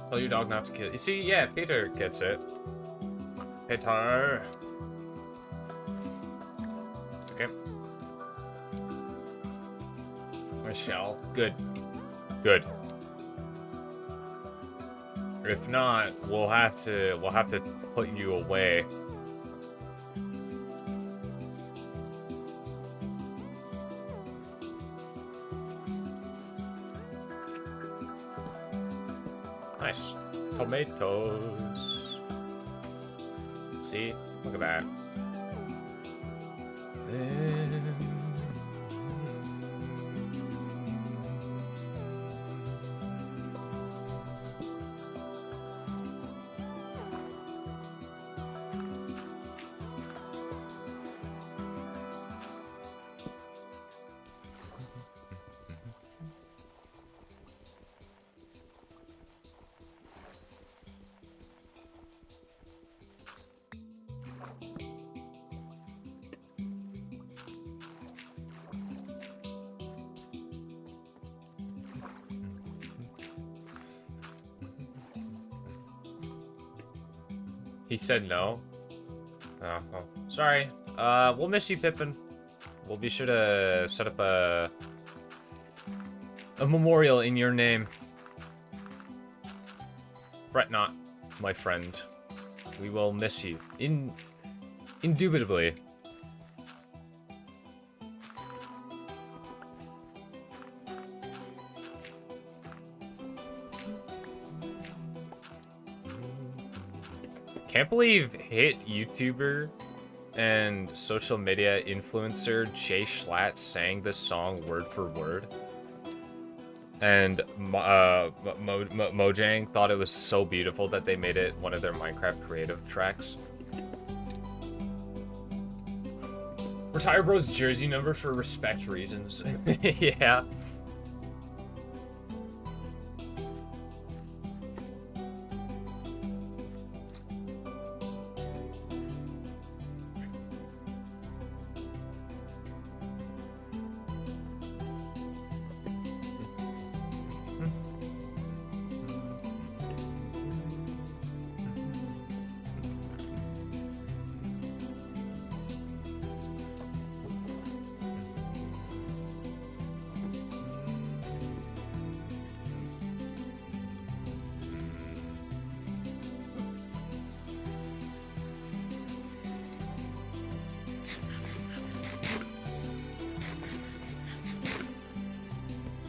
Speaker 1: Tell your dog not to kill. You see, yeah, Peter gets it. Peter. Okay. Michelle. Good. Good. If not, we'll have to put you away. Nice. Tomatoes. See? Look at that. He said no. Oh, well, sorry. We'll miss you, Pippin. We'll be sure to set up a memorial in your name. Fret not, my friend. We will miss you. Indubitably. Can't believe hit YouTuber and social media influencer Jay Schlatt sang this song word for word. And Mojang thought it was so beautiful that they made it one of their Minecraft creative tracks. Retire Bro's jersey number for respect reasons. Yeah.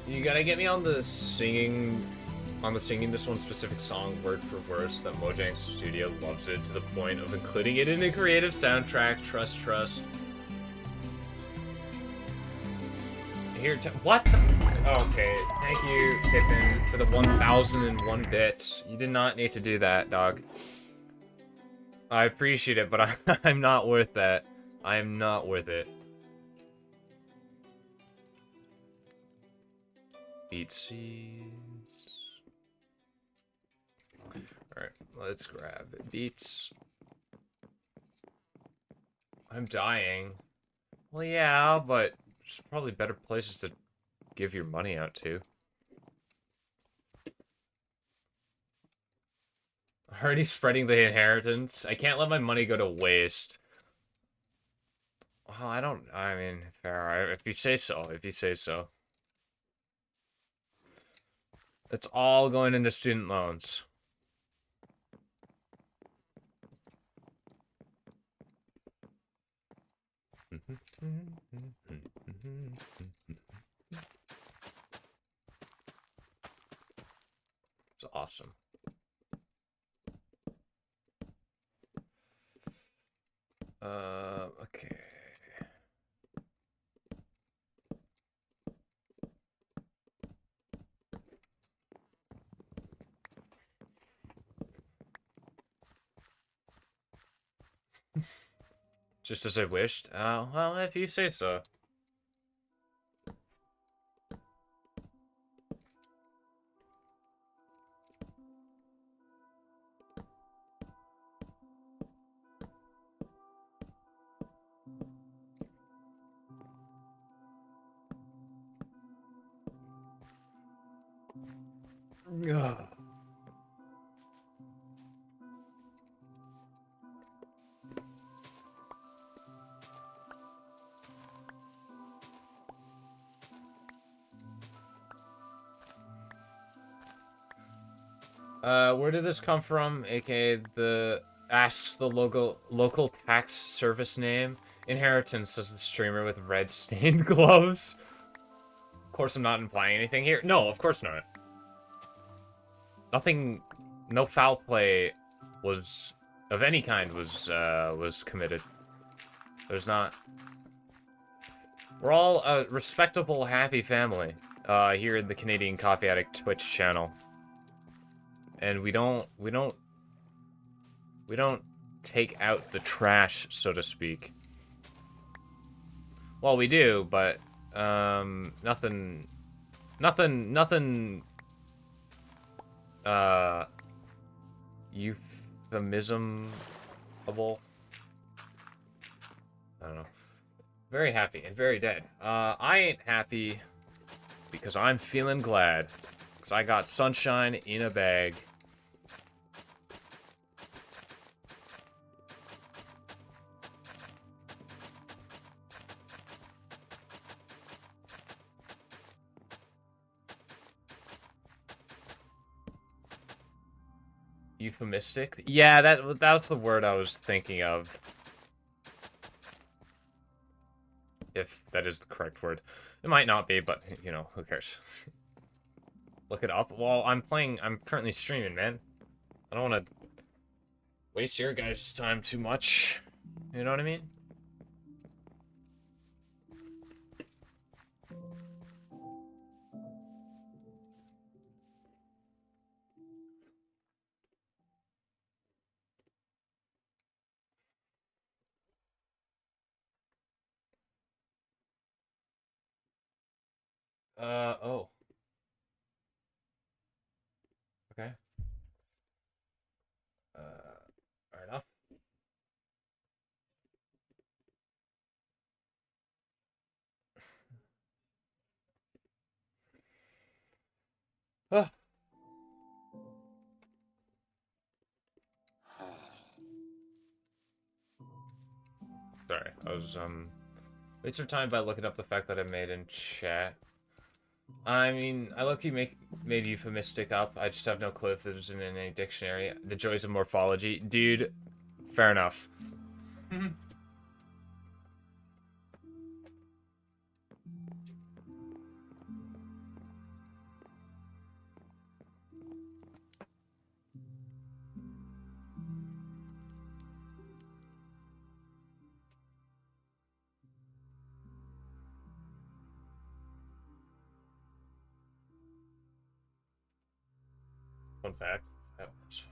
Speaker 1: You gotta get me on the singing this one specific song word for word so that Mojang Studio loves it to the point of including it in a creative soundtrack. Trust. Here, what the? Okay, thank you, Pippin, for the 1,001 bits. You did not need to do that, dog. I appreciate it, but I'm not worth that. I am not worth it. Beat seeds. Alright, let's grab it. Beats. I'm dying. Well, yeah, but there's probably better places to give your money out to. Already spreading the inheritance. I can't let my money go to waste. Well, I mean, fair. If you say so, It's all going into student loans. It's awesome. Okay. Just as I wished? Well, if you say so. Ugh. Where did this come from? AKA asks the local tax service name. Inheritance, says the streamer with red stained gloves. Of course I'm not implying anything here. No, of course not. Nothing, no foul play of any kind was committed. There's not. We're all a respectable, happy family, here in the Canadian Coffee Addict Twitch channel. And we don't take out the trash, so to speak. Well, we do, but nothing euphemismable. I don't know. Very happy and very dead. I ain't happy because I'm feeling glad. Because I got sunshine in a bag. Euphemistic? Yeah, that's the word I was thinking of. If that is the correct word. It might not be, but, you know, who cares? Look it up. Well, I'm currently streaming, man. I don't want to waste your guys' time too much. You know what I mean? Oh. Okay. Fair enough. Oh. Sorry, I was, waste your time by looking up the fact that I made in chat. I mean, I low-key made euphemistic up. I just have no clue if there's in any dictionary. The joys of morphology. Dude, fair enough. Fun fact. Oh, that's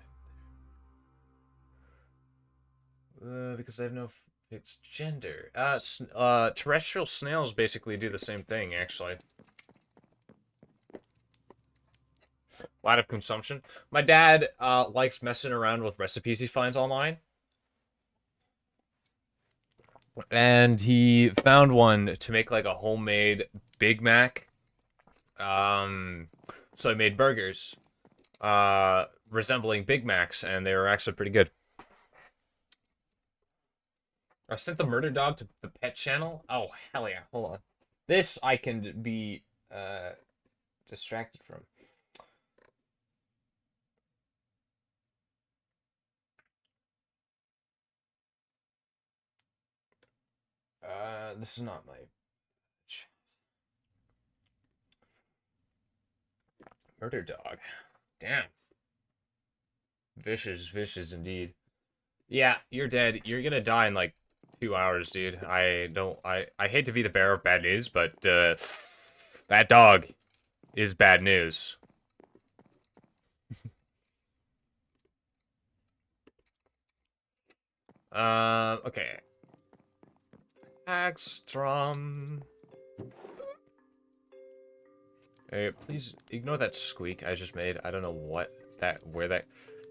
Speaker 1: fine. Because I have no fixed gender. Terrestrial snails basically do the same thing, actually. A lot of consumption. My dad likes messing around with recipes he finds online. And he found one to make like a homemade Big Mac. So he made burgers resembling Big Macs, and they were actually pretty good. I sent the murder dog to the pet channel. Oh, hell yeah. Hold on. This I can be distracted from. This is not my murder dog. Damn. Vicious indeed. Yeah, you're dead. You're gonna die in like 2 hours, dude. I hate to be the bearer of bad news, but that dog is bad news. Okay. Hagstrom. Hey, please ignore that squeak I just made. I don't know where that...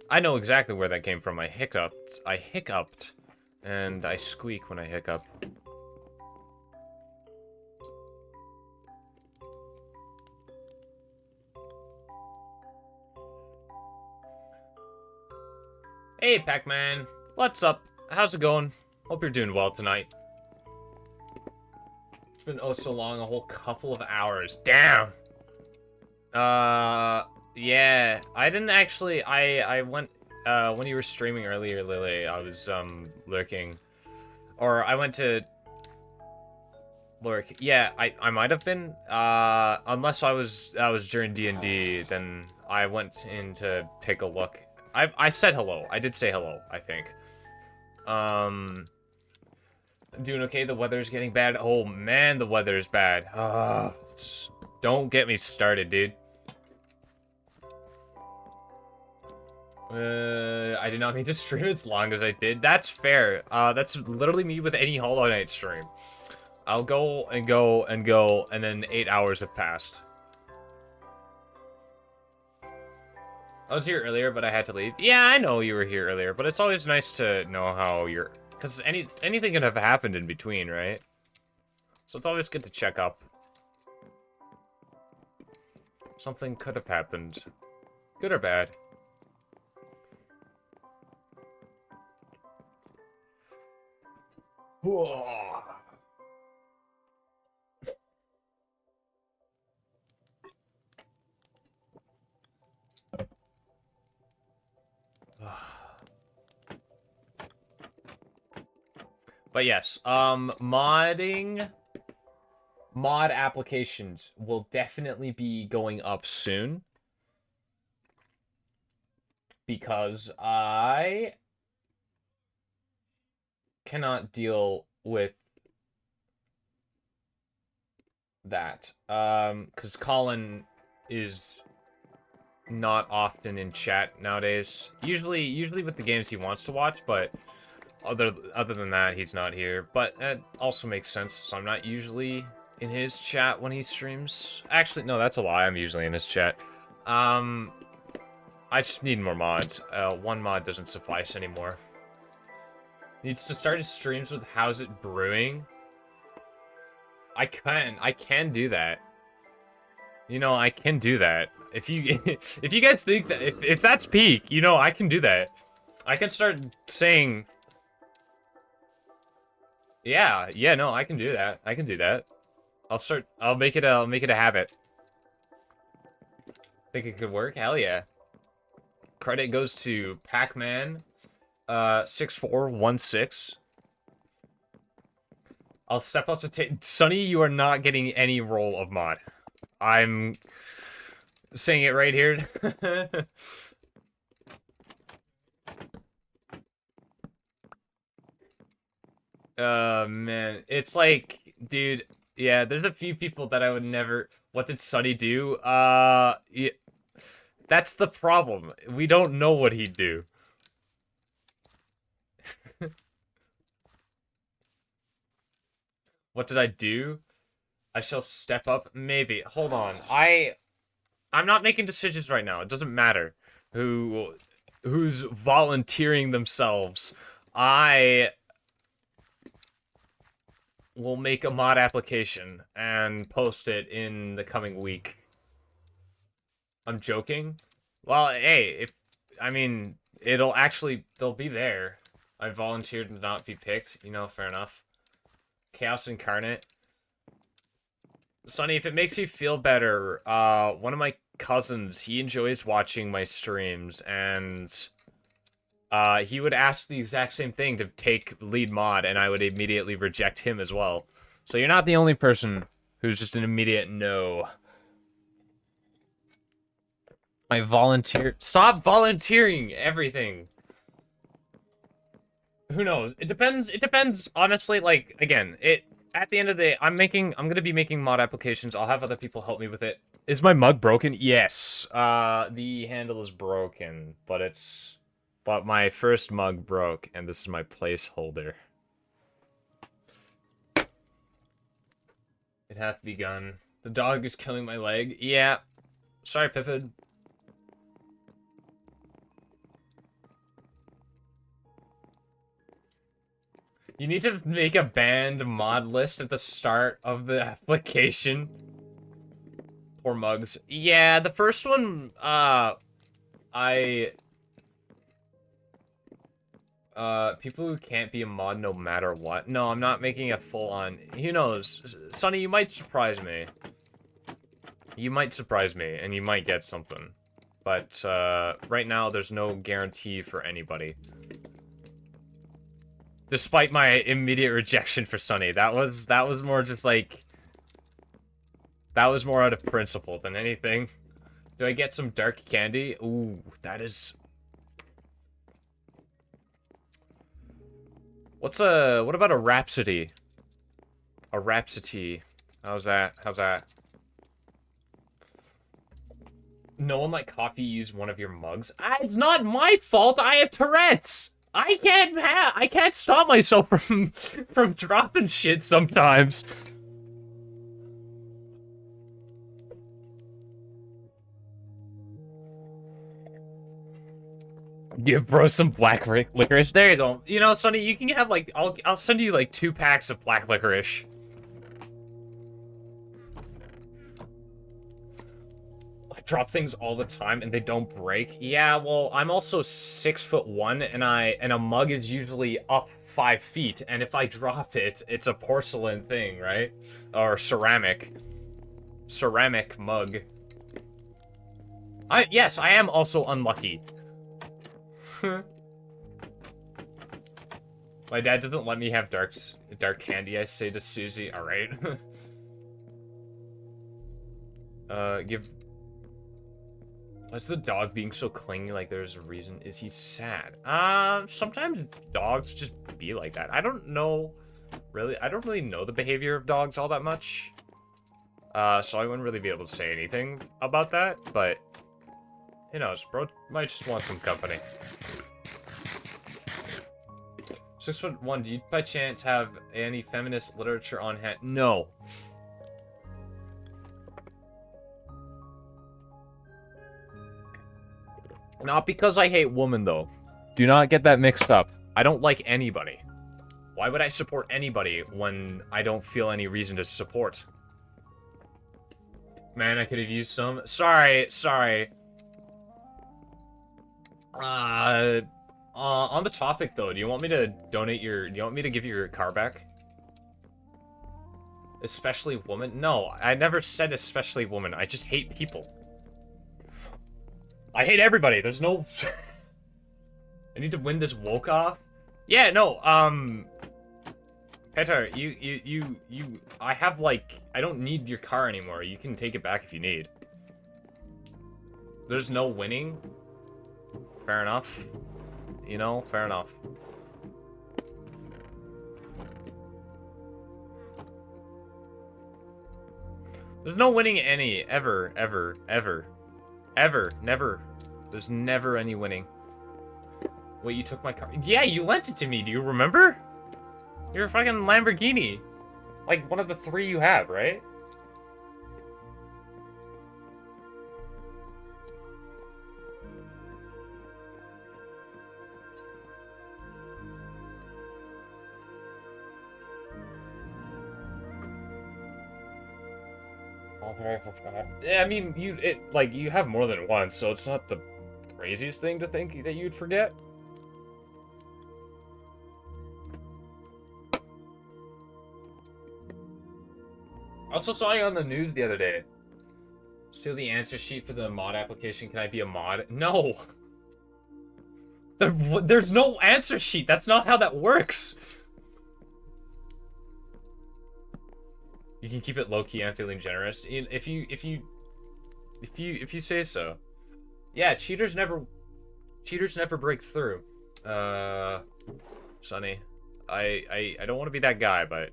Speaker 1: I know exactly where that came from. I hiccuped, and I squeak when I hiccup. Hey, Pac-Man. What's up? How's it going? Hope you're doing well tonight. It's been oh so long, a whole couple of hours. Damn! Yeah. I didn't actually... I went... when you were streaming earlier, Lily, I was, lurking. Or I went to... lurk. Yeah, I might have been. Unless I was during D&D, then I went in to take a look. I said hello. I did say hello, I think. I'm doing okay. The weather's getting bad. Oh, man, the weather's bad. Don't get me started, dude. I did not mean to stream as long as I did. That's fair. That's literally me with any Hollow Knight stream. I'll go and go and go, and then 8 hours have passed. I was here earlier, but I had to leave. Yeah, I know you were here earlier, but it's always nice to know how you're... Because anything could have happened in between, right? So it's always good to check up. Something could have happened. Good or bad. Whoa. But yes, mod applications will definitely be going up soon. Because I cannot deal with that. Because Colin is not often in chat nowadays. Usually with the games he wants to watch, but other than that, he's not here. But that also makes sense. So I'm not usually in his chat when he streams. Actually, no, that's a lie. I'm usually in his chat. I just need more mods. One mod doesn't suffice anymore. Needs to start his streams with How's It Brewing. I can do that. You know, I can do that. If you if you guys think that if that's peak, you know, I can do that. I can start saying, yeah, no, I can do that. I can do that. I'll make it a habit. Think it could work? Hell yeah. Credit goes to Pac-Man 6416. I'll step up to take Sonny, you are not getting any role of mod. I'm saying it right here. Man, it's like, dude, yeah, there's a few people that I would never. What did Sonny do? Yeah, that's the problem. We don't know what he'd do. What did I do? I shall step up. Maybe. Hold on. I'm not making decisions right now. It doesn't matter who's volunteering themselves. I will make a mod application and post it in the coming week. I'm joking. Well, hey, they'll be there. I volunteered to not be picked. You know, fair enough. Chaos Incarnate. Sonny, if it makes you feel better, one of my cousins, he enjoys watching my streams, and he would ask the exact same thing to take lead mod, and I would immediately reject him as well. So you're not the only person who's just an immediate no. I volunteered. Stop volunteering everything. Who knows? It depends, honestly, like, again, at the end of the day, I'm gonna be making mod applications. I'll have other people help me with it. Is my mug broken? Yes. The handle is broken, but my first mug broke, and this is my placeholder. It hath begun. The dog is killing my leg. Yeah. Sorry, Piffid. You need to make a banned mod list at the start of the application. Poor mugs. Yeah, the first one, people who can't be a mod no matter what. No, I'm not making a full-on... Who knows? Sonny, you might surprise me. You might surprise me, and you might get something. But, right now, there's no guarantee for anybody. Despite my immediate rejection for Sonny. That was more just like... That was more out of principle than anything. Do I get some dark candy? Ooh, that is... What about a Rhapsody? A Rhapsody. How's that? No one like coffee used one of your mugs? It's not my fault. I have Tourette's. I can't stop myself from dropping shit sometimes. Give bro some black licorice. There you go. You know, Sonny, you can have like I'll send you like 2 packs of black licorice. I drop things all the time and they don't break. Yeah, well, I'm also 6'1" and a mug is usually up 5 feet, and if I drop it, it's a porcelain thing, right? Or ceramic. Ceramic mug. Yes, I am also unlucky. My dad doesn't let me have dark candy, I say to Susie. Alright. Why's the dog being so clingy like there's a reason? Is he sad? Sometimes dogs just be like that. I don't know, really. I don't really know the behavior of dogs all that much. So I wouldn't really be able to say anything about that, but... Who knows, bro might just want some company. 6'1", do you by chance have any feminist literature on hand? No. Not because I hate women, though. Do not get that mixed up. I don't like anybody. Why would I support anybody when I don't feel any reason to support? Man, I could have used some. Sorry. On the topic, though, do you want me to donate your... Do you want me to give you your car back? Especially woman? No, I never said especially woman. I just hate people. I hate everybody. There's no... I need to win this woke off. Yeah, no, Petar, I have, like, I don't need your car anymore. You can take it back if you need. There's no winning. Fair enough. You know, fair enough. There's no winning any, ever, never. There's never any winning. Wait, you took my car? Yeah, you lent it to me, do you remember? You're a fucking Lamborghini. Like, one of the 3 you have, right? Yeah, I mean, you have more than one, so it's not the craziest thing to think that you'd forget. I also saw you on the news the other day. Steal the answer sheet for the mod application. Can I be a mod? No! There's no answer sheet. That's not how that works. You can keep it low-key. I'm feeling generous. If you say so. Yeah, cheaters never break through. Sonny, I don't want to be that guy, but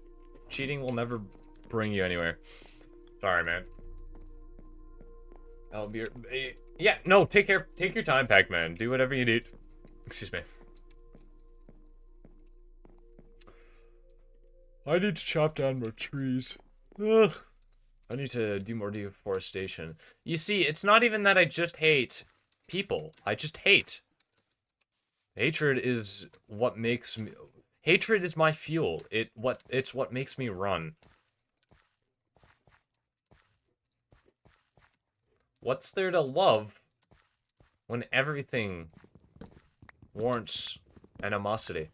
Speaker 1: cheating will never bring you anywhere. Sorry, man. I'll be... Yeah, no, take your time, Pac-Man. Do whatever you need. Excuse me. I need to chop down more trees. Ugh. I need to do more deforestation. You see, it's not even that I just hate people. I just hate. Hatred is what makes me... Hatred is my fuel. It's what makes me run. What's there to love when everything warrants animosity?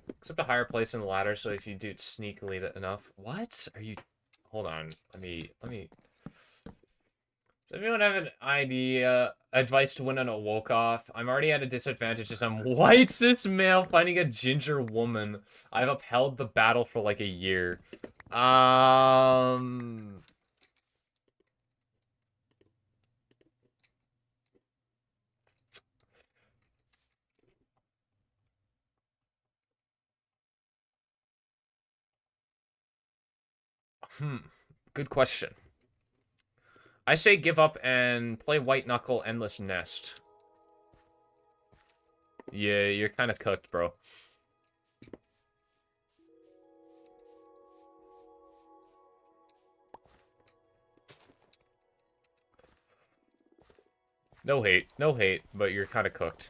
Speaker 1: Except a higher place in the ladder, so if you do it sneakily enough... What? Are you... Hold on. Let me... Does anyone have an idea? Advice to win on a woke-off? I'm already at a disadvantage as I'm white cis male finding a ginger woman. I've upheld the battle for like a year. Good question. I say give up and play White Knuckle Endless Nest. Yeah, you're kind of cooked, bro. No hate, but you're kind of cooked.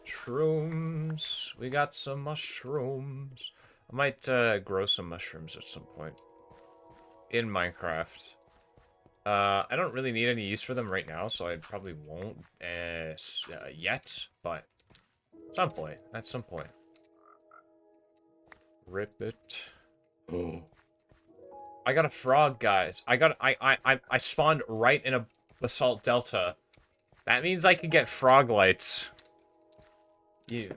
Speaker 1: Shrooms. We got some mushrooms. I might grow some mushrooms at some point. In Minecraft. I don't really need any use for them right now, so I probably won't yet, but at some point. Rip it. Oh. I got a frog, guys. I spawned right in a basalt delta. That means I can get frog lights. Yeah.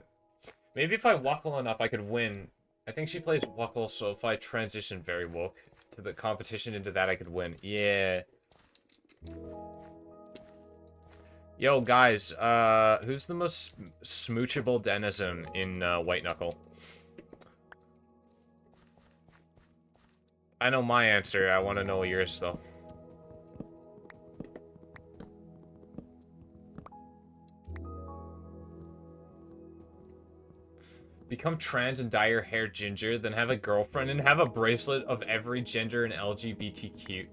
Speaker 1: Maybe if I wackle enough, I could win. I think she plays wackle, so if I transition very woke to the competition into that, I could win. Yeah. Yo, guys, who's the most smoochable denizen in White Knuckle? I know my answer. I want to know yours, though. Become trans and dye your hair ginger, then have a girlfriend and have a bracelet of every gender and LGBTQ.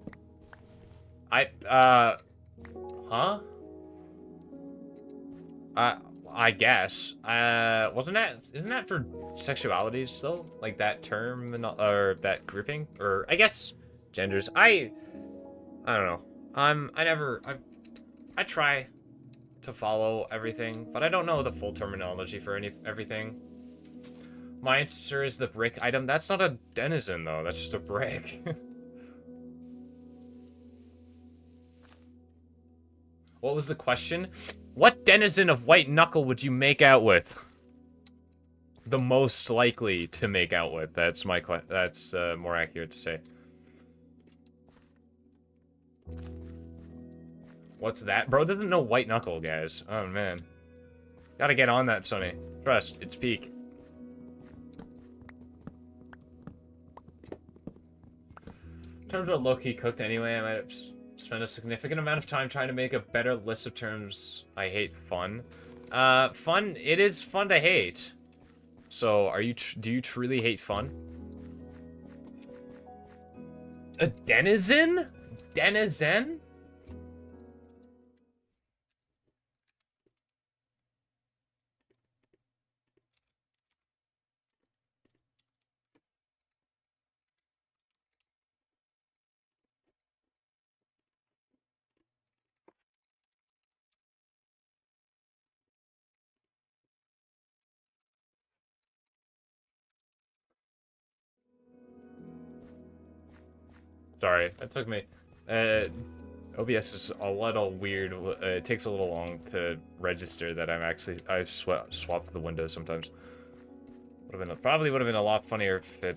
Speaker 1: Huh? I guess. Wasn't that, isn't that for sexualities still? Like that term or that grouping? Or I guess genders. I don't know. I try to follow everything, but I don't know the full terminology for everything. My answer is the brick item. That's not a denizen though. That's just a brick. What was the question? What denizen of White Knuckle would you make out with? The most likely to make out with. That's my that's more accurate to say. What's that? Bro doesn't know White Knuckle, guys. Oh, man. Gotta get on that, Sonny. Trust, it's peak. In terms of low-key cooked anyway, I might have spent a significant amount of time trying to make a better list of terms I hate fun. Fun, it is fun to hate. So, do you truly hate fun? A denizen? Denizen? Sorry, that took me. OBS is a little weird. It takes a little long to register that I've swapped the windows sometimes. Probably would have been a lot funnier if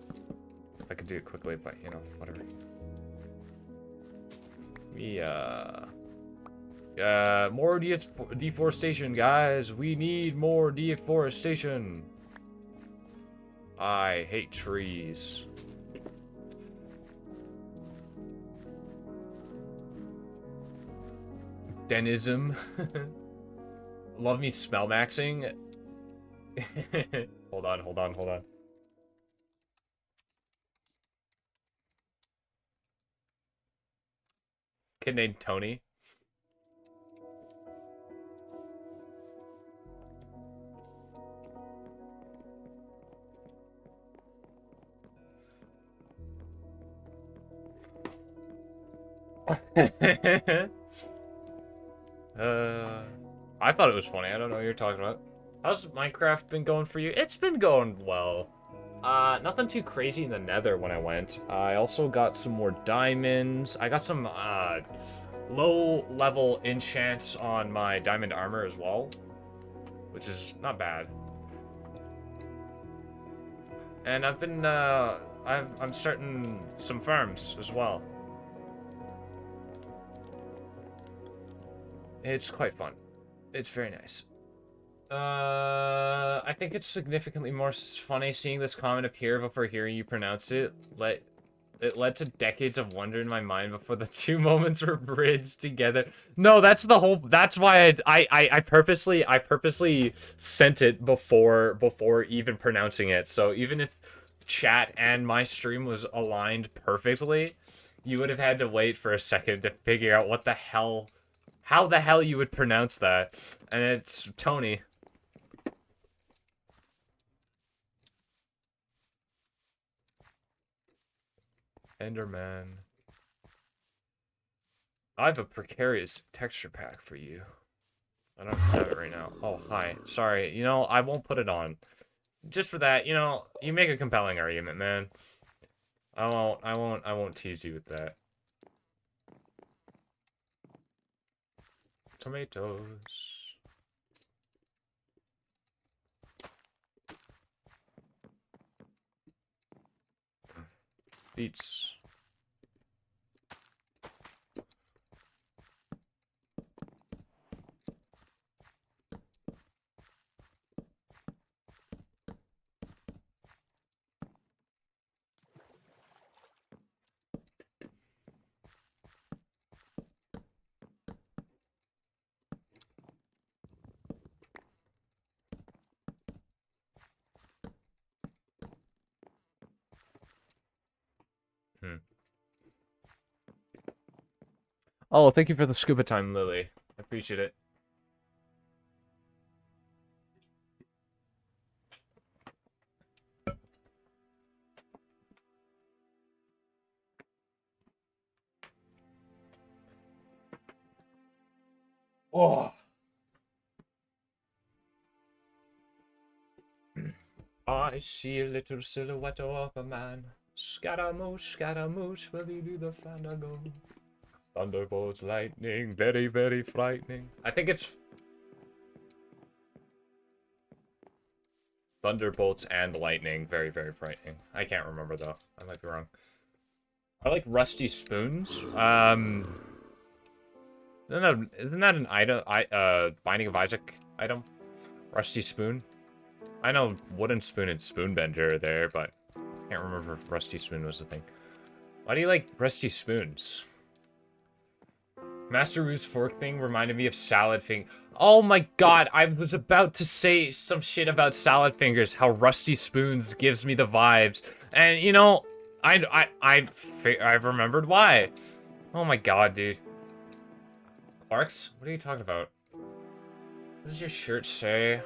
Speaker 1: I could do it quickly, but you know, whatever. More deforestation, guys. We need more deforestation. I hate trees. Denism. Love me smell maxing. Hold on. Kid named Tony. I thought it was funny. I don't know what you're talking about. How's Minecraft been going for you? It's been going well. Nothing too crazy in the nether when I went. I also got some more diamonds. I got some, low-level enchants on my diamond armor as well, which is not bad. And I've been, I'm starting some farms as well. It's quite fun. It's very nice. I think it's significantly more funny seeing this comment appear before hearing you pronounce it. It led to decades of wonder in my mind before the two moments were bridged together. No, that's the whole. That's why I purposely sent it before even pronouncing it. So even if chat and my stream was aligned perfectly, you would have had to wait for a second to figure out what the hell, how the hell you would pronounce that. And it's Tony. Enderman. I have a precarious texture pack for you. I don't have it right now. Oh, hi. Sorry. You know, I won't put it on. Just for that, you know, you make a compelling argument, man. I won't tease you with that. Tomatoes. Beets. Oh, thank you for the scuba time, Lily. I appreciate it. Oh. I see a little silhouette of a man. Scaramouche, will he do the fandango? Thunderbolts, lightning, very, very frightening. I think it's Thunderbolts and lightning, very, very frightening. I can't remember though. I might be wrong. I like rusty spoons. Isn't that an item? Binding of Isaac item? Rusty spoon. I know wooden spoon and spoonbender are there, but I can't remember if rusty spoon was the thing. Why do you like rusty spoons? Master Wu's fork thing reminded me of salad fing. Oh my god, I was about to say some shit about salad fingers, how rusty spoons gives me the vibes. And you know, I've remembered why. Oh my god, dude. Clarks? What are you talking about? What does your shirt say?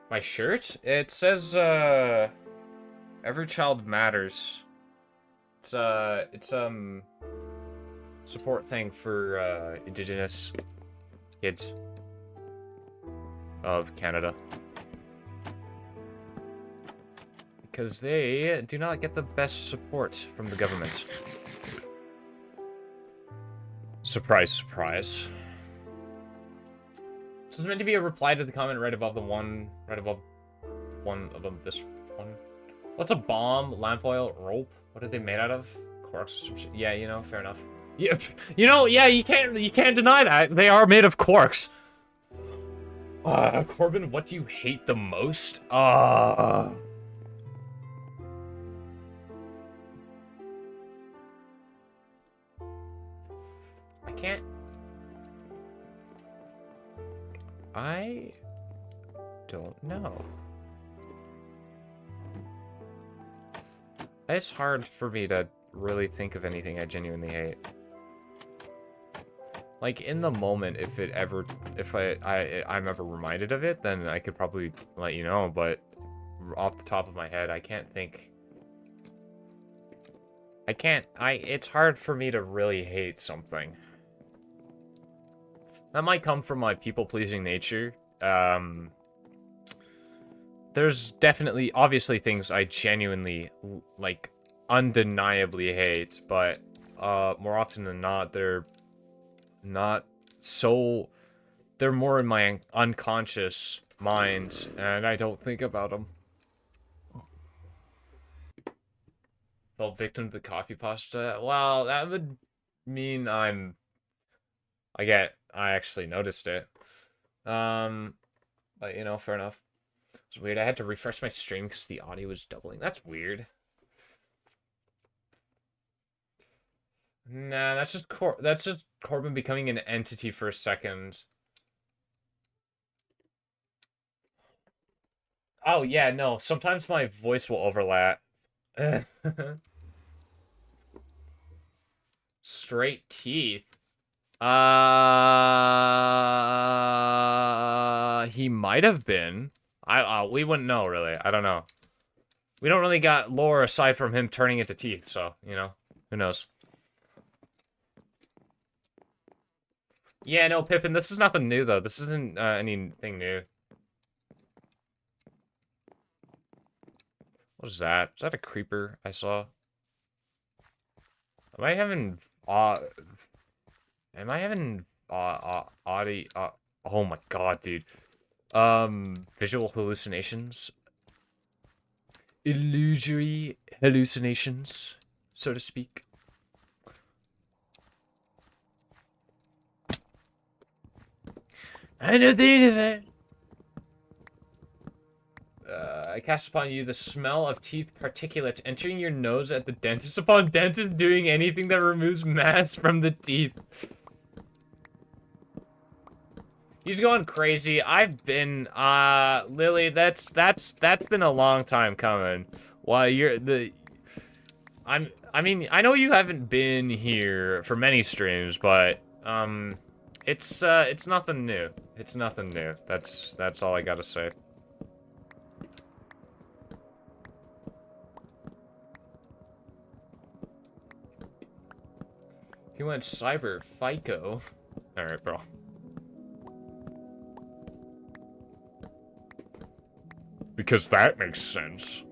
Speaker 1: My shirt? It says, Every child matters. It's support thing for, Indigenous kids of Canada. Because they do not get the best support from the government. Surprise, surprise. This is meant to be a reply to the comment right above one of them, this one. What's a bomb, lamp oil, rope? What are they made out of? Corks or some shit? Yeah, you know, fair enough. Yeah, you know, yeah, you can't deny that. They are made of corks. Corbin, what do you hate the most? I can't. I don't know. It's hard for me to really think of anything I genuinely hate. Like, in the moment, if I'm ever reminded of it, then I could probably let you know, but off the top of my head, I can't think. It's hard for me to really hate something. That might come from my people-pleasing nature. There's definitely, obviously, things I genuinely, like, undeniably hate, but more often than not, they're not so... They're more in my unconscious mind, and I don't think about them. Fell victim to the coffee pasta? Well, that would mean I actually noticed it. But, you know, fair enough. It's weird. I had to refresh my stream because the audio was doubling. That's weird. Nah, that's just Corbin becoming an entity for a second. Oh, yeah, no. Sometimes my voice will overlap. Straight teeth. He might have been. We wouldn't know, really. I don't know. We don't really got lore aside from him turning into teeth, so, you know, who knows. Yeah, no, Pippin, this is nothing new, though. This isn't anything new. What is that? Is that a creeper I saw? Am I having oh my god, dude. Visual hallucinations? Illusory hallucinations, so to speak. I know the of it. I cast upon you the smell of teeth particulates entering your nose at the dentist upon dentist doing anything that removes mass from the teeth. He's going crazy. I've been, Lily, that's been a long time coming. While I mean, I know you haven't been here for many streams, but, it's nothing new. It's nothing new. That's all I gotta say. He went cyber FICO. Alright, bro. Because that makes sense.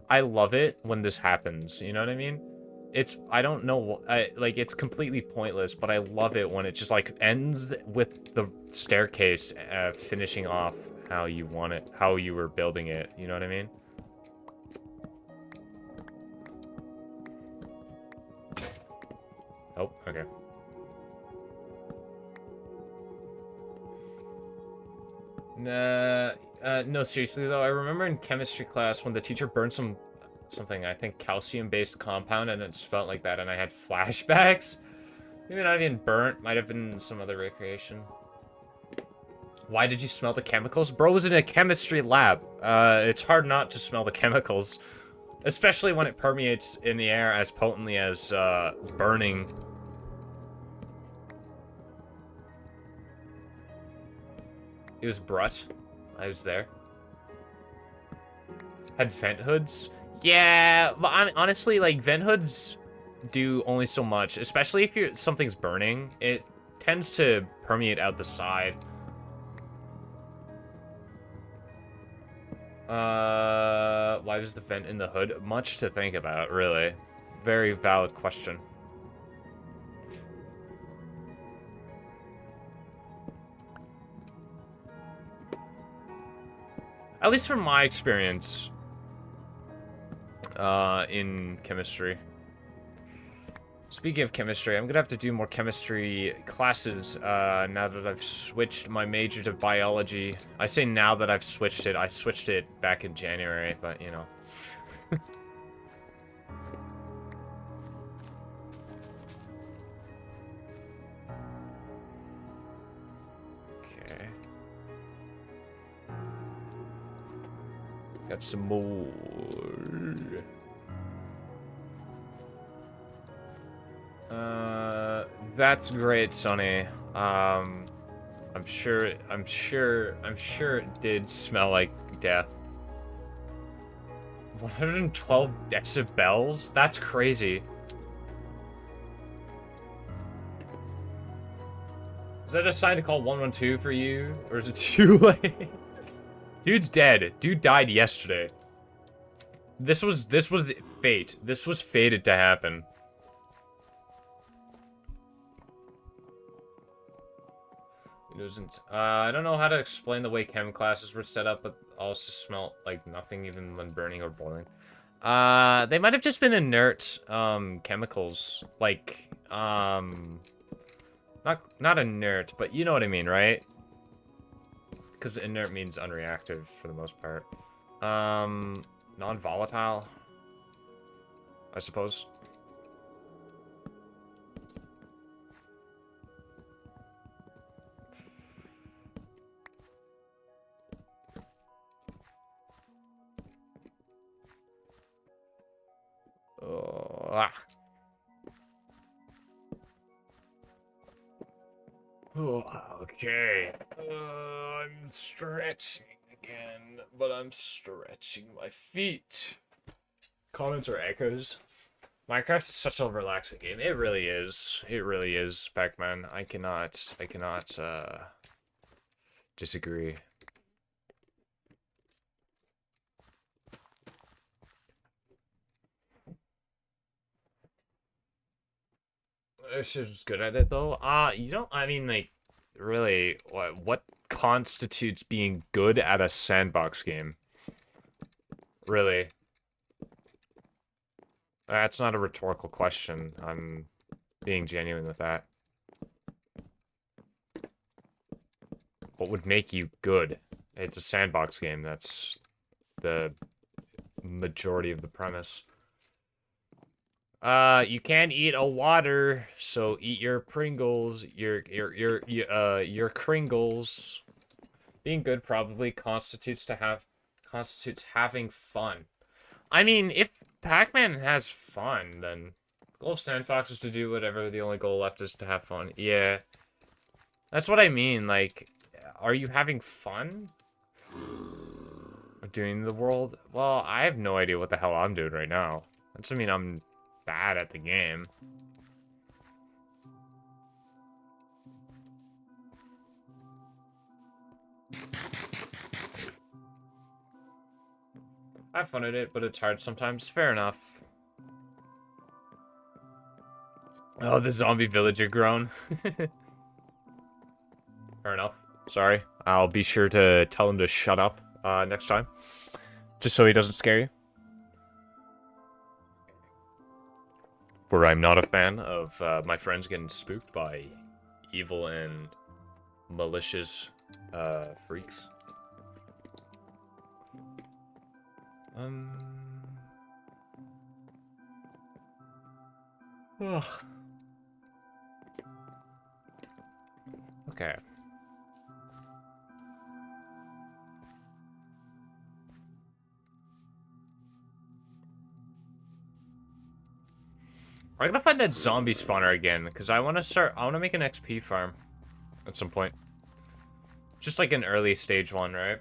Speaker 1: I love it when this happens, you know what I mean? I don't know, like, it's completely pointless, but I love it when it just, like, ends with the staircase finishing off how you want it, how you were building it, you know what I mean? Oh, okay. No, seriously though, I remember in chemistry class when the teacher burned something, I think calcium-based compound, and it felt like that, and I had flashbacks. Maybe not even burnt, might have been some other recreation. Why did you smell the chemicals? Bro was in a chemistry lab. It's hard not to smell the chemicals, especially when it permeates in the air as potently as burning. It was Brut. I was there. Had vent hoods? Yeah, but honestly, like, vent hoods do only so much, especially if something's burning. It tends to permeate out the side. Why was the vent in the hood? Much to think about, really. Very valid question. At least from my experience, in chemistry. Speaking of chemistry, I'm gonna have to do more chemistry classes, now that I've switched my major to biology. I say now that I've switched it. I switched it back in January, but, you know. Okay. Got some more. That's great, Sonny. I'm sure it did smell like death. 112 decibels? That's crazy. Is that a sign to call 112 for you? Or is it too late? Dude's dead. Dude died yesterday. This was fate. This was fated to happen. It wasn't. I don't know how to explain the way chem classes were set up, but also smelled like nothing even when burning or boiling. They might have just been inert, chemicals. Like, not inert, but you know what I mean, right? Because inert means unreactive for the most part. Non-volatile, I suppose. Okay. I'm stretching again, but I'm stretching my feet. Comments or echoes? Minecraft is such a relaxing game. It really is. It really is, Pac-Man. I cannot, disagree. She's good at it though. You don't. I mean, like, really, what constitutes being good at a sandbox game? Really? That's not a rhetorical question. I'm being genuine with that. What would make you good? It's a sandbox game. That's the majority of the premise. You can't eat a water, so eat your Pringles, your Kringles. Being good probably constitutes having fun. I mean, if Pac-Man has fun, then goal of Sandfox is to do whatever. The only goal left is to have fun. Yeah, that's what I mean. Like, are you having fun doing the world? Well, I have no idea what the hell I'm doing right now. That doesn't mean I'm bad at the game. I have fun at it, but it's hard sometimes. Fair enough. Oh, the zombie villager groan. Fair enough. Sorry. I'll be sure to tell him to shut up next time. Just so he doesn't scare you. Where I'm not a fan of my friends getting spooked by evil and malicious freaks. Ugh. Okay. I'm gonna find that zombie spawner again, because I want to make an XP farm at some point. Just like an early stage one, right?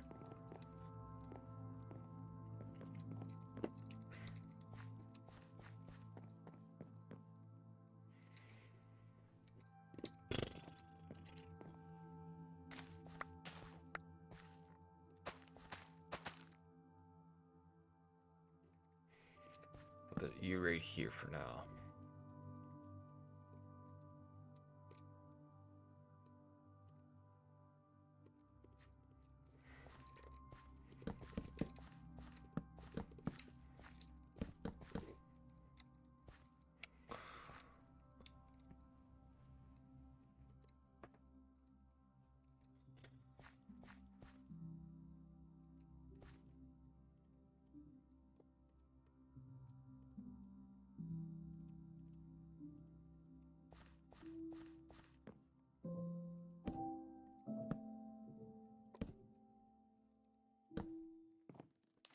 Speaker 1: Put you right here for now.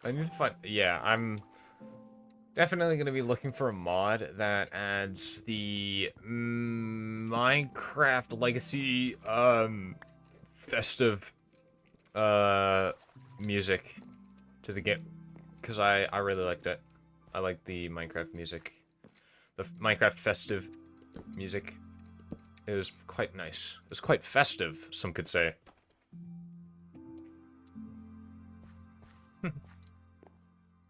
Speaker 1: I need to find. Yeah, I'm definitely going to be looking for a mod that adds the Minecraft Legacy festive music to the game, because I really liked it. I like the Minecraft music. The Minecraft festive music. It was quite nice. It was quite festive, some could say.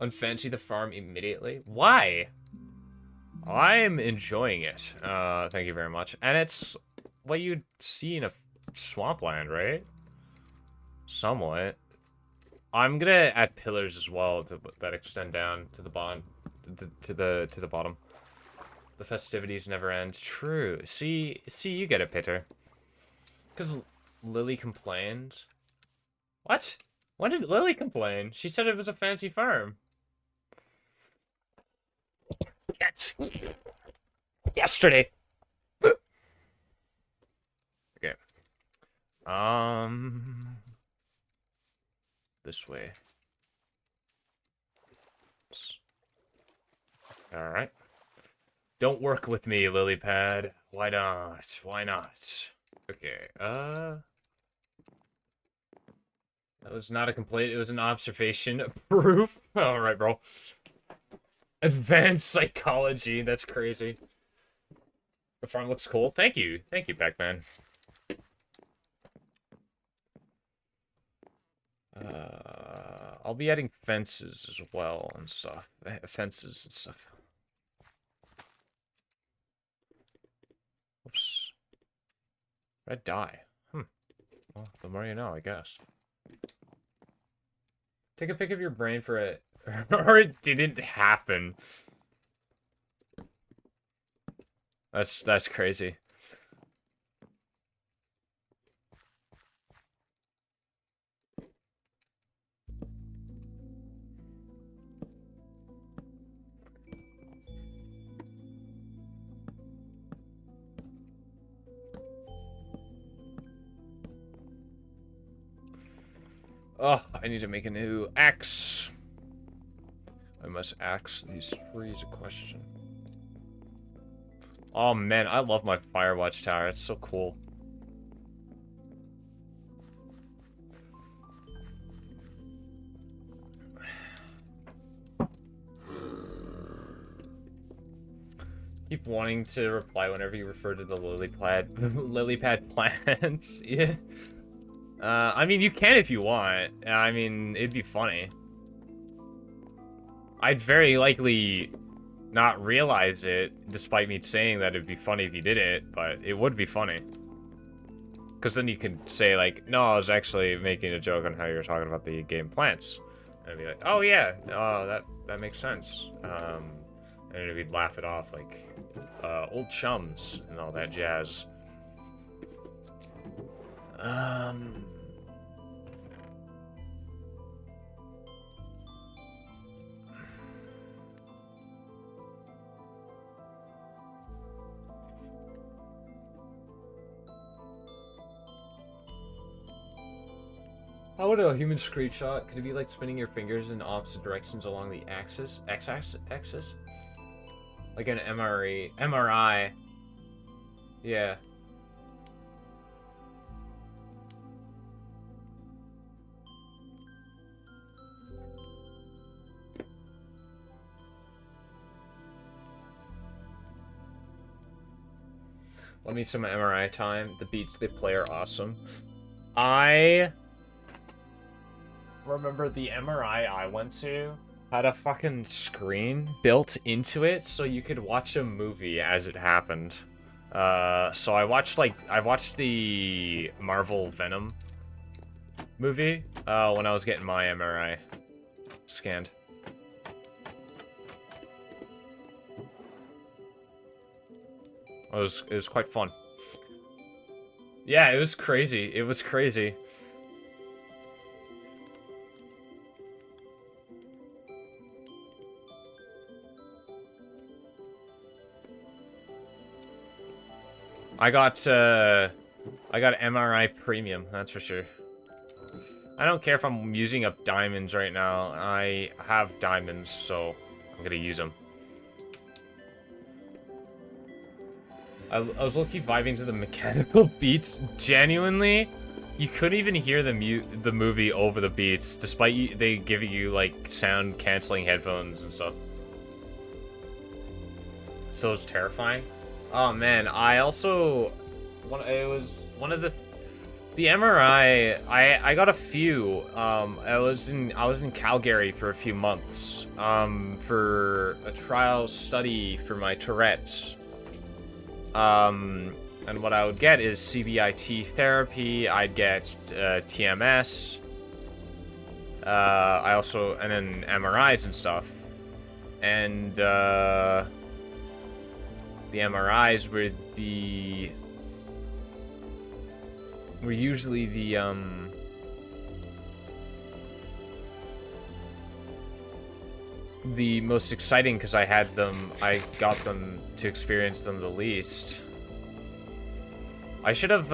Speaker 1: Unfancy the farm immediately? Why? I'm enjoying it. Thank you very much. And it's what you'd see in a swampland, right? Somewhat. I'm gonna add pillars as well that extend down to the bottom, to the bottom. The festivities never end. True. See, you get it, Peter. Because Lily complained. What? When did Lily complain? She said it was a fancy farm. Yes. Yesterday. Okay. This way. All right. Don't work with me, Lilypad. Why not? Why not? Okay. That was not a complaint. It was an observation. Proof. All right, bro. Advanced psychology. That's crazy. The farm looks cool. Thank you. Thank you, Pac-Man. I'll be adding fences as well and stuff. Fences and stuff. Oops. Did I die? Well, the more you know, I guess. Take a pic of your brain for it. Or it didn't happen. That's crazy. Oh, I need to make a new axe. I must ask these trees a question. Oh man, I love my Firewatch tower. It's so cool. Keep wanting to reply whenever you refer to the lily pad plants. Yeah. I mean, you can if you want. I mean, it'd be funny. I'd very likely not realize it, despite me saying that it'd be funny if you did it, but it would be funny. Because then you could say, like, no, I was actually making a joke on how you were talking about the game plants. And I'd be like, oh yeah, that makes sense. And we'd laugh it off, like, old chums and all that jazz. How would a human screenshot? Could it be like spinning your fingers in opposite directions along the axis? X-axis? Like an MRI. Yeah. Let me some MRI time. The beats they play are awesome. I remember the MRI I went to had a fucking screen built into it so you could watch a movie as it happened. So I watched the Marvel Venom movie when I was getting my MRI scanned. It was quite fun. Yeah, it was crazy. It was crazy. I got MRI Premium, that's for sure. I don't care if I'm using up diamonds right now. I have diamonds, so I'm gonna use them. I was low-key vibing to the mechanical beats. Genuinely, you couldn't even hear the movie over the beats, despite they giving you like sound-canceling headphones and stuff. So it's terrifying. Oh man, I also it was one of the MRI. I got a few. I was in Calgary for a few months for a trial study for my Tourette's. And what I would get is CBIT therapy. I'd get TMS. And then MRIs and stuff. And the MRIs were usually the most exciting because I got them to experience them the least. I should have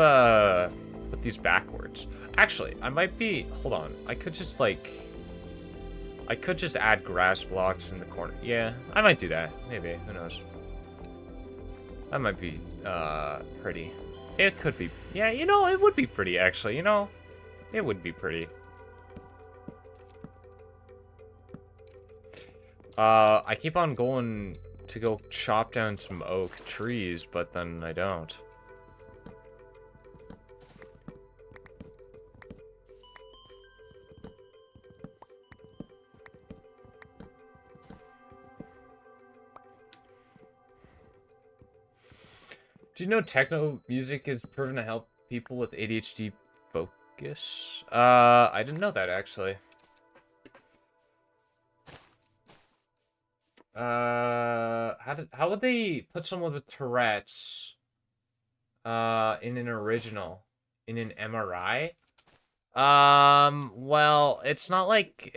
Speaker 1: put these backwards. Actually, hold on. I could just add grass blocks in the corner. Yeah, I might do that. Maybe, who knows. That might be pretty. It could be. Yeah, you know, it would be pretty actually, you know. It would be pretty. I keep on going to go chop down some oak trees, but then I don't. Do you know techno music is proven to help people with ADHD focus? I didn't know that actually. How would they put someone with Tourette's in an MRI? Well, it's not like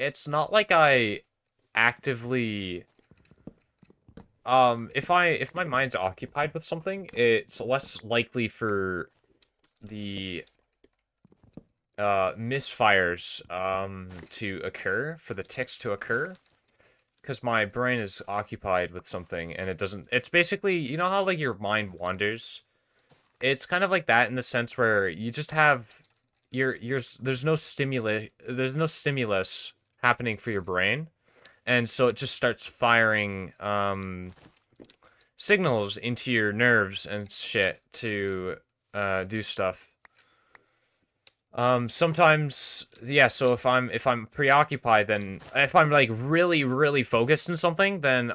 Speaker 1: I actively if my mind's occupied with something, it's less likely for the misfires to occur, for the ticks to occur, because my brain is occupied with something and it doesn't. It's basically, you know how like your mind wanders. It's kind of like that in the sense where you just have there's no stimulus happening for your brain, and so it just starts firing signals into your nerves and shit to do stuff. Sometimes, yeah, so if I'm preoccupied, then if I'm like really focused in something, then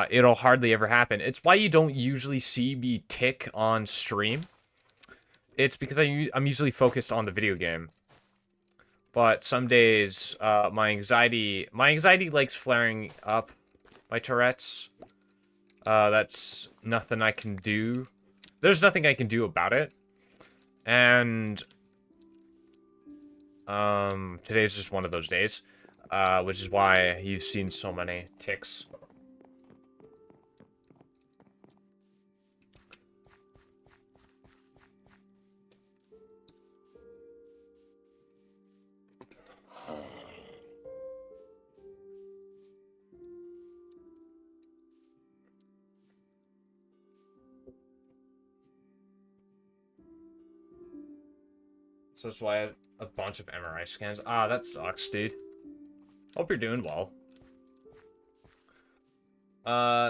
Speaker 1: it'll hardly ever happen. It's why you don't usually see me tick on stream. It's because I'm usually focused on the video game. But some days, my anxiety likes flaring up, my Tourette's. That's nothing I can do. There's nothing I can do about it. And today's just one of those days, which is why you've seen so many ticks. So that's why I have a bunch of MRI scans. Ah, that sucks, dude. Hope you're doing well.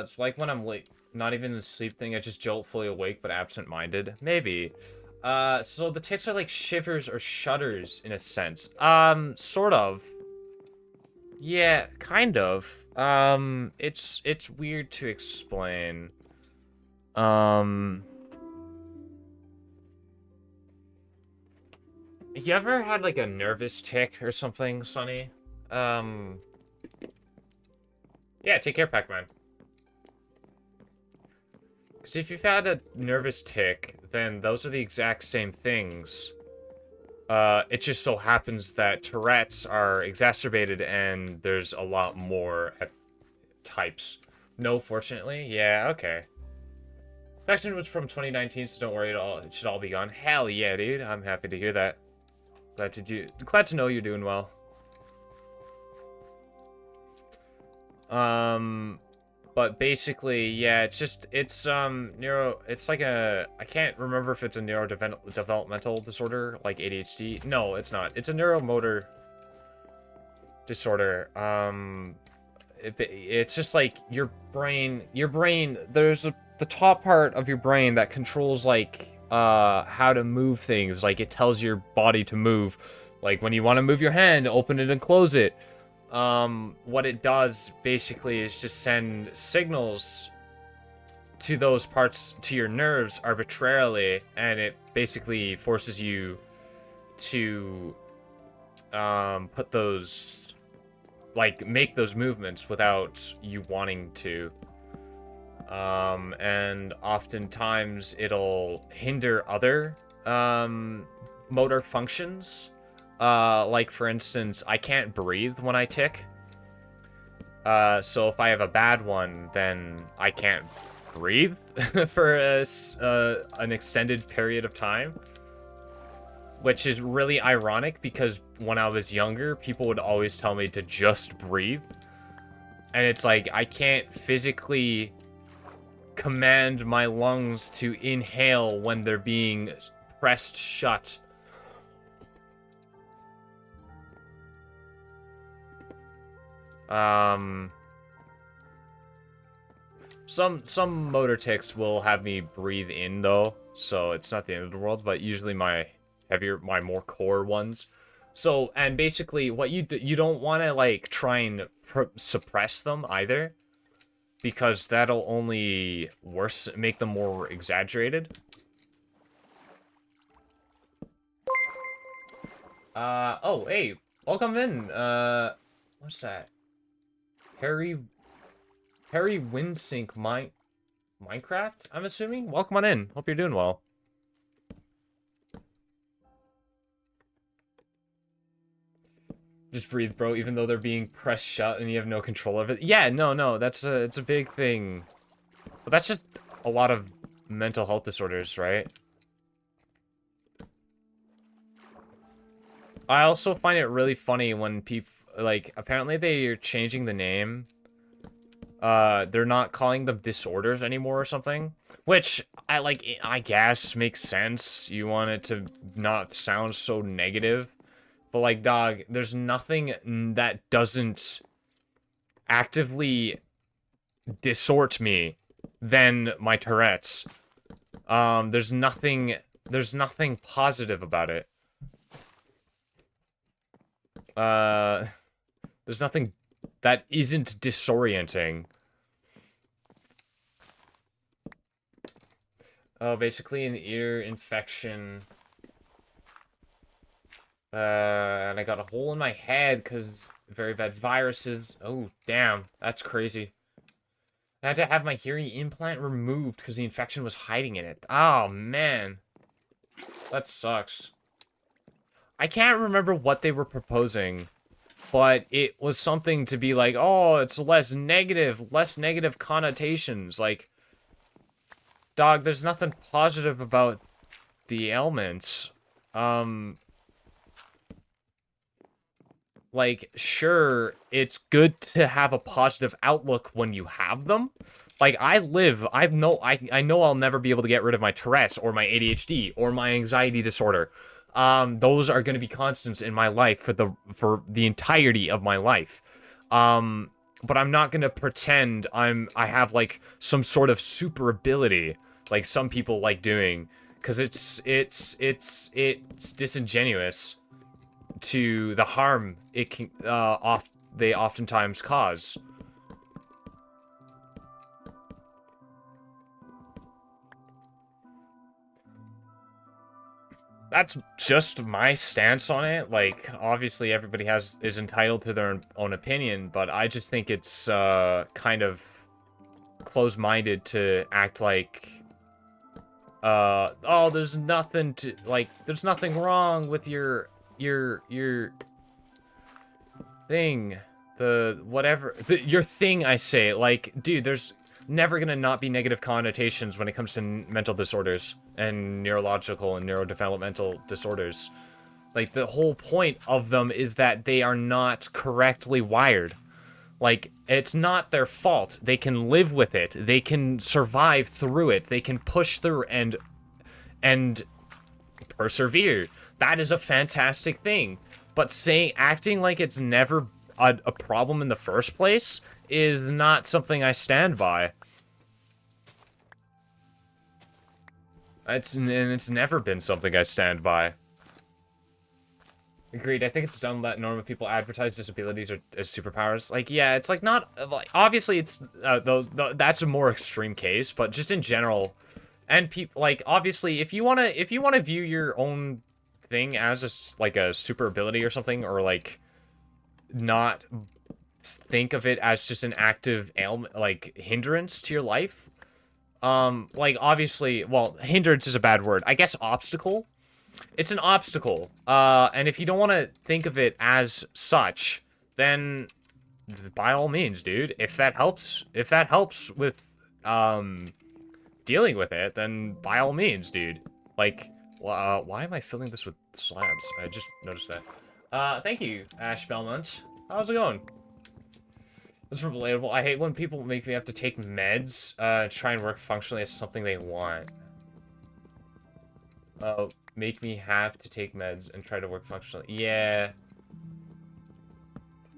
Speaker 1: It's like when I'm like not even in the sleep thing, I just jolt fully awake but absent-minded. Maybe. So the ticks are like shivers or shudders in a sense. Sort of. Yeah, kind of. It's weird to explain. You ever had like a nervous tick or something, Sonny? Um, yeah, take care, Pac-Man. Because if you've had a nervous tick, then those are the exact same things. It just so happens that Tourette's are exacerbated and there's a lot more types. No, fortunately? Yeah, okay. Vaccine was from 2019, so don't worry, it should all be gone. Hell yeah, dude. I'm happy to hear that. Glad to know you're doing well. But basically, yeah, it's like I can't remember if it's a neurodevelopmental disorder, like ADHD. No, it's not. It's a neuromotor disorder. It's just like your brain, there's the top part of your brain that controls, like, how to move things. Like, it tells your body to move. Like, when you want to move your hand, open it and close it. What it does basically is just send signals to those parts, to your nerves, arbitrarily, and it basically forces you to put those, like, make those movements without you wanting to. And oftentimes it'll hinder other motor functions. Like, for instance, I can't breathe when I tick. So if I have a bad one, then I can't breathe for an extended period of time. Which is really ironic, because when I was younger, people would always tell me to just breathe. And it's like, I can't physically command my lungs to inhale when they're being pressed shut. Some motor tics will have me breathe in, though, so it's not the end of the world, but usually my more core ones. So, and basically, what you don't want to, like, try and suppress them either, because that'll only make them more exaggerated. Oh, hey, welcome in. What's that? Harry Winsink Minecraft, I'm assuming? Welcome on in. Hope you're doing well. Just breathe, bro, even though they're being pressed shut and you have no control of it. Yeah, no, it's a big thing. But that's just a lot of mental health disorders, right? I also find it really funny when people, like, apparently they are changing the name. They're not calling them disorders anymore or something. Which, I guess makes sense. You want it to not sound so negative. But, like, dog, there's nothing that doesn't actively distort me than my Tourette's. There's nothing positive about it. There's nothing that isn't disorienting. Oh, basically an ear infection. And I got a hole in my head because very bad viruses. Oh, damn. That's crazy. I had to have my hearing implant removed because the infection was hiding in it. Oh, man. That sucks. I can't remember what they were proposing, but it was something to be like, oh, it's less negative connotations. Like, dog, there's nothing positive about the ailments. Like, sure, it's good to have a positive outlook when you have them. Like, I know I'll never be able to get rid of my Tourette's or my ADHD or my anxiety disorder. Those are going to be constants in my life for the entirety of my life. But I'm not going to pretend I have, like, some sort of super ability, like some people like doing, because it's disingenuous to the harm it can they oftentimes cause. That's just my stance on it. Like, obviously everybody is entitled to their own opinion, but I just think it's kind of close-minded to act like oh, there's nothing wrong with your thing, your thing, I say. Like, dude, there's never gonna not be negative connotations when it comes to mental disorders and neurological and neurodevelopmental disorders. Like, the whole point of them is that they are not correctly wired. Like, it's not their fault. They can live with it. They can survive through it. They can push through and persevere. That is a fantastic thing. But acting like it's never a problem in the first place is not something I stand by. It's never been something I stand by. Agreed. I think it's dumb that normal people advertise disabilities as superpowers. Like, yeah, it's like not like, obviously it's that's a more extreme case, but just in general, and people, like, obviously if you wanna view your own thing as like a super ability or something, or like not think of it as just an active ailment, like hindrance to your life. Like, obviously, well, hindrance is a bad word. I guess obstacle. It's an obstacle. And if you don't want to think of it as such, then by all means, dude. If that helps with dealing with it, then by all means, dude. Like, why am I filling this with slabs? I just noticed that. Thank you, Ash Belmont. How's it going? This is relatable. I hate when people make me have to take meds, try and work functionally as something they want. Make me have to take meds and try to work functionally. Yeah.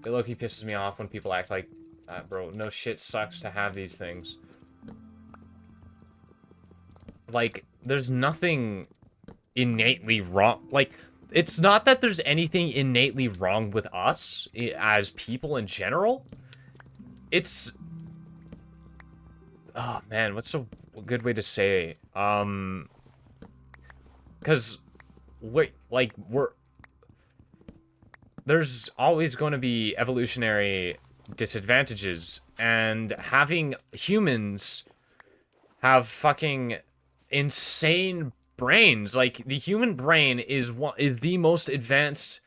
Speaker 1: It low-key pisses me off when people act like that, bro. No shit, sucks to have these things. Like, there's nothing innately wrong. Like, it's not that there's anything innately wrong with us as people in general. It's... oh, man, what's a good way to say? Because, there's always going to be evolutionary disadvantages, and having humans have fucking insane brains. Like, the human brain is the most advanced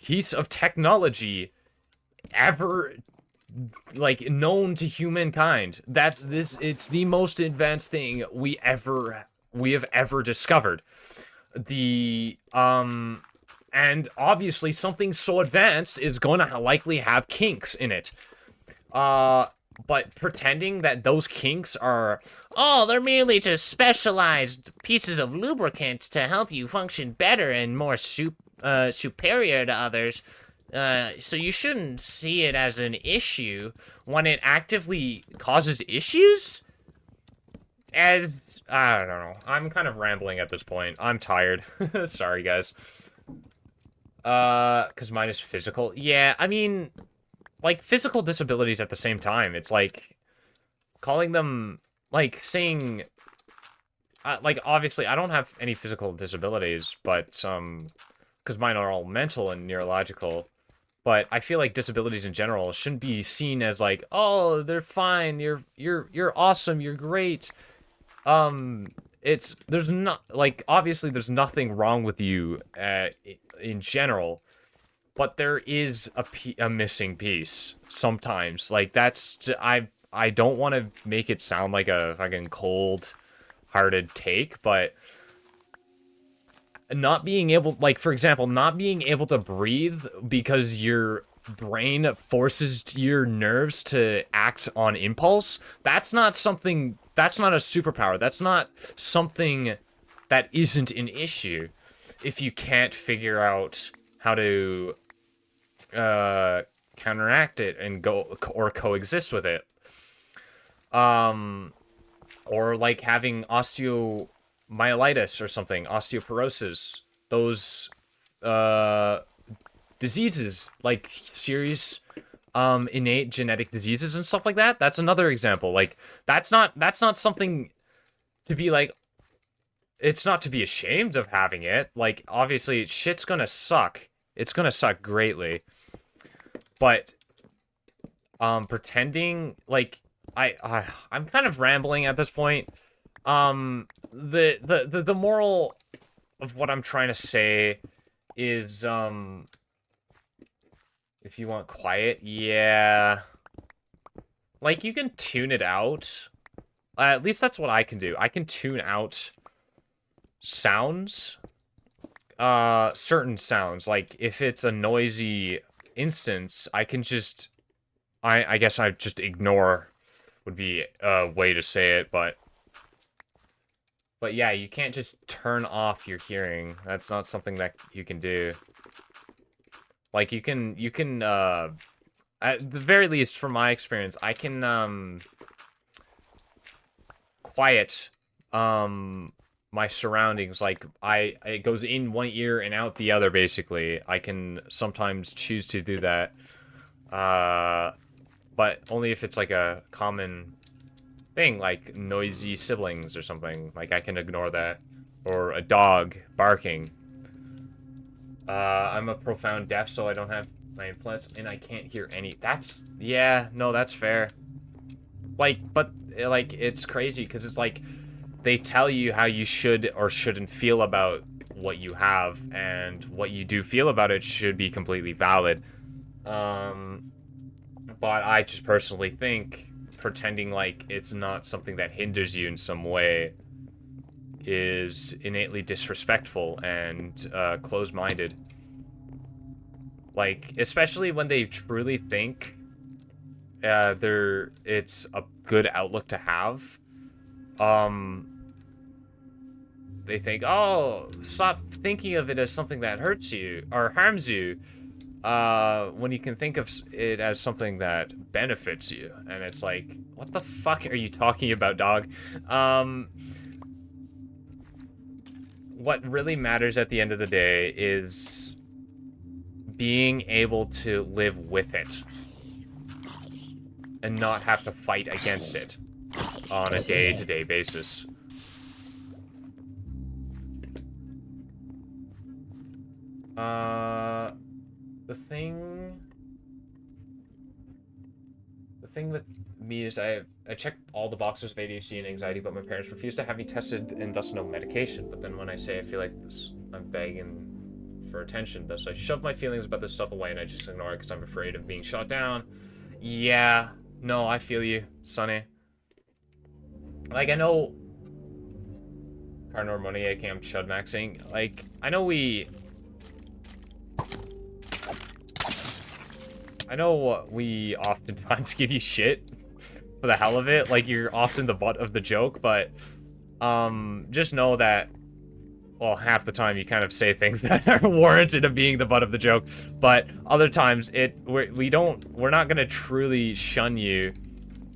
Speaker 1: piece of technology ever, like, known to humankind. It's the most advanced thing we have ever discovered. And obviously something so advanced is going to likely have kinks in it. But pretending that those kinks are, oh, they're merely just specialized pieces of lubricant to help you function better and more superior to others, so you shouldn't see it as an issue when it actively causes issues? As, I don't know. I'm kind of rambling at this point. I'm tired. Sorry, guys. Because mine is physical. Yeah, I mean, like, physical disabilities at the same time. It's like, calling them, like, saying, like, obviously, I don't have any physical disabilities, but, because mine are all mental and neurological. But I feel like disabilities in general shouldn't be seen as like, oh, they're fine, you're awesome, you're great. There's not, like, obviously there's nothing wrong with you, in general, but there is a missing piece sometimes. Like, I don't want to make it sound like a fucking cold-hearted take, but not being able, like, for example, not being able to breathe because your brain forces your nerves to act on impulse, that's not something, that's not a superpower. That's not something that isn't an issue if you can't figure out how to counteract it and go or coexist with it. Or like having osteomyelitis or something, osteoporosis, those diseases, like serious innate genetic diseases and stuff like that. That's another example. Like, that's not something to be like, it's not to be ashamed of having it. Like, obviously shit's gonna suck. It's gonna suck greatly. But pretending like I'm kind of rambling at this point. The moral of what I'm trying to say is, if you want quiet, yeah, like, you can tune it out. At least that's what I can do. I can tune out sounds, certain sounds. Like, if it's a noisy instance, I can just, I guess I just ignore would be a way to say it, but yeah, you can't just turn off your hearing. That's not something that you can do. Like, you can, at the very least, from my experience, I can, quiet, my surroundings. Like, it goes in one ear and out the other, basically. I can sometimes choose to do that. But only if it's, like, a common thing, like noisy siblings or something. Like, I can ignore that. Or a dog barking. I'm a profound deaf, so I don't have my implants, and I can't hear any. That's, yeah, no, that's fair. Like, but, like, it's crazy, because it's like, they tell you how you should or shouldn't feel about what you have, and what you do feel about it should be completely valid. But I just personally think pretending like it's not something that hinders you in some way is innately disrespectful and closed-minded. Like, especially when they truly think it's a good outlook to have. They think, oh, stop thinking of it as something that hurts you or harms you, when you can think of it as something that benefits you. And it's like, what the fuck are you talking about, dog? What really matters at the end of the day is being able to live with it and not have to fight against it on a day-to-day basis. The thing with me is I checked all the boxes of ADHD and anxiety, but my parents refused to have me tested and thus no medication. But then when I say I feel like this, I'm begging for attention, thus I shove my feelings about this stuff away and I just ignore it because I'm afraid of being shot down. Yeah, no, I feel you, Sonny. Like, I know Carnor Money, aka I'm Chud Maxing, like, I know we I know we oftentimes give you shit for the hell of it, like you're often the butt of the joke, but just know that, well, half the time you kind of say things that are warranted of being the butt of the joke, but other times we're not gonna truly shun you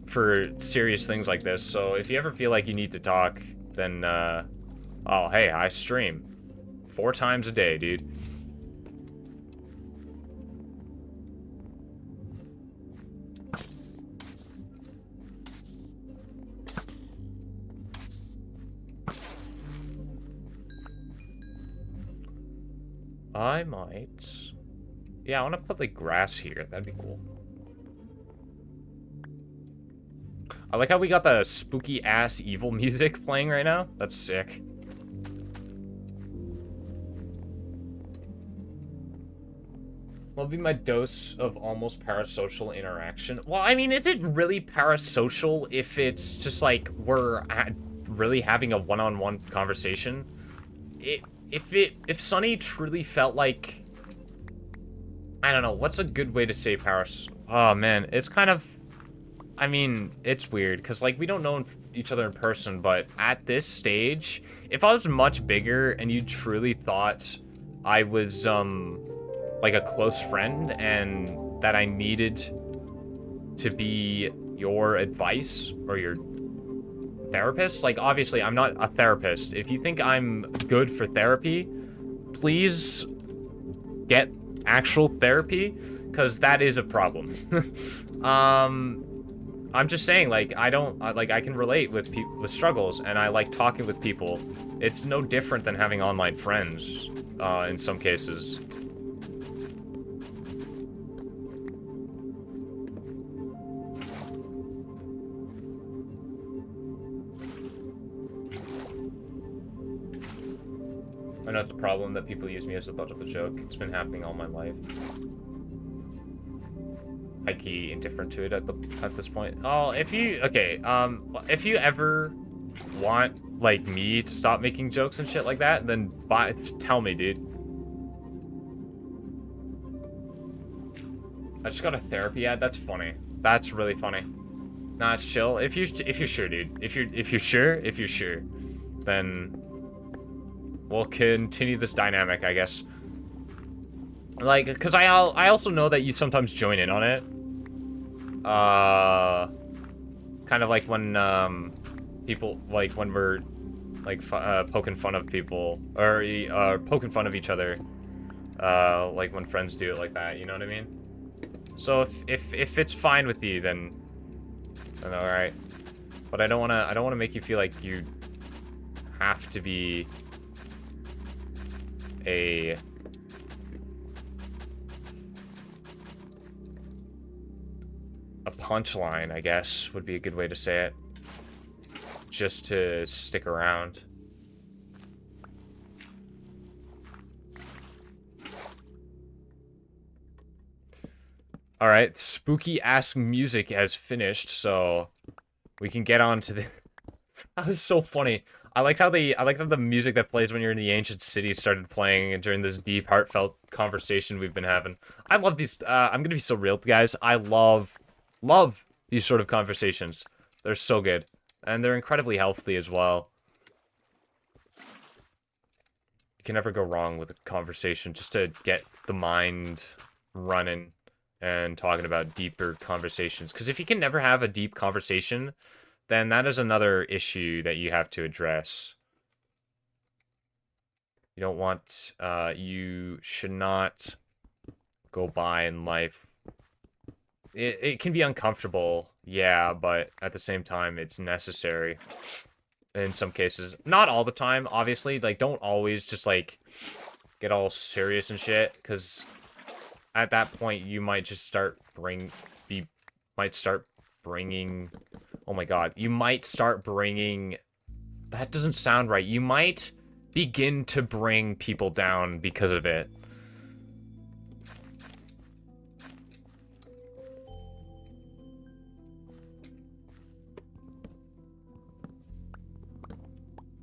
Speaker 1: for serious things like this. So if you ever feel like you need to talk, then oh hey, I stream 4 times a day, dude. I might... Yeah, I want to put, like, grass here. That'd be cool. I like how we got the spooky-ass evil music playing right now. That's sick. What'll be my dose of almost parasocial interaction? Well, I mean, is it really parasocial if it's just, like, we're really having a one-on-one conversation? If Sunny truly felt like, I don't know, what's a good way to say oh man, it's kind of, I mean, it's weird because like we don't know each other in person, but at this stage, if I was much bigger and you truly thought I was like a close friend and that I needed to be your advice or your therapist, like obviously I'm not a therapist. If you think I'm good for therapy, please get actual therapy, because that is a problem. I'm just saying, like, I can relate with with struggles, and I like talking with people. It's no different than having online friends in some cases. I know it's a problem that people use me as the butt of the joke. It's been happening all my life. High-key indifferent to it at this point. Oh, if you ever want like me to stop making jokes and shit like that, then tell me, dude. I just got a therapy ad. That's funny. That's really funny. Nah, it's chill. If you're sure, dude. If you're sure, then we'll continue this dynamic, I guess. Like, because I also know that you sometimes join in on it. Kind of like when, people, like, when we're, like, poking fun of people, or poking fun of each other, like when friends do it like that, you know what I mean? So if it's fine with you, then alright. But I don't wanna make you feel like you have to be a punchline, I guess, would be a good way to say it. Just to stick around. Alright, spooky-ass music has finished, so we can get on to the... That was so funny. I like how the music that plays when you're in the ancient city started playing during this deep, heartfelt conversation we've been having. I love these, I'm gonna be so real, guys. I love these sort of conversations. They're so good. And they're incredibly healthy as well. You can never go wrong with a conversation, just to get the mind running and talking about deeper conversations. Because if you can never have a deep conversation, then that is another issue that you have to address. You don't want, you should not go by in life. It can be uncomfortable, yeah, but at the same time, it's necessary in some cases. Not all the time, obviously. Like, don't always just, like, get all serious and shit, because at that point, you might just start bringing... Oh my god. You might start bringing... That doesn't sound right. You might begin to bring people down because of it.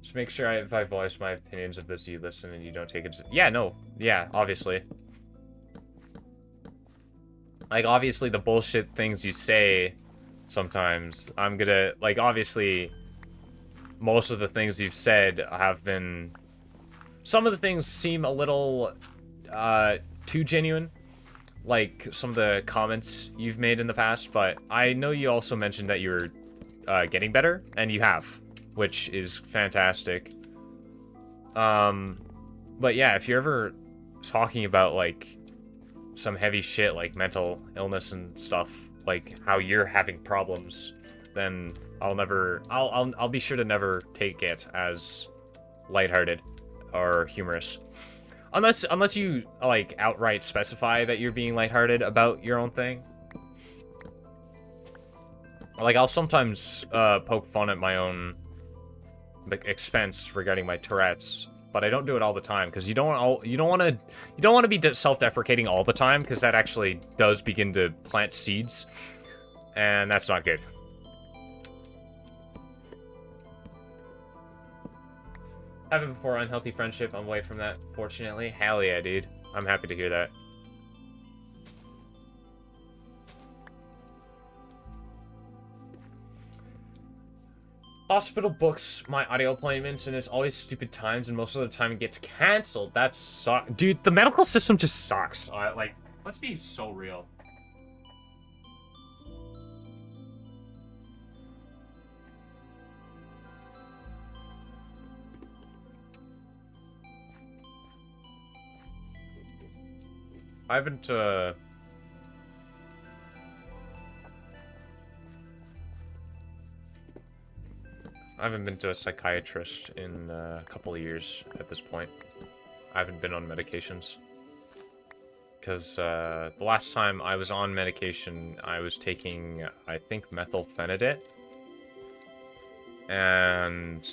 Speaker 1: Just make sure if I voice my opinions of this, you listen and you don't take it... Yeah, no. Yeah, obviously. Like, obviously, the bullshit things you say sometimes, I'm gonna, like, obviously, most of the things you've said have been, some of the things seem a little, too genuine, like some of the comments you've made in the past, but I know you also mentioned that you're, getting better, and you have, which is fantastic. But yeah, if you're ever talking about, like, some heavy shit, like mental illness and stuff, like how you're having problems, then I'll be sure to never take it as lighthearted or humorous. Unless you, like, outright specify that you're being lighthearted about your own thing. Like, I'll sometimes, poke fun at my own expense regarding my Tourette's, but I don't do it all the time, because you don't want to be self-deprecating all the time, because that actually does begin to plant seeds, and that's not good. Having before unhealthy friendship, I'm away from that, fortunately. Hell yeah, dude. I'm happy to hear that. Hospital books my audio appointments, and it's always stupid times, and most of the time it gets cancelled. That sucks. Dude, the medical system just sucks. Like, let's be so real. I haven't, been to a psychiatrist in a couple of years at this point. I haven't been on medications. Because, the last time I was on medication, I was taking, I think, methylphenidate. And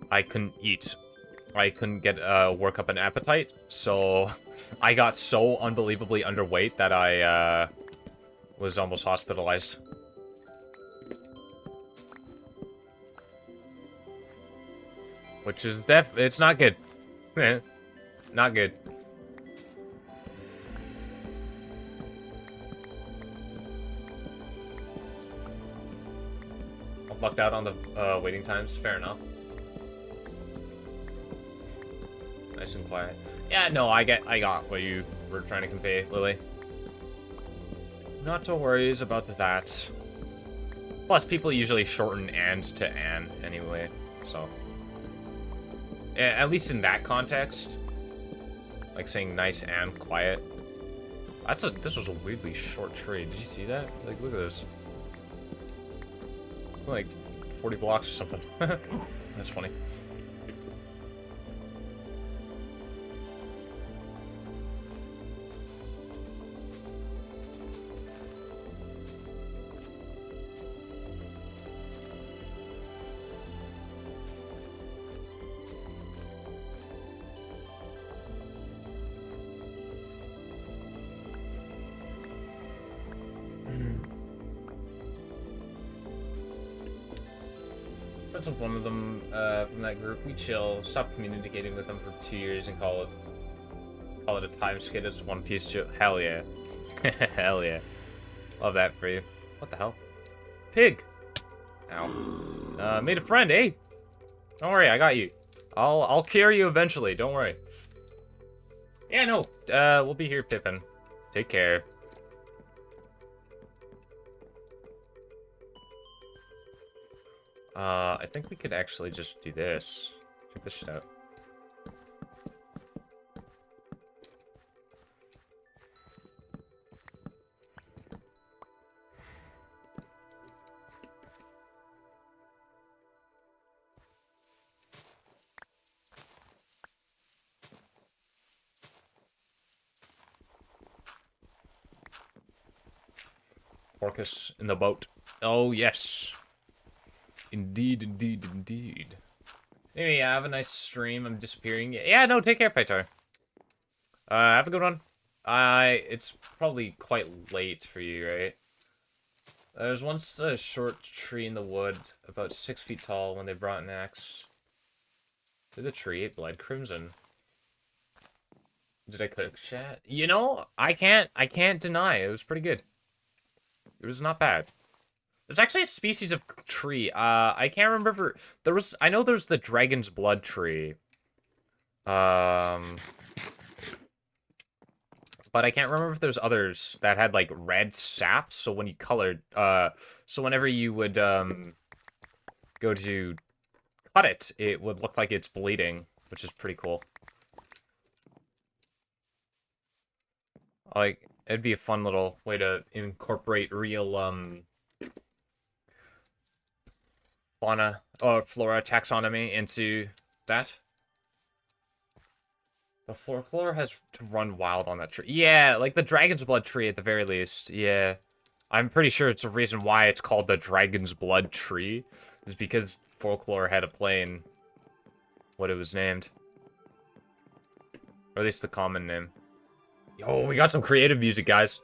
Speaker 1: I couldn't eat. I couldn't get, work up an appetite, so I got so unbelievably underweight that I, was almost hospitalized. Which is it's not good. Not good. I lucked out on the, waiting times, fair enough. Nice and quiet. Yeah, no, I got what you were trying to convey, Lily. Not to worries about that. Plus, people usually shorten "and" to "an" anyway, so. Yeah, at least in that context. Like saying nice and quiet. This was a weirdly short tree. Did you see that? Like, look at this. Like, 40 blocks or something. That's funny. Friends with one of them from that group. We chill, stop communicating with them for 2 years and call it a time skid. It's One Piece chill. Hell yeah. Hell yeah. Love that for you. What the hell? Pig! Ow. Made a friend, eh? Don't worry, I got you. I'll cure you eventually, don't worry. Yeah, no. We'll be here, Pippin. Take care. I think we could actually just do this. Check this shit out. Orcus in the boat. Oh, yes. Indeed, indeed, indeed. Anyway, yeah, have a nice stream. I'm disappearing. Yeah, no, take care, Pytar. Have a good one. It's probably quite late for you, right? There was once a short tree in the wood, about 6 feet tall, when they brought an axe to the tree, it bled crimson. Did I click chat? You know, I can't deny it was pretty good. It was not bad. There's actually a species of tree. I can't remember. There was. I know there's the dragon's blood tree. Um, but I can't remember if there's others that had like red sap. So when you colored, so whenever you would go to cut it, it would look like it's bleeding, which is pretty cool. Like, it'd be a fun little way to incorporate real fauna or flora taxonomy into that. The folklore has to run wild on that tree. Yeah, like the dragon's blood tree at the very least. Yeah. I'm pretty sure it's a reason why it's called the dragon's blood tree. Is because folklore had a play in what it was named. Or at least the common name. Yo, we got some creative music, guys.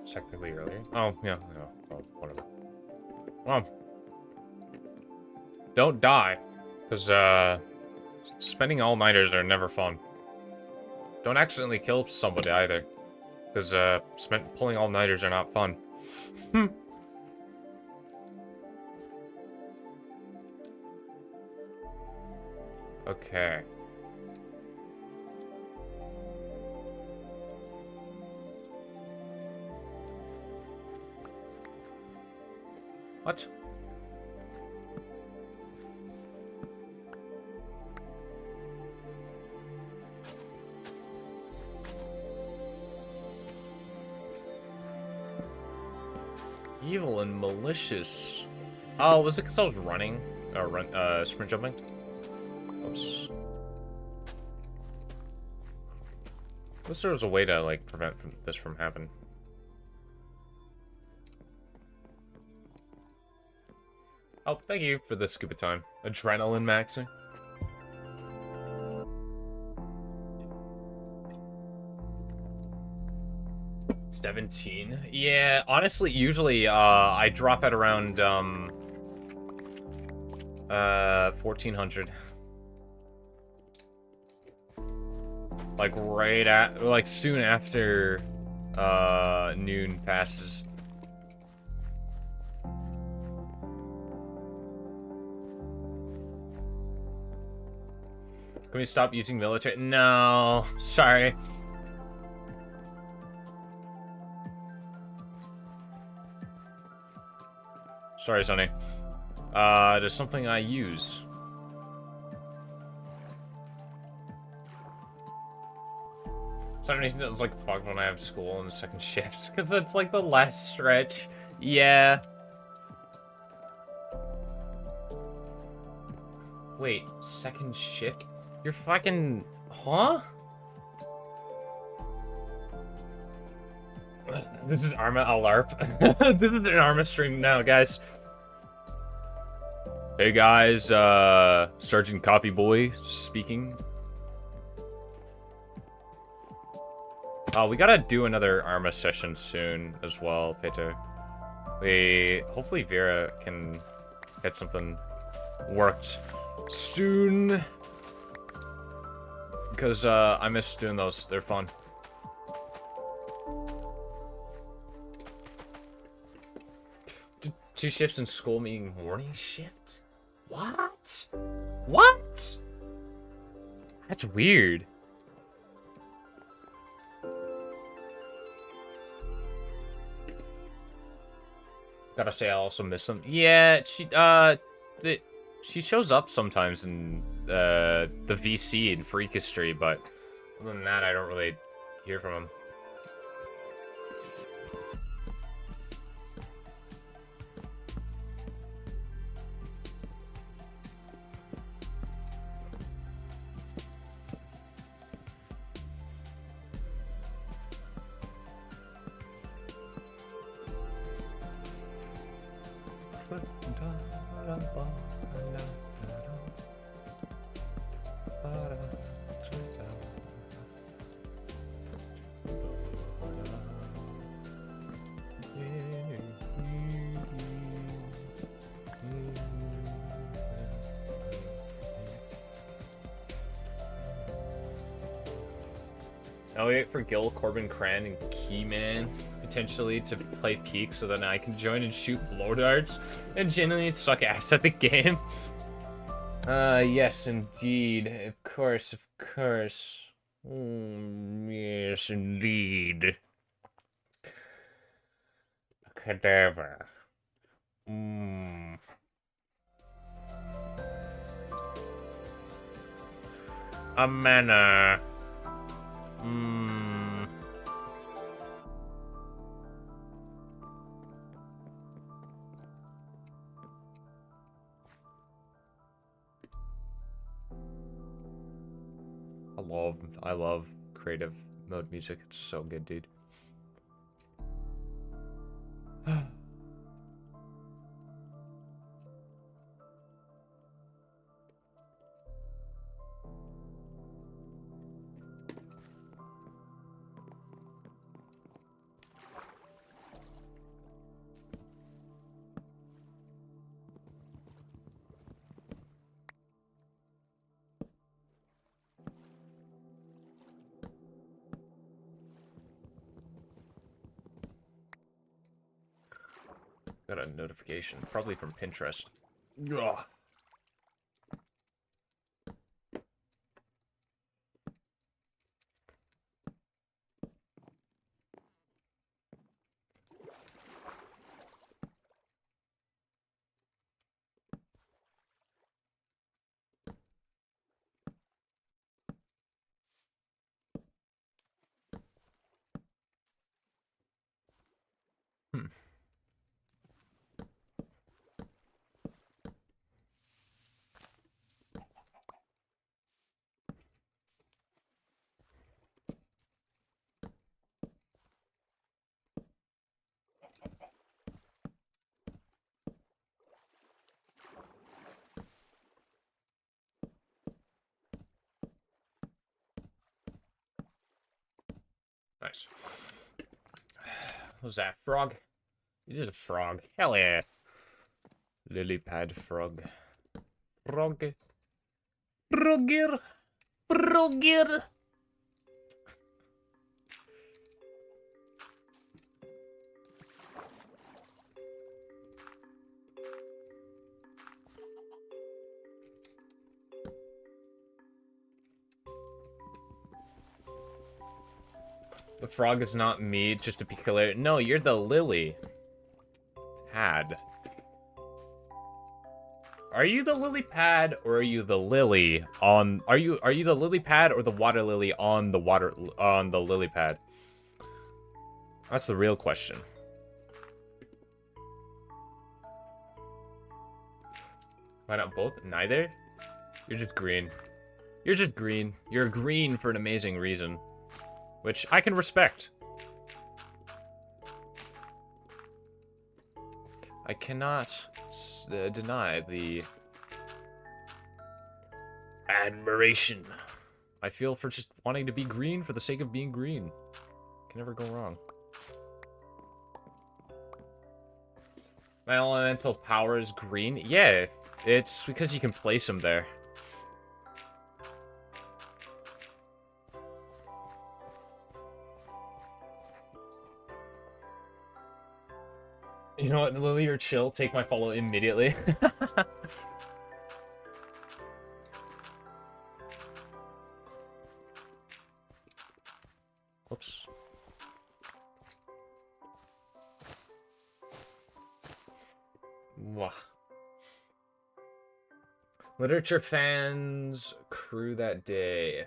Speaker 1: It's technically earlier. Oh, yeah, well, whatever. Well, don't die. Because, spending all-nighters are never fun. Don't accidentally kill somebody either. Because, pulling all-nighters are not fun. Okay. What? Evil and malicious. Oh, was it because I was running? Or sprint jumping? Oops. I wish there was a way to, like, prevent this from happening. Oh, thank you for the scuba time. Adrenaline maxing. $17. Yeah, honestly, usually, I drop at around, 1400. Like, soon after, noon passes. Can we stop using military? No, sorry. Sorry, Sonny. There's something I use. So anything that was like fucked when I have school and the second shift, because it's like the last stretch. Yeah. Wait, second shift? You're fucking... Huh? This is Arma a LARP. This is an Arma stream now, guys. Hey guys, Sergeant Coffee Boy speaking. We gotta do another Arma session soon as well, Peter. Hopefully Vera can get something worked soon. Because, I miss doing those. They're fun. Two shifts in school meaning morning shift? What? What? That's weird. Gotta say, I also miss them. Yeah, she shows up sometimes in the VC in Freakistry, but other than that, I don't really hear from him. I'll wait for Gil, Corbin, Cran, and Keyman potentially to play Peak so then I can join and shoot blow darts and genuinely suck ass at the game. Yes, indeed. Of course, of course. Yes, indeed. Cadaver. A mana. I love creative mode music. It's so good, dude. Got a notification, probably from Pinterest. Ugh. Nice. What was that? Frog? This is a frog. Hell yeah. Lily pad frog. Frog. Frogger. Frogger. The frog is not me, just a peculiar. No, you're the lily pad. Are you the lily pad or are you the lily on? Are you the lily pad or the water lily on the lily pad? That's the real question. Why not both? Neither? You're just green. You're just green. You're green for an amazing reason. Which I can respect. I cannot deny the admiration I feel for just wanting to be green for the sake of being green. Can never go wrong. My elemental power is green? Yeah, it's because you can place them there. You know what, Lily, you're chill. Take my follow immediately. Whoops. Wah. Literature fans crew that day.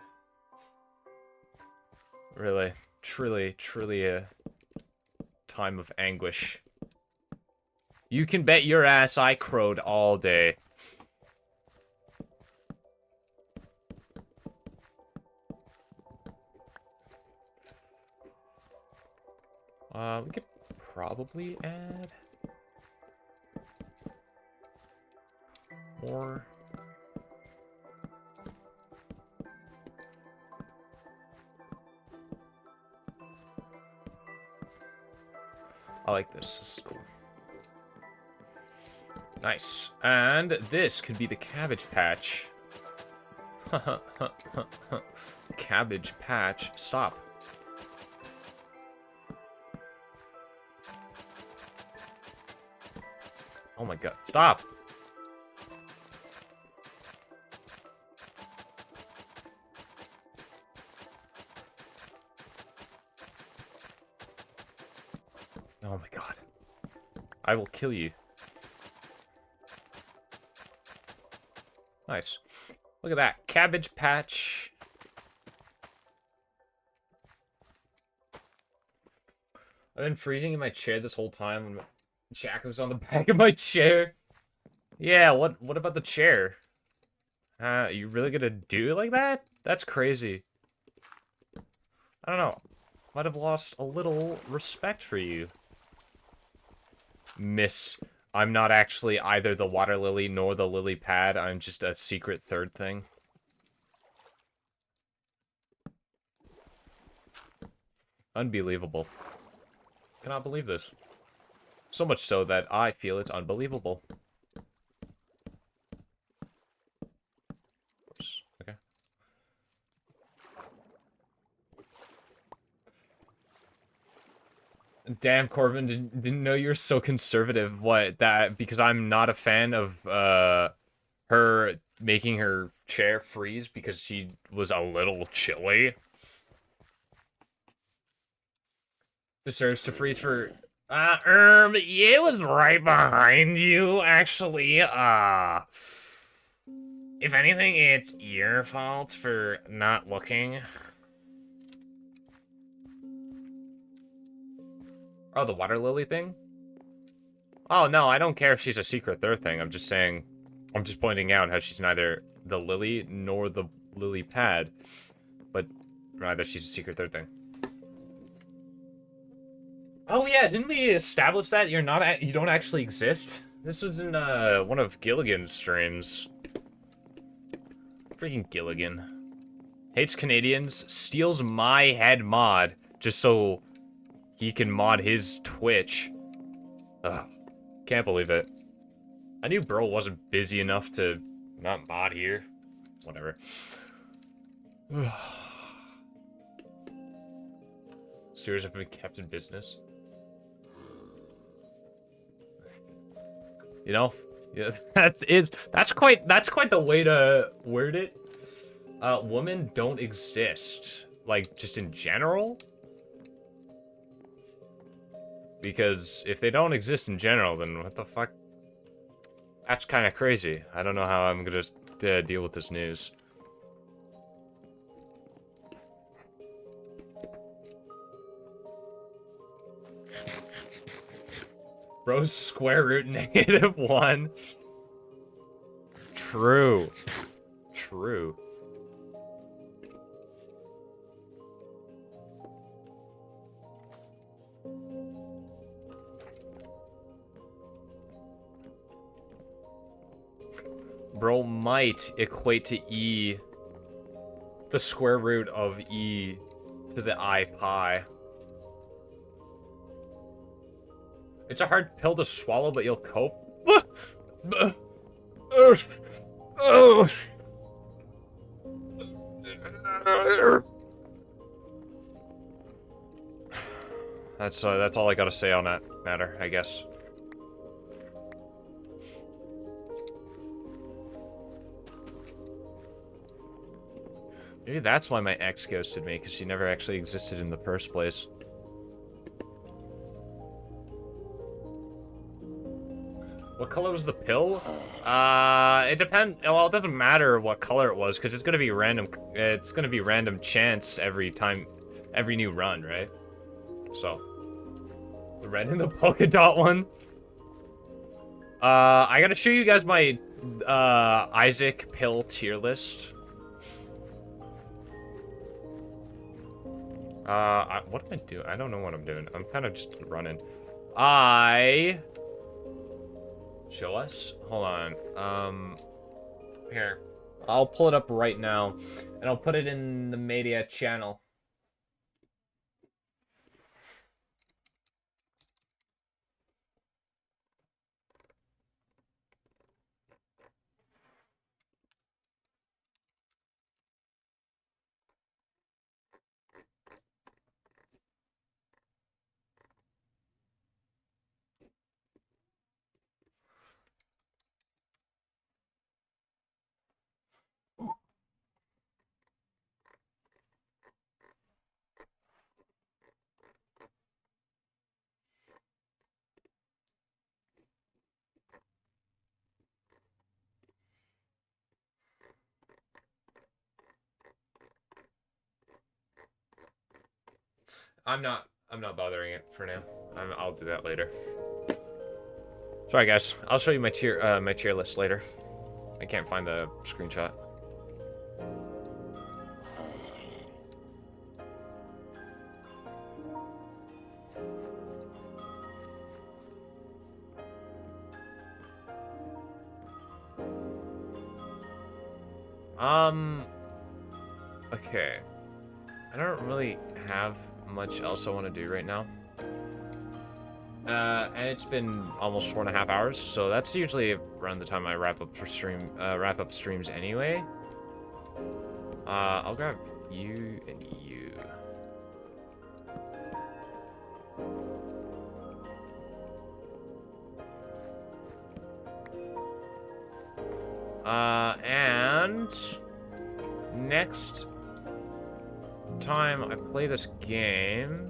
Speaker 1: Really, truly a time of anguish. You can bet your ass I crowed all day. We could probably add more I like this. This is cool. Nice. And this could be the Cabbage Patch. Cabbage Patch. Stop. Oh my god. Stop. Oh my god. I will kill you. Nice. Look at that. Cabbage Patch. I've been freezing in my chair this whole time when Jack was on the back of my chair. Yeah, what about the chair? You really gonna do it like that? That's crazy. I don't know. Might have lost a little respect for you. Miss, I'm not actually either the water lily nor the lily pad. I'm just a secret third thing. Unbelievable. Cannot believe this. So much so that I feel it's unbelievable. Oops. Okay. Damn, Corbin, didn't know you were so conservative. What, that, because I'm not a fan of, her making her chair freeze because she was a little chilly? Deserves to freeze for, it was right behind you, actually, if anything, it's your fault for not looking. Oh, the water lily thing? Oh, no, I don't care if she's a secret third thing. I'm just saying... I'm just pointing out how she's neither the lily nor the lily pad. But rather, she's a secret third thing. Oh, yeah, didn't we establish that you don't actually exist? This was in, one of Gilligan's streams. Freaking Gilligan. Hates Canadians, steals my head mod, just so... he can mod his Twitch. Ugh. Can't believe it. I knew bro wasn't busy enough to not mod here. Whatever. Sewers have been kept in business. You know? Yeah, that's quite the way to word it. Women don't exist. Like, just in general? Because if they don't exist in general, then what the fuck? That's kind of crazy. I don't know how I'm gonna deal with this news. Bro's square root -1. True. True. Bro might equate to E, the square root of E to the I pi. It's a hard pill to swallow, but you'll cope. That's all I gotta say on that matter, I guess. Maybe that's why my ex ghosted me, because she never actually existed in the first place. What color was the pill? It depends. Well, it doesn't matter what color it was, because it's gonna be random. It's gonna be random chance every time, every new run, right? So, the red and the polka dot one. I gotta show you guys my Isaac pill tier list. What am I doing? I don't know what I'm doing. I'm kind of just running. Show us? Hold on. Here. I'll pull it up right now, and I'll put it in the media channel. I'm not bothering it for now. I'll do that later. Sorry, guys. I'll show you my tier list later. I can't find the screenshot. Okay. I don't really have much else I want to do right now. And it's been almost 4.5 hours, so that's usually around the time I wrap up streams anyway. I'll grab you and you. And next time I play this game,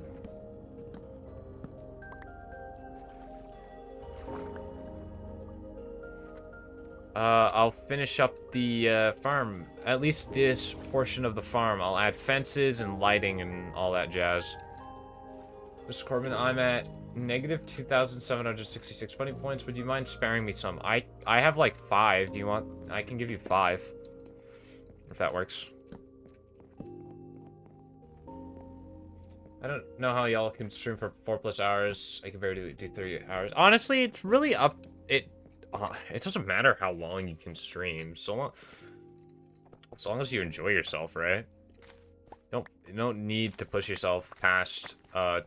Speaker 1: I'll finish up the farm. At least this portion of the farm. I'll add fences and lighting and all that jazz. Mr. Corbin, I'm at negative 2,766 funny points. Would you mind sparing me some? I have like 5. Do you want? I can give you 5. If that works. I don't know how y'all can stream for 4+ hours. I can barely do 3 hours. Honestly, it's really up. It doesn't matter how long you can stream, so long as you enjoy yourself, right? You don't need to push yourself past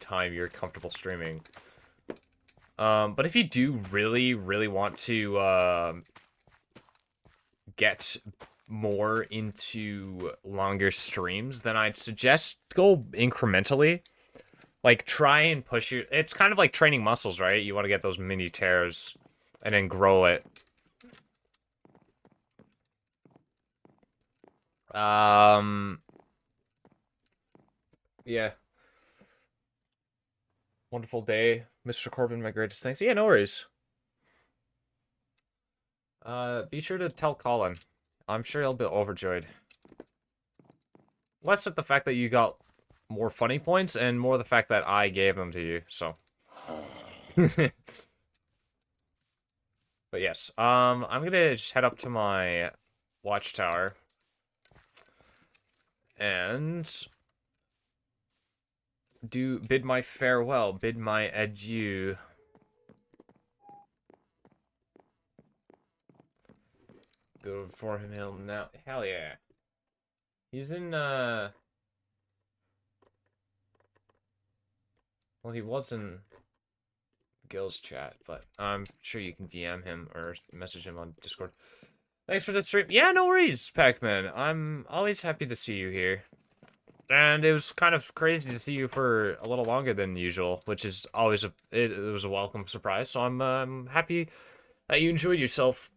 Speaker 1: time you're comfortable streaming. But if you do really want to get more into longer streams, then I'd suggest go incrementally. Like, try and push your... It's kind of like training muscles, right? You want to get those mini tears and then grow it. Yeah. Wonderful day, Mr. Corbin, my greatest thanks. Yeah, no worries. Be sure to tell Colin. I'm sure he'll be overjoyed. Less of the fact that you got more funny points and more the fact that I gave them to you, so. But yes, I'm gonna just head up to my watchtower and bid my farewell, bid my adieu. Go for him now. Hell yeah. He's in, well, he was in Gil's chat, but I'm sure you can DM him or message him on Discord. Thanks for the stream. Yeah, no worries, Pac-Man. I'm always happy to see you here. And it was kind of crazy to see you for a little longer than usual, which is always it was a welcome surprise. So I'm happy that you enjoyed yourself.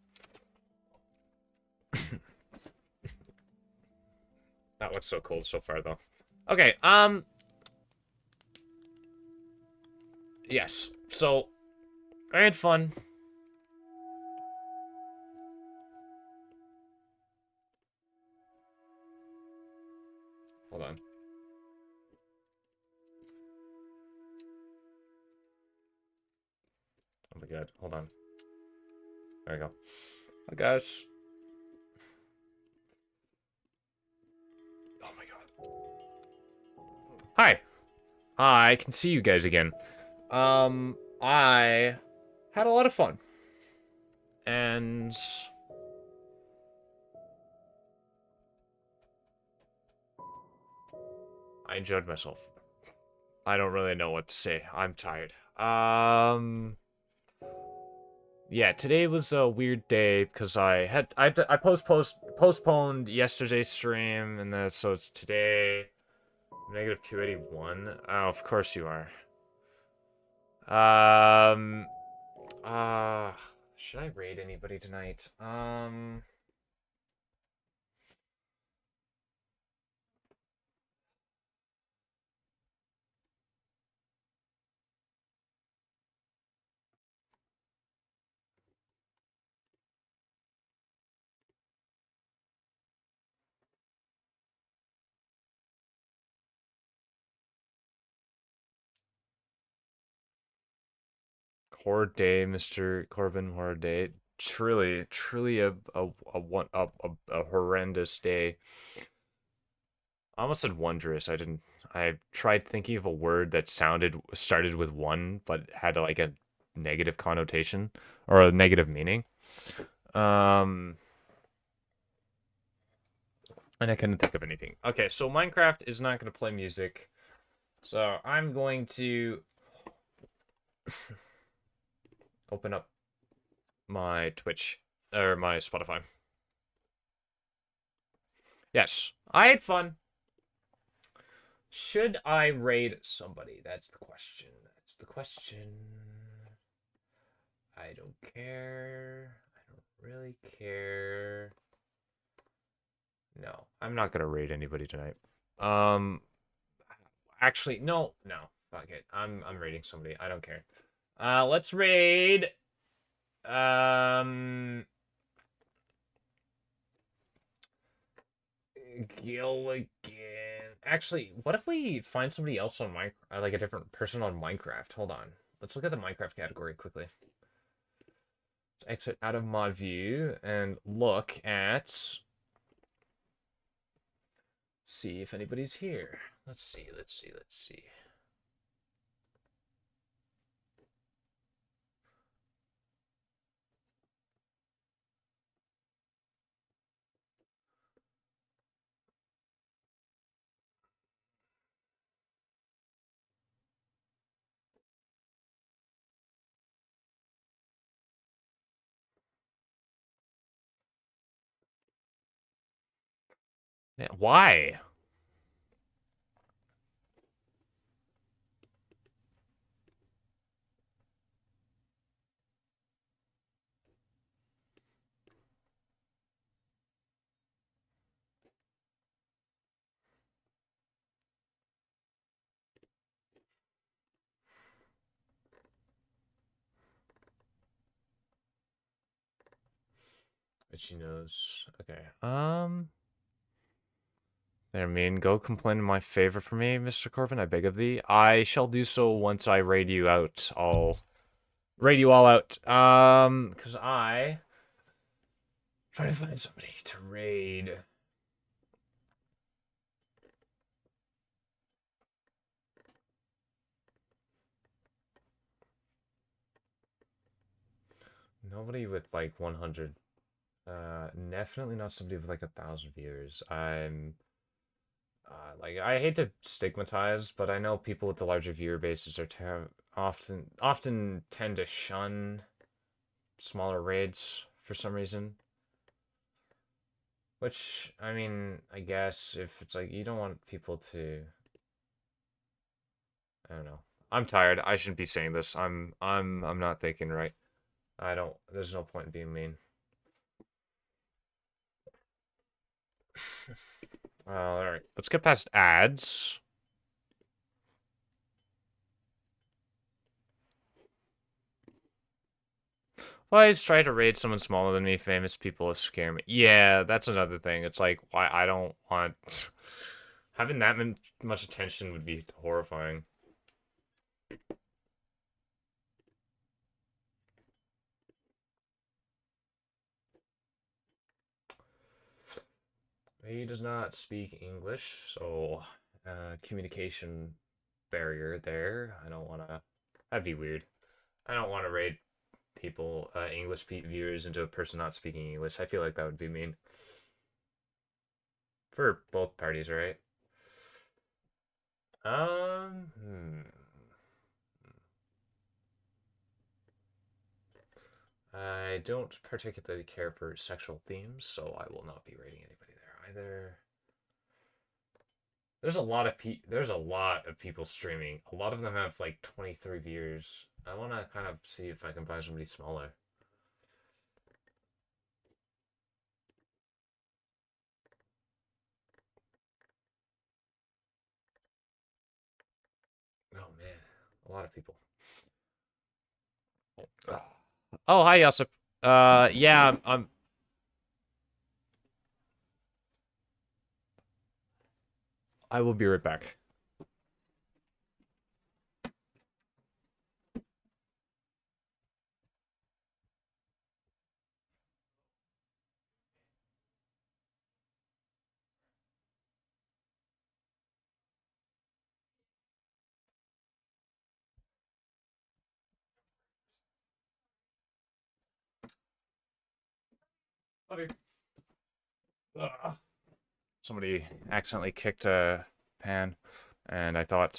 Speaker 1: That was so cold so far, though. Okay, yes. So, I had fun. Hold on. Oh my god, hold on. There we go. Hi, guys. Oh my god. Hi. I can see you guys again. I had a lot of fun. And I enjoyed myself. I don't really know what to say. I'm tired. Yeah, today was a weird day because I postponed yesterday's stream, and then so it's today. Negative 281. Oh, of course you are. Should I raid anybody tonight? Horror day, Mr. Corbin. Horror day. Truly a horrendous day. I almost said wondrous. I didn't. I tried thinking of a word that started with one, but had like a negative connotation or a negative meaning. Um, and I couldn't think of anything. Okay, so Minecraft is not going to play music, so I'm going to open up my Twitch or my Spotify. Yes, I had fun. Should I raid somebody? That's the question. That's the question. I don't care. I don't really care. No, I'm not gonna raid anybody tonight. Um, actually, no. Fuck it. I'm raiding somebody. I don't care. Let's raid. Um, Gilligan. Actually, what if we find somebody else on like a different person on Minecraft? Hold on. Let's look at the Minecraft category quickly. Let's exit out of mod view and look at. See if anybody's here. Let's see. Yeah, why? But she knows. Okay. There, mean, go complain in my favor for me, Mr. Corbin, I beg of thee. I shall do so once I raid you out. I'll raid you all out. Because I trying to find somebody to raid. Nobody with like 100. Definitely not somebody with like 1,000 viewers. Like I hate to stigmatize, but I know people with the larger viewer bases are often tend to shun smaller raids for some reason. Which, I mean, I guess if it's like you don't want people to, I don't know. I'm tired. I shouldn't be saying this. I'm not thinking right. I don't. There's no point in being mean. All right. Let's get past ads. Well, I always try to raid someone smaller than me. Famous people scare me. Yeah, that's another thing. It's like why I don't want having that much attention would be horrifying. He does not speak English, so communication barrier there. I don't want to. That'd be weird. I don't want to raid people, English viewers, into a person not speaking English. I feel like that would be mean for both parties, right? Hmm. I don't particularly care for sexual themes, so I will not be rating anybody there either. There's a lot of people streaming. A lot of them have like 23 viewers. I want to kind of see if I can find somebody smaller. Oh man, a lot of people. Oh, hi, Yosip. Yeah, I will be right back. Love you. Somebody accidentally kicked a pan, and I thought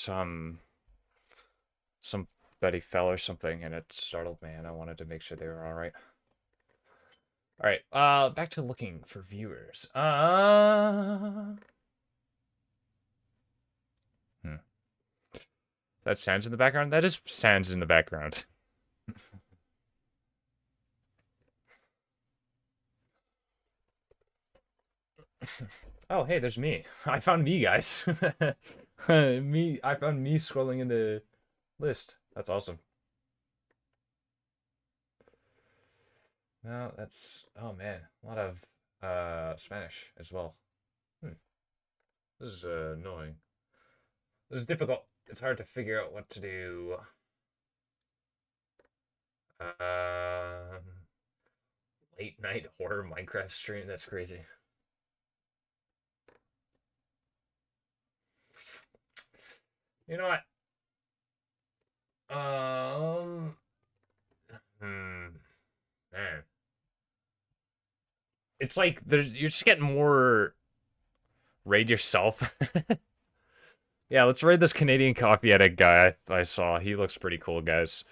Speaker 1: somebody fell or something, and it startled me, and I wanted to make sure they were all right. All right, back to looking for viewers. That sounds in the background. That is sounds in the background. Oh, hey, there's me. I found me, guys. Me, I found me scrolling in the list. That's awesome. No, that's oh man, a lot of Spanish as well. Hmm. This is annoying. This is difficult. It's hard to figure out what to do. Um, late night horror Minecraft stream. That's crazy. You know what? Man. It's like there's you're just getting more raid yourself. Yeah, let's raid this Canadian coffee addict guy I saw. He looks pretty cool, guys.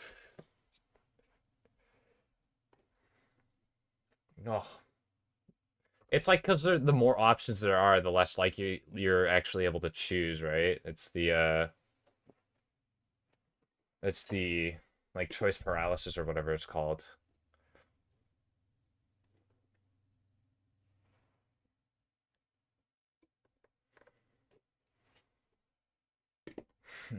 Speaker 1: Oh, it's like because the more options there are, the less like you're actually able to choose, right? It's the like choice paralysis or whatever it's called. Hmm.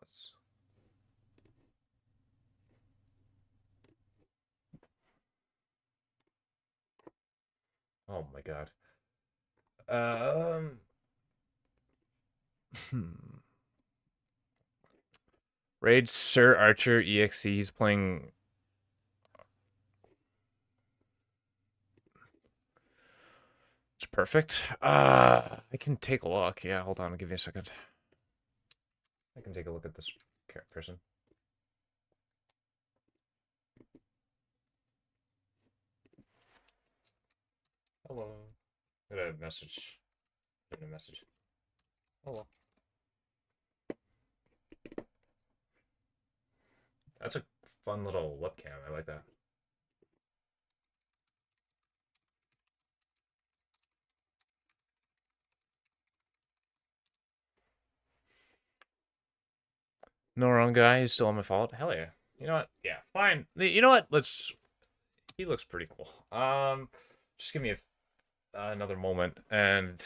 Speaker 1: Let's... Oh my god. Um. Hmm. Raid Sir Archer EXE. He's playing. It's perfect. I can take a look. Yeah, hold on. I'll give you a second. I can take a look at this person. Hello. Got a message. Get a message. Hello. That's a fun little webcam. I like that. No wrong guy. He's still on my fault. Hell yeah. You know what? Yeah, fine. You know what? Let's. He looks pretty cool. Just give me another moment and.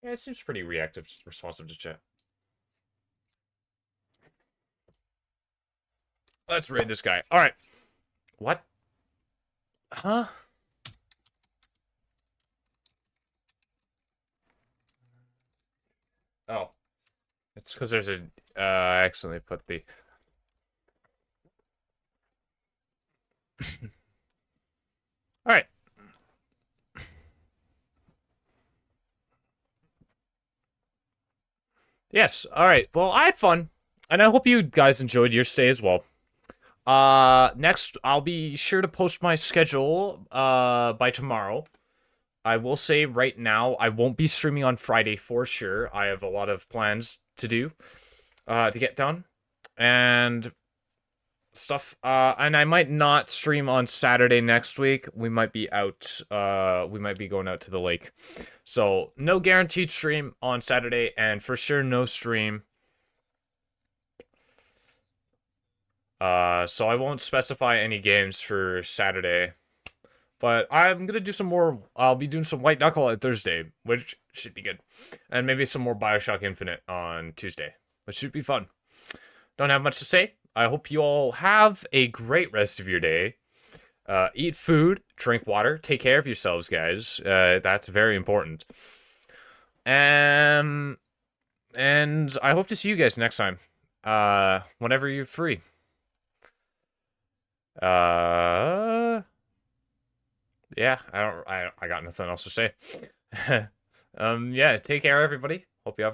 Speaker 1: Yeah, it seems pretty reactive, responsive to chat. Let's raid this guy. All right. What? Huh? Oh, it's because there's a. I accidentally put the. All right. Yes. All right. Well, I had fun, and I hope you guys enjoyed your stay as well. Next, I'll be sure to post my schedule by tomorrow. I will say right now, I won't be streaming on Friday for sure. I have a lot of plans to do, to get done. and stuff. And I might not stream on Saturday next week. We might be out. We might be going out to the lake. So no guaranteed stream on Saturday, and for sure no stream. So I won't specify any games for Saturday. But I'm gonna do some more. I'll be doing some White Knuckle on Thursday, which should be good, and maybe some more Bioshock Infinite on Tuesday, which should be fun. Don't have much to say. I hope you all have a great rest of your day. Eat food, drink water, take care of yourselves, guys. That's very important. And I hope to see you guys next time. Whenever you're free. Yeah, I got nothing else to say. Yeah, take care, everybody. Hope you have